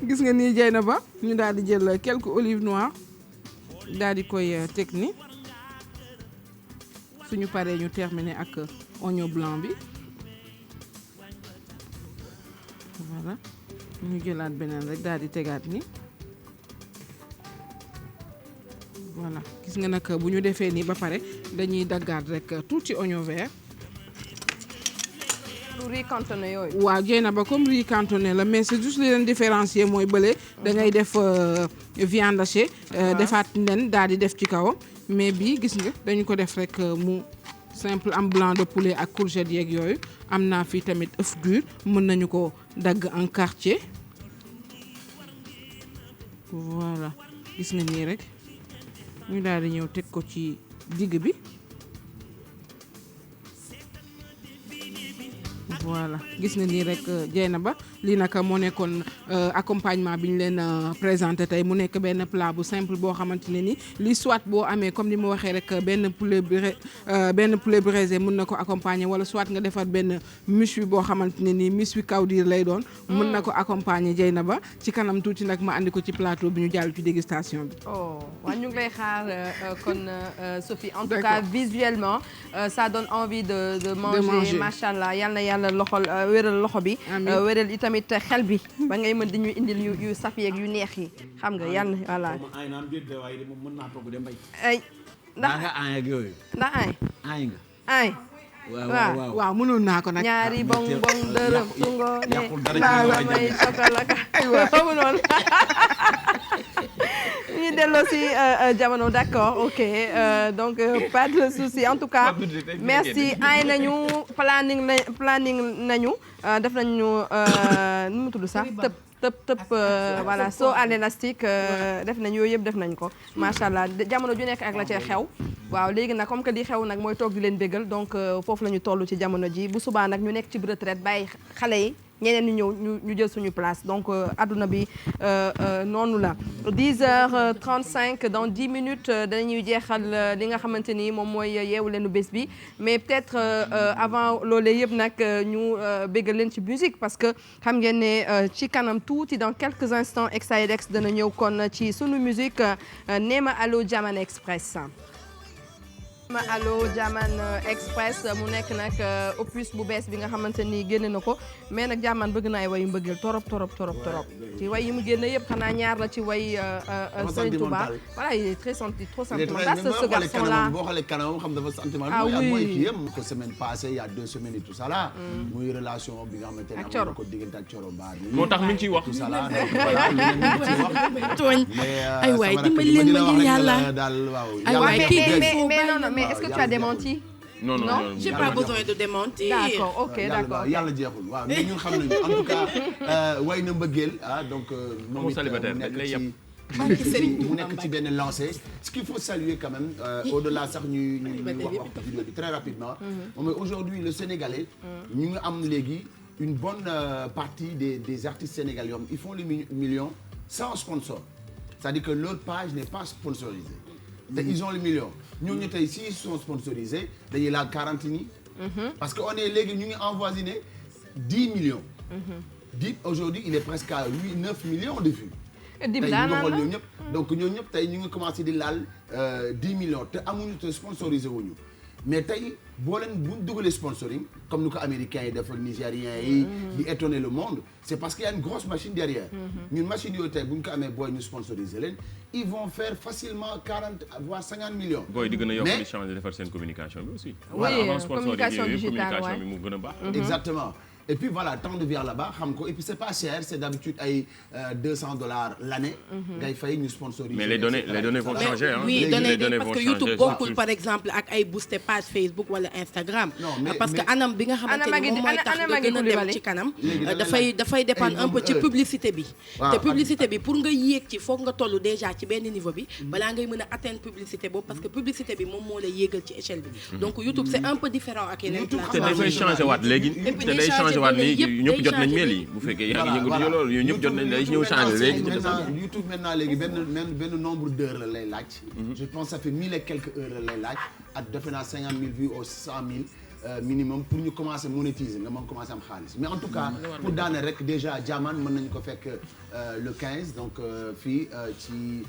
[SPEAKER 6] gis nga nii jey na ba ñu daal di jël quelques olives noires daal di koy teg ni suñu paree ñu terminer ak oignon blanc bi. voilà ñu jëlaat beneen rek daal di tegaat ni voilà gis nga nag bu ñu defee nii ba pare dañuy daggaat rek tuuti oignon vert.
[SPEAKER 1] riz cantonné yooyu.
[SPEAKER 6] waaw jéena ba comme riz cantonné la mais c'est juste li leen différencier mooy bële da ngay def viande hachée. defaat nen daal di def ci kawam mais bii gis nga dañu ko def rek mu simple am blanc de poulet ak courgette yeeg yooyu am naa fii tamit œuf dur mën nañu ko dagg en quartier. voilà gis nga nii rek ñu daal di ñëw teg ko ci digg bi voilà gis na nii rek Dieynaba lii nag moo nekkoon accompagnement bi ñu leen présenté tey mu nekk benn plat bu simple boo xamante ne ni lii soit boo amee comme ni ma waxee rek benn poulet braisé mun na ko accompagner wala soit nga defar benn méchoui boo xamante ne ni méchoui kawdir lay doon mun na ko accompagner Dieynaba ci kanam tuuti nag ma andi ko ci plateau bi ñu jàll ci dégustation bi.
[SPEAKER 1] oh waaw ñu ngi lay xaar kon Sophie en tout cas visuellement ça donne envie de manger machallah yal na yàlla loxol wéral loxo bi wéral itamit xel bi ba ngay mën di ñu indil yu saf yeeg yu neex yi xam nga yàlla voilà
[SPEAKER 3] ay naan biir de waaye de moom mën naa togg de mbay
[SPEAKER 1] ay
[SPEAKER 3] ndax nga ay ak yooyu
[SPEAKER 1] ndax
[SPEAKER 3] ay nga
[SPEAKER 1] ay
[SPEAKER 6] waaw mënoon naa ko nag
[SPEAKER 1] ñaari bong bong dërëm tungo ne la may sokalaka aywa mënoon ñu delloo si jamono d'accord ok donc pas de souci en tout cas merci ay nañu planning nañu def nañu nu mu tudd sax tëb voilà saut à l'élastique def nañ yooyu yëpp def nañ ko macha allah jamono ju nekk ak la cay xew waaw léegi nag comme que li xew nag mooy toog di leen bégal donc foofu la ñu toll ci jamono ji bu subaa nag ñu nekk ci retraite bàyyi xale yi ñeneen ñu ñëw ñu jël suñu place donc adduna bi noonu la 10h35 dans 10 minutes dañuy jeexal li nga xamante ni moom mooy yeewu leenu bés bi mais peut-être avant loolee yëpp nag ñu bégal leen ci musique parce que xam ngeen ne ci kanam tuuti dans quelques instants Exayedex dana ñëw kon ci sunu musique Nema Allo Jaman Express ma allo Jaman Express mu nekk nag opus bu bees bi nga xamante ni génne na ko mais nag Jaman bëgg na ay wayu mbëggeel torop ci way yi mu génne yëpp xanaa ñaar la ci way Serigne Touba voilà il est trop sentimental ce garçon là
[SPEAKER 11] boo xoolee kanamam xam dafa sentimental
[SPEAKER 1] ah oui
[SPEAKER 11] mooy kii yëpp ko semaine passée il y a 2 semaines et tout ça là muy relation bi nga xamante ne am na ko diggante ak Coro Baar
[SPEAKER 5] moo tax mi ngi ciy wax
[SPEAKER 11] tout ça là donc
[SPEAKER 10] ay waay dimbali leen ma ngir yàlla
[SPEAKER 11] daal waaw
[SPEAKER 1] ay waay mais non mais est-ce que tu as démenti
[SPEAKER 5] non
[SPEAKER 10] j'ai pas besoin de démentir
[SPEAKER 1] d'accord ok d'accord
[SPEAKER 11] yàlla jeexul waaw mais ñun xam nañu en tout cas way na mbëggeel donc moom
[SPEAKER 5] célibataire lay yem
[SPEAKER 11] mu nekk ci benn lancé ce qu'il faut saluer quand même au-delà sax ñuy wax vidéo bi très rapidement moom aujourd'hui le Sénégalais ñu ngi am léegi une bonne partie des artistes sénégalais ils font les millions sans sponsor c'est-à-dire que leur page n'est pas sponsorisée te ils ont les millions ñooñu tey s'ils sont sponsorisés dañuy laal 40 ni parce que on est léegi ñu ngi envoisiné 10 millions 10 aujourd'hui il est presque à 9 millions de vues tey ñu ngi xool ñoom ñëpp donc ñoom ñëpp tey ñu ngi commencé di laal 10 millions te amuñu te sponsorisé wuñu mais tey boo leen buñ dugalee sponsoring comme ni ko américains yi def ak nigériens yi di étonner le monde c'est parce qu'il y a une grosse machine derrière ñun machine yooyu tey bu ñu ko amee booy ñu sponsoriser leen ils vont faire facilement 40 voire 50 millions
[SPEAKER 5] booy di gën a yokk di changer defar seen communication bi aussi
[SPEAKER 1] oui communication digitale
[SPEAKER 5] communication bi mu gën a baax
[SPEAKER 11] exactement et puis voilà tant de vers là-bas xam ko et puis c'est pas cher c'est d'habitude ay $200 l'année ngay fay ñu sponsoriser
[SPEAKER 5] mais les données vont changer hein
[SPEAKER 10] oui données parce que YouTube bokkul par exemple ak ay booster page Facebook wala Instagram parce que anam bi nga xamante ni moom mooy tax nga gën a dem ci kanam dafay dépendre un peu ci publicité bi te publicité bi pour nga yéeg ci foog nga toll déjà ci benn niveau bi balaa ngay mën a atteindre publicité boobu parce que publicité bi moom moo lay yéegal ci échelle bi donc YouTube c'est un peu différent ak yeneen
[SPEAKER 5] te dafay changer waat léegi te day changer waat nii ñëpp jot nañ mail yi bu fekkee yaa ngi yëngatu loolu yooyu ñëpp jot nañ lay ñëw changer léegi
[SPEAKER 11] YouTube maintenant léegi benn nombre d'heures la lay laaj je pense ça fait 1000 et quelques heures la lay laaj ak defe naa 50 000 vues ou 100 000 minimum pour ñu commencer monétiser nga mën commencer am xaalis mais en tout cas pour daane rek déjà Jaman mën nañu ko fekk le 15 donc fii ci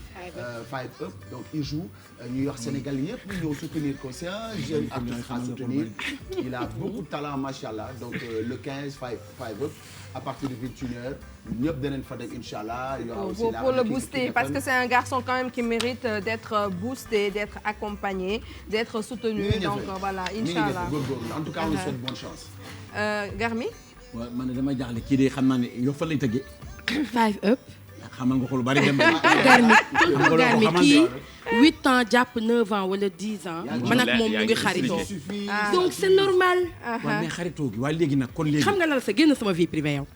[SPEAKER 11] 5 Up donc il joue ñu wax Sénégal yëpp ñu ñëw soutenir ko c'est un jeune artiste à soutenir il a beaucoup de talent machallah donc le 15 5 Up à partir de 21h ñëpp danañ fa dem inchallah
[SPEAKER 1] pour le booster parce que c'est un garçon quand même qui mérite d'être boosté d'être accompagné d'être soutenu donc voilà inchallah
[SPEAKER 11] en tout cas on lui souhaite bonne chance
[SPEAKER 1] Garmi
[SPEAKER 3] waaw man ne dama jaaxle kii de xam naa ne yow fan lañ tëggee
[SPEAKER 10] 5 Up
[SPEAKER 3] xamal nga ko lu bari dem
[SPEAKER 10] Garmi kii 8 ans jàpp 9 ans wala 10 ans man ak moom ñu ngi xaritoo donc c'est normal
[SPEAKER 3] waaw mais xaritoo gi waaye léegi nag kon léegi
[SPEAKER 10] xam nga lan sa génn sama vie privée yow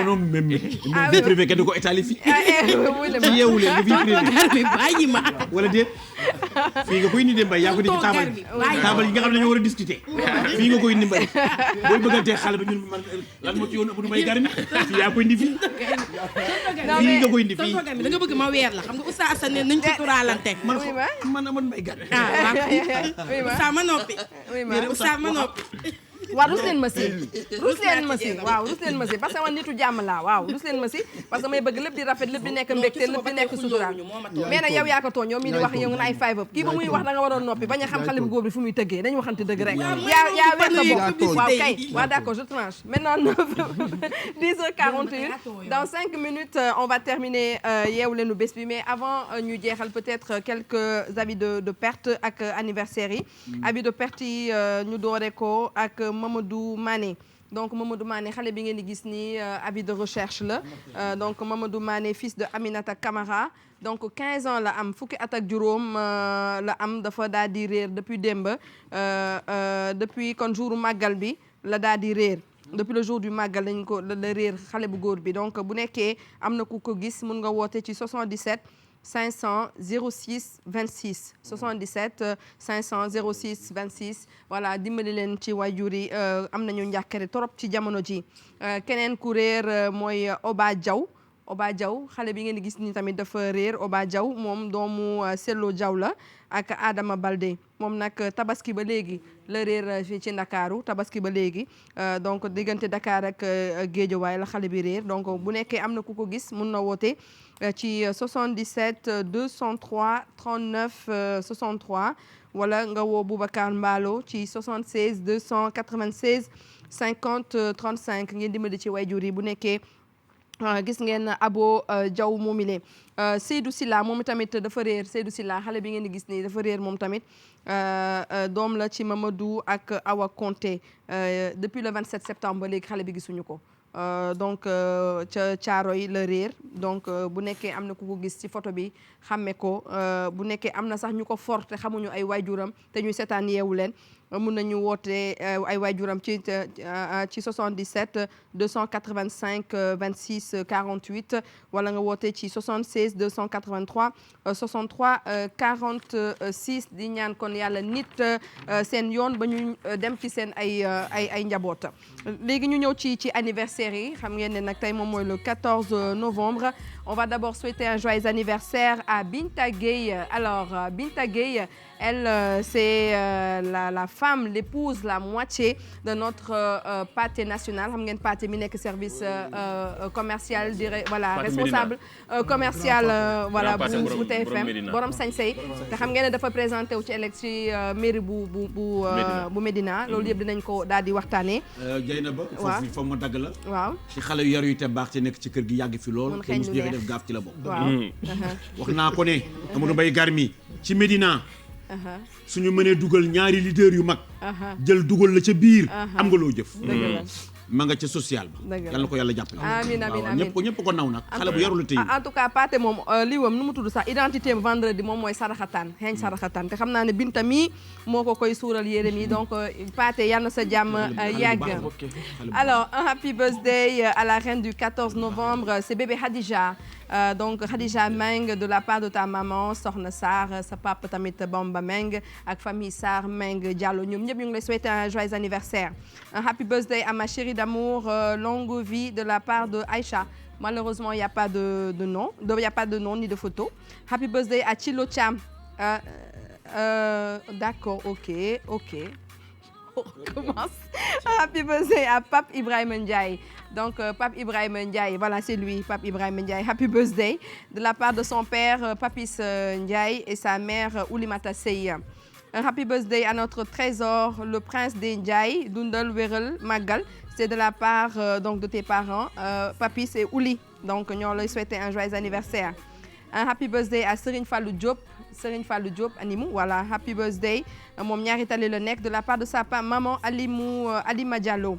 [SPEAKER 3] non même vie privée kenn du ko étaler fii. ci yeewu leen nga vie privée.
[SPEAKER 10] bàyyi ma.
[SPEAKER 3] wala déet fii nga koy indi mbay yaa ko di ci taabal yi nga xam ne dañoo war a discuter. fii nga koy indi mbay booy bëggantee xale ba ñun man lan moo ci yoon ëpp du may garmi fii yaa koy indi fii. fii nga koy indi fii.
[SPEAKER 10] da nga bëgg ma weer la xam nga Oustaz Assane nañ ci turaalante.
[SPEAKER 3] man may garmi.
[SPEAKER 10] Oustaz ma noppi. Oustaz ma noppi.
[SPEAKER 1] waaw rus leen ma si waaw rus leen ma si parce que man nitu jàmm laa waaw rus leen ma si parce que may bëgg lépp di rafet lépp di nekk mbégte lépp di nekk sutura mais nag yow yaa ko tooñ yow mii di wax yow nga ay 5 up kii ba muy wax da nga waroon noppi bañ a xam xale bu góor bi fu muy tëggee dañu waxante dëgg rek yaa weer sa bopp waaw kay waaw d'accord je tranche maintenant 10h41 dans 5 minutes on va terminer yeewu leenu bés bi mais avant ñu jeexal peut-être quelques avis de perte ak anniversaire yi avis de perte yi ñu doore ko ak Mamadou Mané donc Mamadou Mané xale bi ngeen di gis ni avis de recherche la donc Mamadou Mané fils de Aminata Camara donc 15 ans la am fukki at ak juróom la am dafa daal di réer depuis démb depuis kon jouru màggal bi la daal di réer depuis le jour du màggal lañ ko la réer xale bu góor bi donc bu nekkee am na ku ko gis mun nga woote ci 77 500 06 26 77 500 06 26 voilà dimbali leen ci waajur yi am nañu njàkkare trop ci jamono ji keneen ku réer mooy Oba Diaw xale bi ngeen di gis ni tamit dafa réer Oba Diaw moom doomu Sello Diaw la ak Adama Balde moom nag tabaski ba léegi la réer fii ci Ndakaaru tabaski ba léegi donc diggante Dakar ak Guédiawaye la xale bi réer donc bu nekkee am na ku ko gis mun na woote ci 77 203 39 63 wala nga woo Boubacar Mballo ci 76 296 50 35 ngeen dimbali ci wayjur yi bu nekkee gis ngeen Abo Diaw moomile Seydou Silla moom tamit dafa réer Seydou Silla xale bi ngeen di gis nii dafa réer moom tamit doom la ci Mamadou ak Awa Konté depuis le 27 septembre ba léegi xale bi gisuñu ko donc ca Caaroy la réer donc bu nekkee am na ku ko gis ci photo bi xàmme ko bu nekkee am na sax ñu ko forte xamuñu ay waajuram te ñuy seetaan yeewu leen mun nañu woote ay waajuram ci 77 285 26 48 wala nga woote ci 76 283 63 46 di ñaan kon yàlla nit seen yoon ba ñu dem ci seen ay njaboot. léegi ñu ñëw ci anniversaire yi xam ngeen ne nag tey moom mooy le 14 novembre on va d'abord souhaiter un joyeux anniversaire à Binta Gueye. Alors Binta Gueye, elle c'est la femme, l'épouse, la moitié de notre pâté national. Xam ngeen pâté mi nekk service commercial voilà responsable commercial voilà bu TFM borom sañ-say te xam ngeen ne dafa présenté wu ci mairie bu Médina loolu yëpp dinañ ko daal di waxtaanee.
[SPEAKER 3] Dieynaba foofu ma dagg la.
[SPEAKER 1] waaw
[SPEAKER 3] ci xale yu yar yu te baax te nekk ci kër gi yàgg fi lool te mos def gaaf ci la bokk. wax naa ko ne Amadou Mbaye Garmi ci Médina suñu mënee dugal ñaari leader yu mag jël dugal la ca biir am nga loo jëf ma nga ca social ba yàlla na ko yàlla jàppale
[SPEAKER 1] amiin amiin
[SPEAKER 3] ñëpp ko naw nag xale bu yarul tey
[SPEAKER 1] en tout cas Pathé moom liiwam nu mu tudd sax identité am vendredi moom mooy saraxataan xeeñ saraxataan te xam naa ne Binta mii moo ko koy suural yére mi donc Pathé yal na sa jàmm yàgg. Alors un happy birthday à la reine du 14 novembre c'est bébé Khadija. Donc Khadija Meng de la part de ta maman Soxna Sarr sa papa tamit Bamba Meng ak famille Sarr Meng Diallo ñoom ñëpp ñu ngi lay souhaiter un joyeux anniversaire. Un happy birthday à ma chérie d'amour longue vie de la part de Aïcha. Malheureusement il y a pas de nom il y a pas de nom ni de photo. Happy birthday à Chilo Thiam. D'accord, ok. On commence. Happy birthday à Pape Ibrahima Ndiaye. Donc Pape Ibrahima Ndiaye, voilà c'est lui, Pape Ibrahima Ndiaye. Happy birthday de la part de son père Papis Ndiaye et sa mère Oulimata Sey. Un happy birthday à notre trésor, le prince des Ndiaye, Dundal Wéral Magal. C'est de la part donc de tes parents, Papis et Ouli. Donc ñoo lay souhaiter un joyeux anniversaire. Un happy birthday à Serigne Fallou Diop. Serigne Fallou Diop animu voilà happy birthday moom ñaari tali la nekk de la part de sa maman Alima Diallo.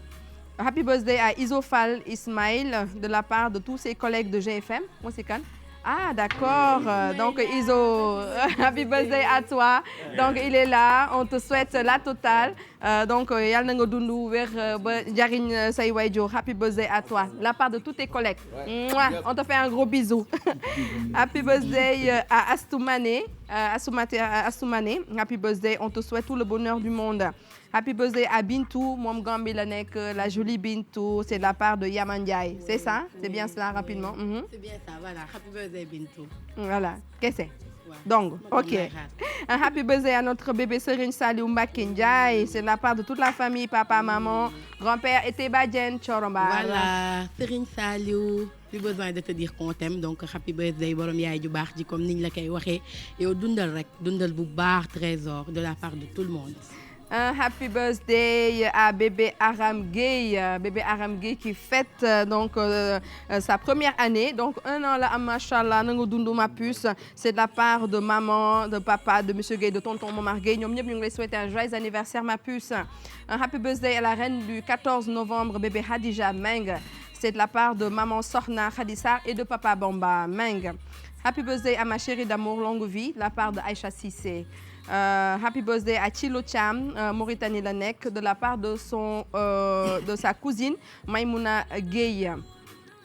[SPEAKER 1] Happy birthday à Isofal Ismaïl de la part de tous ses collègues de GFM. Moi c'est kan Ah d'accord, donc Iso, happy birthday à toi. Donc il est là, on te souhaite la totale. Donc yal na nga dund wér ba jariñ say waajur, happy birthday à toi. La part de tous tes collègues. Mouah, on te fait un gros bisou. Happy birthday à Astou Mané, happy birthday, on te souhaite tout le bonheur du monde. Happy birthday à Bintou, moom Gambie la nekk, la jolie Bintou, c'est de la part de Yaman Ndiaye. C'est ça? C'est bien cela rapidement.
[SPEAKER 10] C'est bien ça, voilà. Happy birthday Bintou.
[SPEAKER 1] Voilà, qu'est-ce que c'est? Donc, ok. Un happy birthday à notre bébé Serigne Saliou Mbacké Ndiaye, c'est de la part de toute la famille, papa, maman, grand-père et Tébadjen Choromba.
[SPEAKER 10] Voilà, Serigne Saliou. Plus besoin de te dire qu'on t'aime, donc happy birthday borom yaay ju baax ji comme niñ la koy waxee yow dundal rek dundal bu baax trésor de la part de tout le monde.
[SPEAKER 1] Un happy birthday à bébé Aram Gueye qui fête donc sa première année, donc 1 an la am machallah na nga dund ma puce, c'est de la part de maman, de papa, de monsieur Gueye, de tonton Momar Gueye, ñoom ñëpp ñu ngi lay souhaiter un joyeux anniversaire ma puce. Un happy birthday à la reine du 14 novembre bébé Hadija Meng, c'est de la part de maman Sokhna Khadissa et de papa Bamba Meng. Happy birthday à ma chérie d'amour longue vie de la part de Aïcha Cissé. Happy birthday à Chilo Cham, Mauritanie la nekk, de la part de sa cousine Maïmouna Gueye.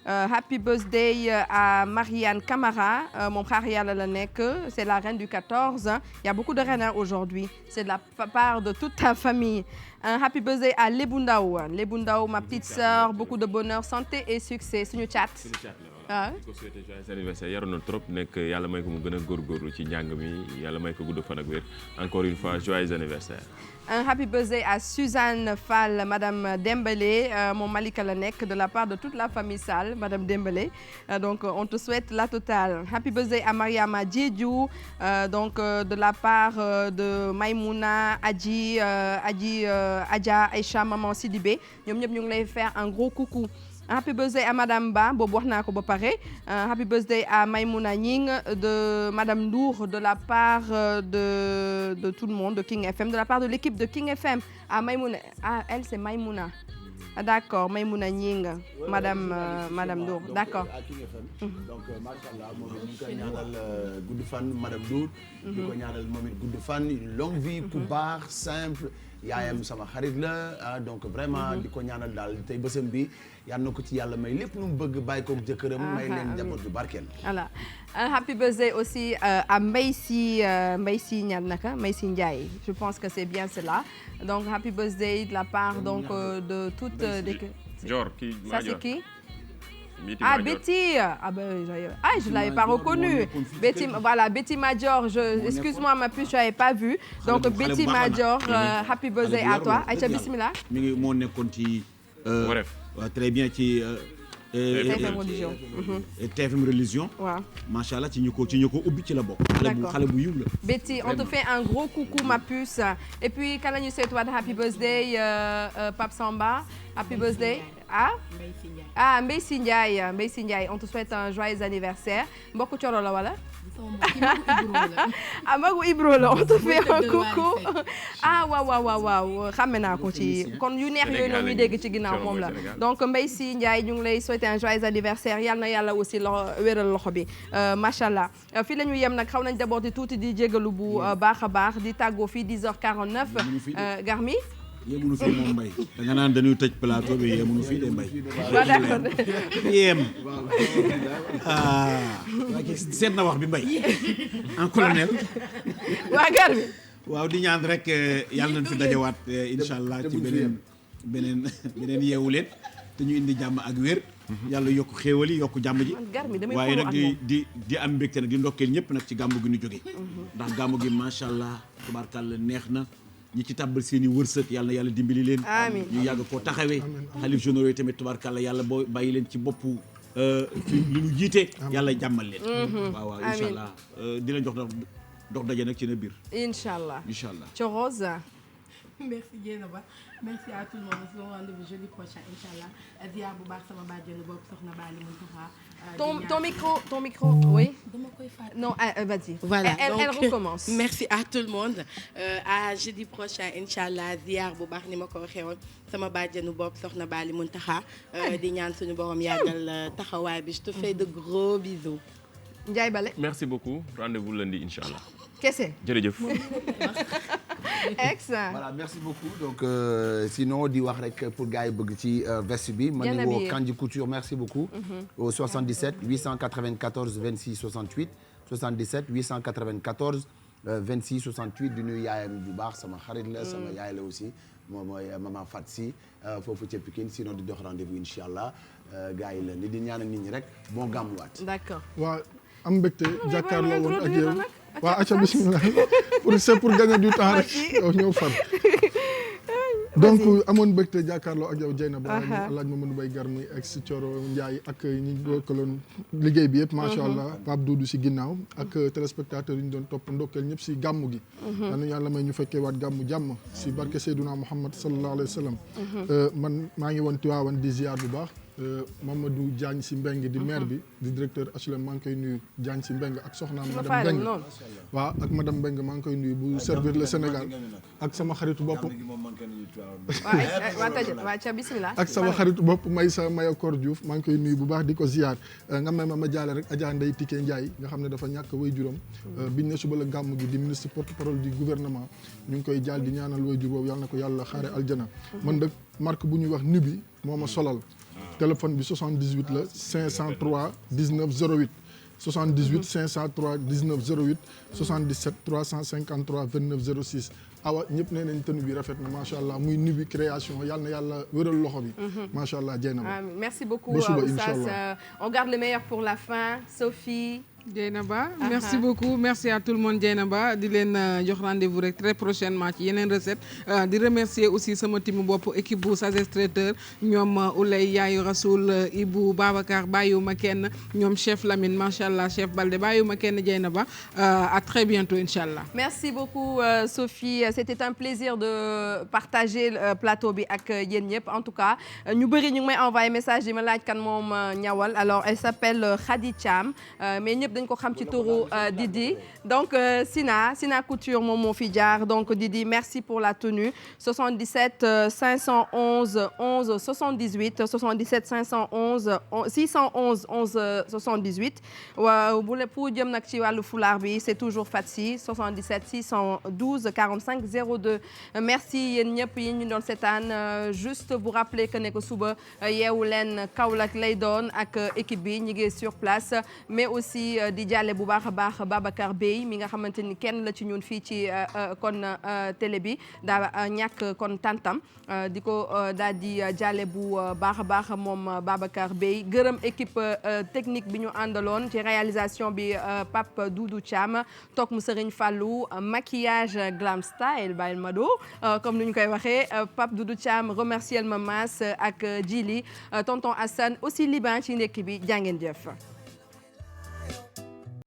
[SPEAKER 1] Happy birthday à Marianne Camara, moom xaar yàlla la nekk, c'est la reine du 14. Il y a beaucoup de reines aujourd'hui, c'est de la part de toute ta famille. Un happy birthday à Lebou Ndaw, ma petite sœur, beaucoup de bonheur, santé et succès suñu chat. Ah
[SPEAKER 5] di ko souhaité joyeux anniversaire yaroon na trop nekk yàlla may ko mu gën a góorgóorlu ci njàng mi yàlla may ko gudd fan ak wér encore une fois joyeux anniversaire.
[SPEAKER 1] Un happy birthday à Suzanne Fall, Madame Dembélé, mon Malika la nekk, de la part de toute la famille Sall, Madame Dembélé. Donc on te souhaite la totale. Happy birthday à Mariama Diédiou, donc de la part de Maïmouna, Adja, Aïcha, Maman Sidibé. ñoom ñëpp ñu ngi lay faire un gros coucou. Happy birthday à Madame Ba, boobu wax naa ko ba pare. Happy birthday à Maïmouna Nying, de Madame Ndour, de la part de tout le monde, de King FM, de la part de l'équipe de King FM. À Maïmouna, elle c'est Maïmouna. D'accord, Maïmouna Nying, Madame Ndour, d'accord.
[SPEAKER 11] à King FM. Donc machallah moom it ñu ngi koy ñaanal gudd fan Madame Ndour. di ko ñaanal moom it gudd fan, une longue vie ku baax simple. yaayam sama xarit la donc vraiment di ko ñaanal daal tey bësam bi yal na ko ci yàlla may lépp lu mu bëgg bàyyi koog jëkkëram may leen njaboot ju barkeel.
[SPEAKER 1] Voilà. Un happy birthday aussi à Mbaye Ndiaye. Je pense que c'est bien cela. Donc happy birthday de la part donc de toutes les.
[SPEAKER 5] Dior kii
[SPEAKER 1] ça c'est qui? Ah Betty, je l'avais pas reconnu. Betty, voilà, Betty Major. Excuse-moi ma puce, je l'avais pas vu. Donc Betty Major, happy birthday à toi. Aïcha bismillah.
[SPEAKER 3] mi ngi moo nekkoon ci. très bien ci.
[SPEAKER 1] TFM religion.
[SPEAKER 3] TFM religion.
[SPEAKER 1] waaw
[SPEAKER 3] macha allah ci ñu ko ubbi ci la bokk. xale bu yiw la.
[SPEAKER 1] Betty, on te fait un gros coucou ma puce. Et puis kan la ñu souhaite waat happy birthday Pape Samba. Happy birthday à Mbaye Sy Ndiaye, on te souhaite un joyeux anniversaire. Mbokku Coro la wala? Magu Ibro la, on te fait un coucou. waaw xàmme naa ko ci kon yu neex yooyu noonu ñu dégg ci ginnaaw moom la. Donc Mbaye Sy Ndiaye ñu ngi lay souhaiter un joyeux anniversaire, yal na yàlla aussi wéral loxo bi machallah. Fii la ñu yem nag xaw nañ d'abord tuuti di jégalu bu baax a baax di tàggoo fii 10h49 Garmi.
[SPEAKER 3] yéemunu fii moom Mbaye da nga naan dañuy tëj plateau bi yéemunu fii de Mbaye.
[SPEAKER 1] waaw d'accord
[SPEAKER 3] yéem. seet na wax bi Mbaye. en colonel.
[SPEAKER 1] waa Garmi.
[SPEAKER 3] waaw di ñaan rek yàlla nañ fi dajawaat incha allah ci beneen yeewu leen te ñu indi jàmm ak wér. yàlla yokk xéewal yi yokk jàmm ji. waaye nag di am mbégte nag di ndokkeel ñëpp nag ci gàmmu gi ñu jóge ndax gàmmu gi macha allah tubaarkàlla neex na. ñi ci tàbbal seen i wërsëg yàlla na yàlla dimbali leen.
[SPEAKER 1] amiin
[SPEAKER 3] ñu yàgg koo taxawee. xalif généraux yi tamit tubaarkàlla yàlla boo bàyyi leen ci boppu li ñu jiite. yàlla jàmmal leen. waaw incha allah di leen jox dox daje nag ci na biir.
[SPEAKER 1] incha allah Rose.
[SPEAKER 10] Merci Dieynaba, merci à tout le monde. On se retrouve rendez-vous jeudi prochain inchallah. Ziar bu baax sama bàjjenu bopp soxna Bali Mountakha.
[SPEAKER 1] Ton micro, oui.
[SPEAKER 10] Dama koy fàtte.
[SPEAKER 1] Non, vas-y.
[SPEAKER 10] Voilà,
[SPEAKER 1] elle recommence.
[SPEAKER 10] Merci à tout le monde. À jeudi prochain inchallah. Ziar bu baax ni ma ko waxee woon sama bàjjenu bopp soxna Bali Mountakha. Di ñaan suñu borom yàggal taxawaay bi. Je te fais de gros bisous.
[SPEAKER 1] Ndiaye Bale.
[SPEAKER 5] merci beaucoup rendez-vous lundi inchallah.
[SPEAKER 1] Kese.
[SPEAKER 5] jërëjëf.
[SPEAKER 1] excellent.
[SPEAKER 11] Voilà merci beaucoup donc sinon di wax rek pour gars yi bëgg ci veste bi. ma ngi woo Kandji Couture merci beaucoup. au 77 894 26 68 77 894 26 68 di nuyu yaayam bu baax sama xarit la sama yaay la aussi moom mooy maman Fat Si foofu ca Pikine sinon di dox rendez-vous incha allah gars yi la ni di ñaanal nit ñi rek bon gàmmuwaat.
[SPEAKER 1] d'accord.
[SPEAKER 4] waaw am mbégte jàkkaarloo woon ak yow waaw acca bismillah pour gagner du temps rek yow ñëw far. donc amoon mbégte jàkkaarloo ak yow Dieynaba alaaj Mamadou Bay Gar muy ex Thioro Ndiaye ak ñi bokkaloon liggéey bi yëpp macha allah Pape Doudou si ginnaaw ak téléspectateurs yi ñu doon topp ndokkeel ñëpp si gàmmu gi yal yàlla may ñu fekkee waat gàmmu jàmm si barke Seydouna Muhammad sallallahu alayhi wa sallam man maa ngi woon Tiwaawan di ziar bu baax Mamadou Diagne si Mbeng di maire bi di directeur HLM maa ngi koy nuyu Diagne si Mbeng ak soxnaam madame Mbeng waaw ak madame Mbeng maa ngi koy nuyu bu servir le Sénégal ak sama xaritu bopp ak sama xaritu bopp Maysa Mayakor Diouf maa ngi koy nuyu bu baax di ko ziar nga may ma jaale rek Adja Ndeye Tické Ndiaye nga xam ne dafa ñàkk way juróom biñ ne suba la gàmm gi di ministre porte-parole du gouvernement ñu ngi koy jaal di ñaanal way jur boobu yàlla na ko yàlla xaare aljana man nag marque bu ñuy wax Nubi moo ma solal téléphone bi 78 la 503 19 08 78 503 19 08 77 353 29 06 awa ñëpp nee nañ tenue bi rafet na macha allah muy Nubi création yàlla na yàlla wéral loxo bi. macha allah Dieynaba.
[SPEAKER 1] merci beaucoup Oustaz on garde le meilleur pour la fin Sophie.
[SPEAKER 6] Dieynaba merci beaucoup merci à tout le monde Dieynaba di leen jox rendez-vous rek très prochainement ci yeneen recette di remercier aussi sama team bopp équipe bu Sagesse Traiteur ñoom Oulay Yaayu Rasoul Ibou Babacar bàyyiwuma kenn ñoom chef Lamine macha allah chef Balde bàyyiwuma kenn Dieynaba à très bientôt inchallah.
[SPEAKER 1] merci beaucoup Sophie c'était un plaisir de partager plateau bi ak yéen ñëpp en tout cas ñu bëri ñu ngi may envoyer message di ma laaj kan moom ñawal alors elle s'appelle Khady Thiam mais ñëpp dañ ko xam ci turu Didi donc Sina Couture moom moo fi jaar donc Didi merci pour la tenue 77 511 11 78 77 511 611 11 78 waaw bu le pour jëm nag ci wàllu fulaar bi c'est toujours Fatsi 77 612 45 02 merci yéen ñëpp yi ñu doon seetaan juste vous rappeler que ne ko suba yeewu leen Kaolack lay doon ak équipe bi ñu ngi sur place mais aussi di jàlle bu baax a baax Babacar Bey mi nga xamante ni kenn la ci ñun fii ci kon télé bi daa ñàkk kon tantam di ko daal di jàlle bu baax a baax moom Babacar Bey gërëm équipe technique bi ñu àndaloon ci réalisation bi Pape Doudou Thiam toog mu Serigne Fallou maquillage glam style by Mado comme ni ñu koy waxee Pape Doudou Thiam remercier ma Mass ak Djili tonton Assane aussi Liban ci ndekki bi jàngeen jëf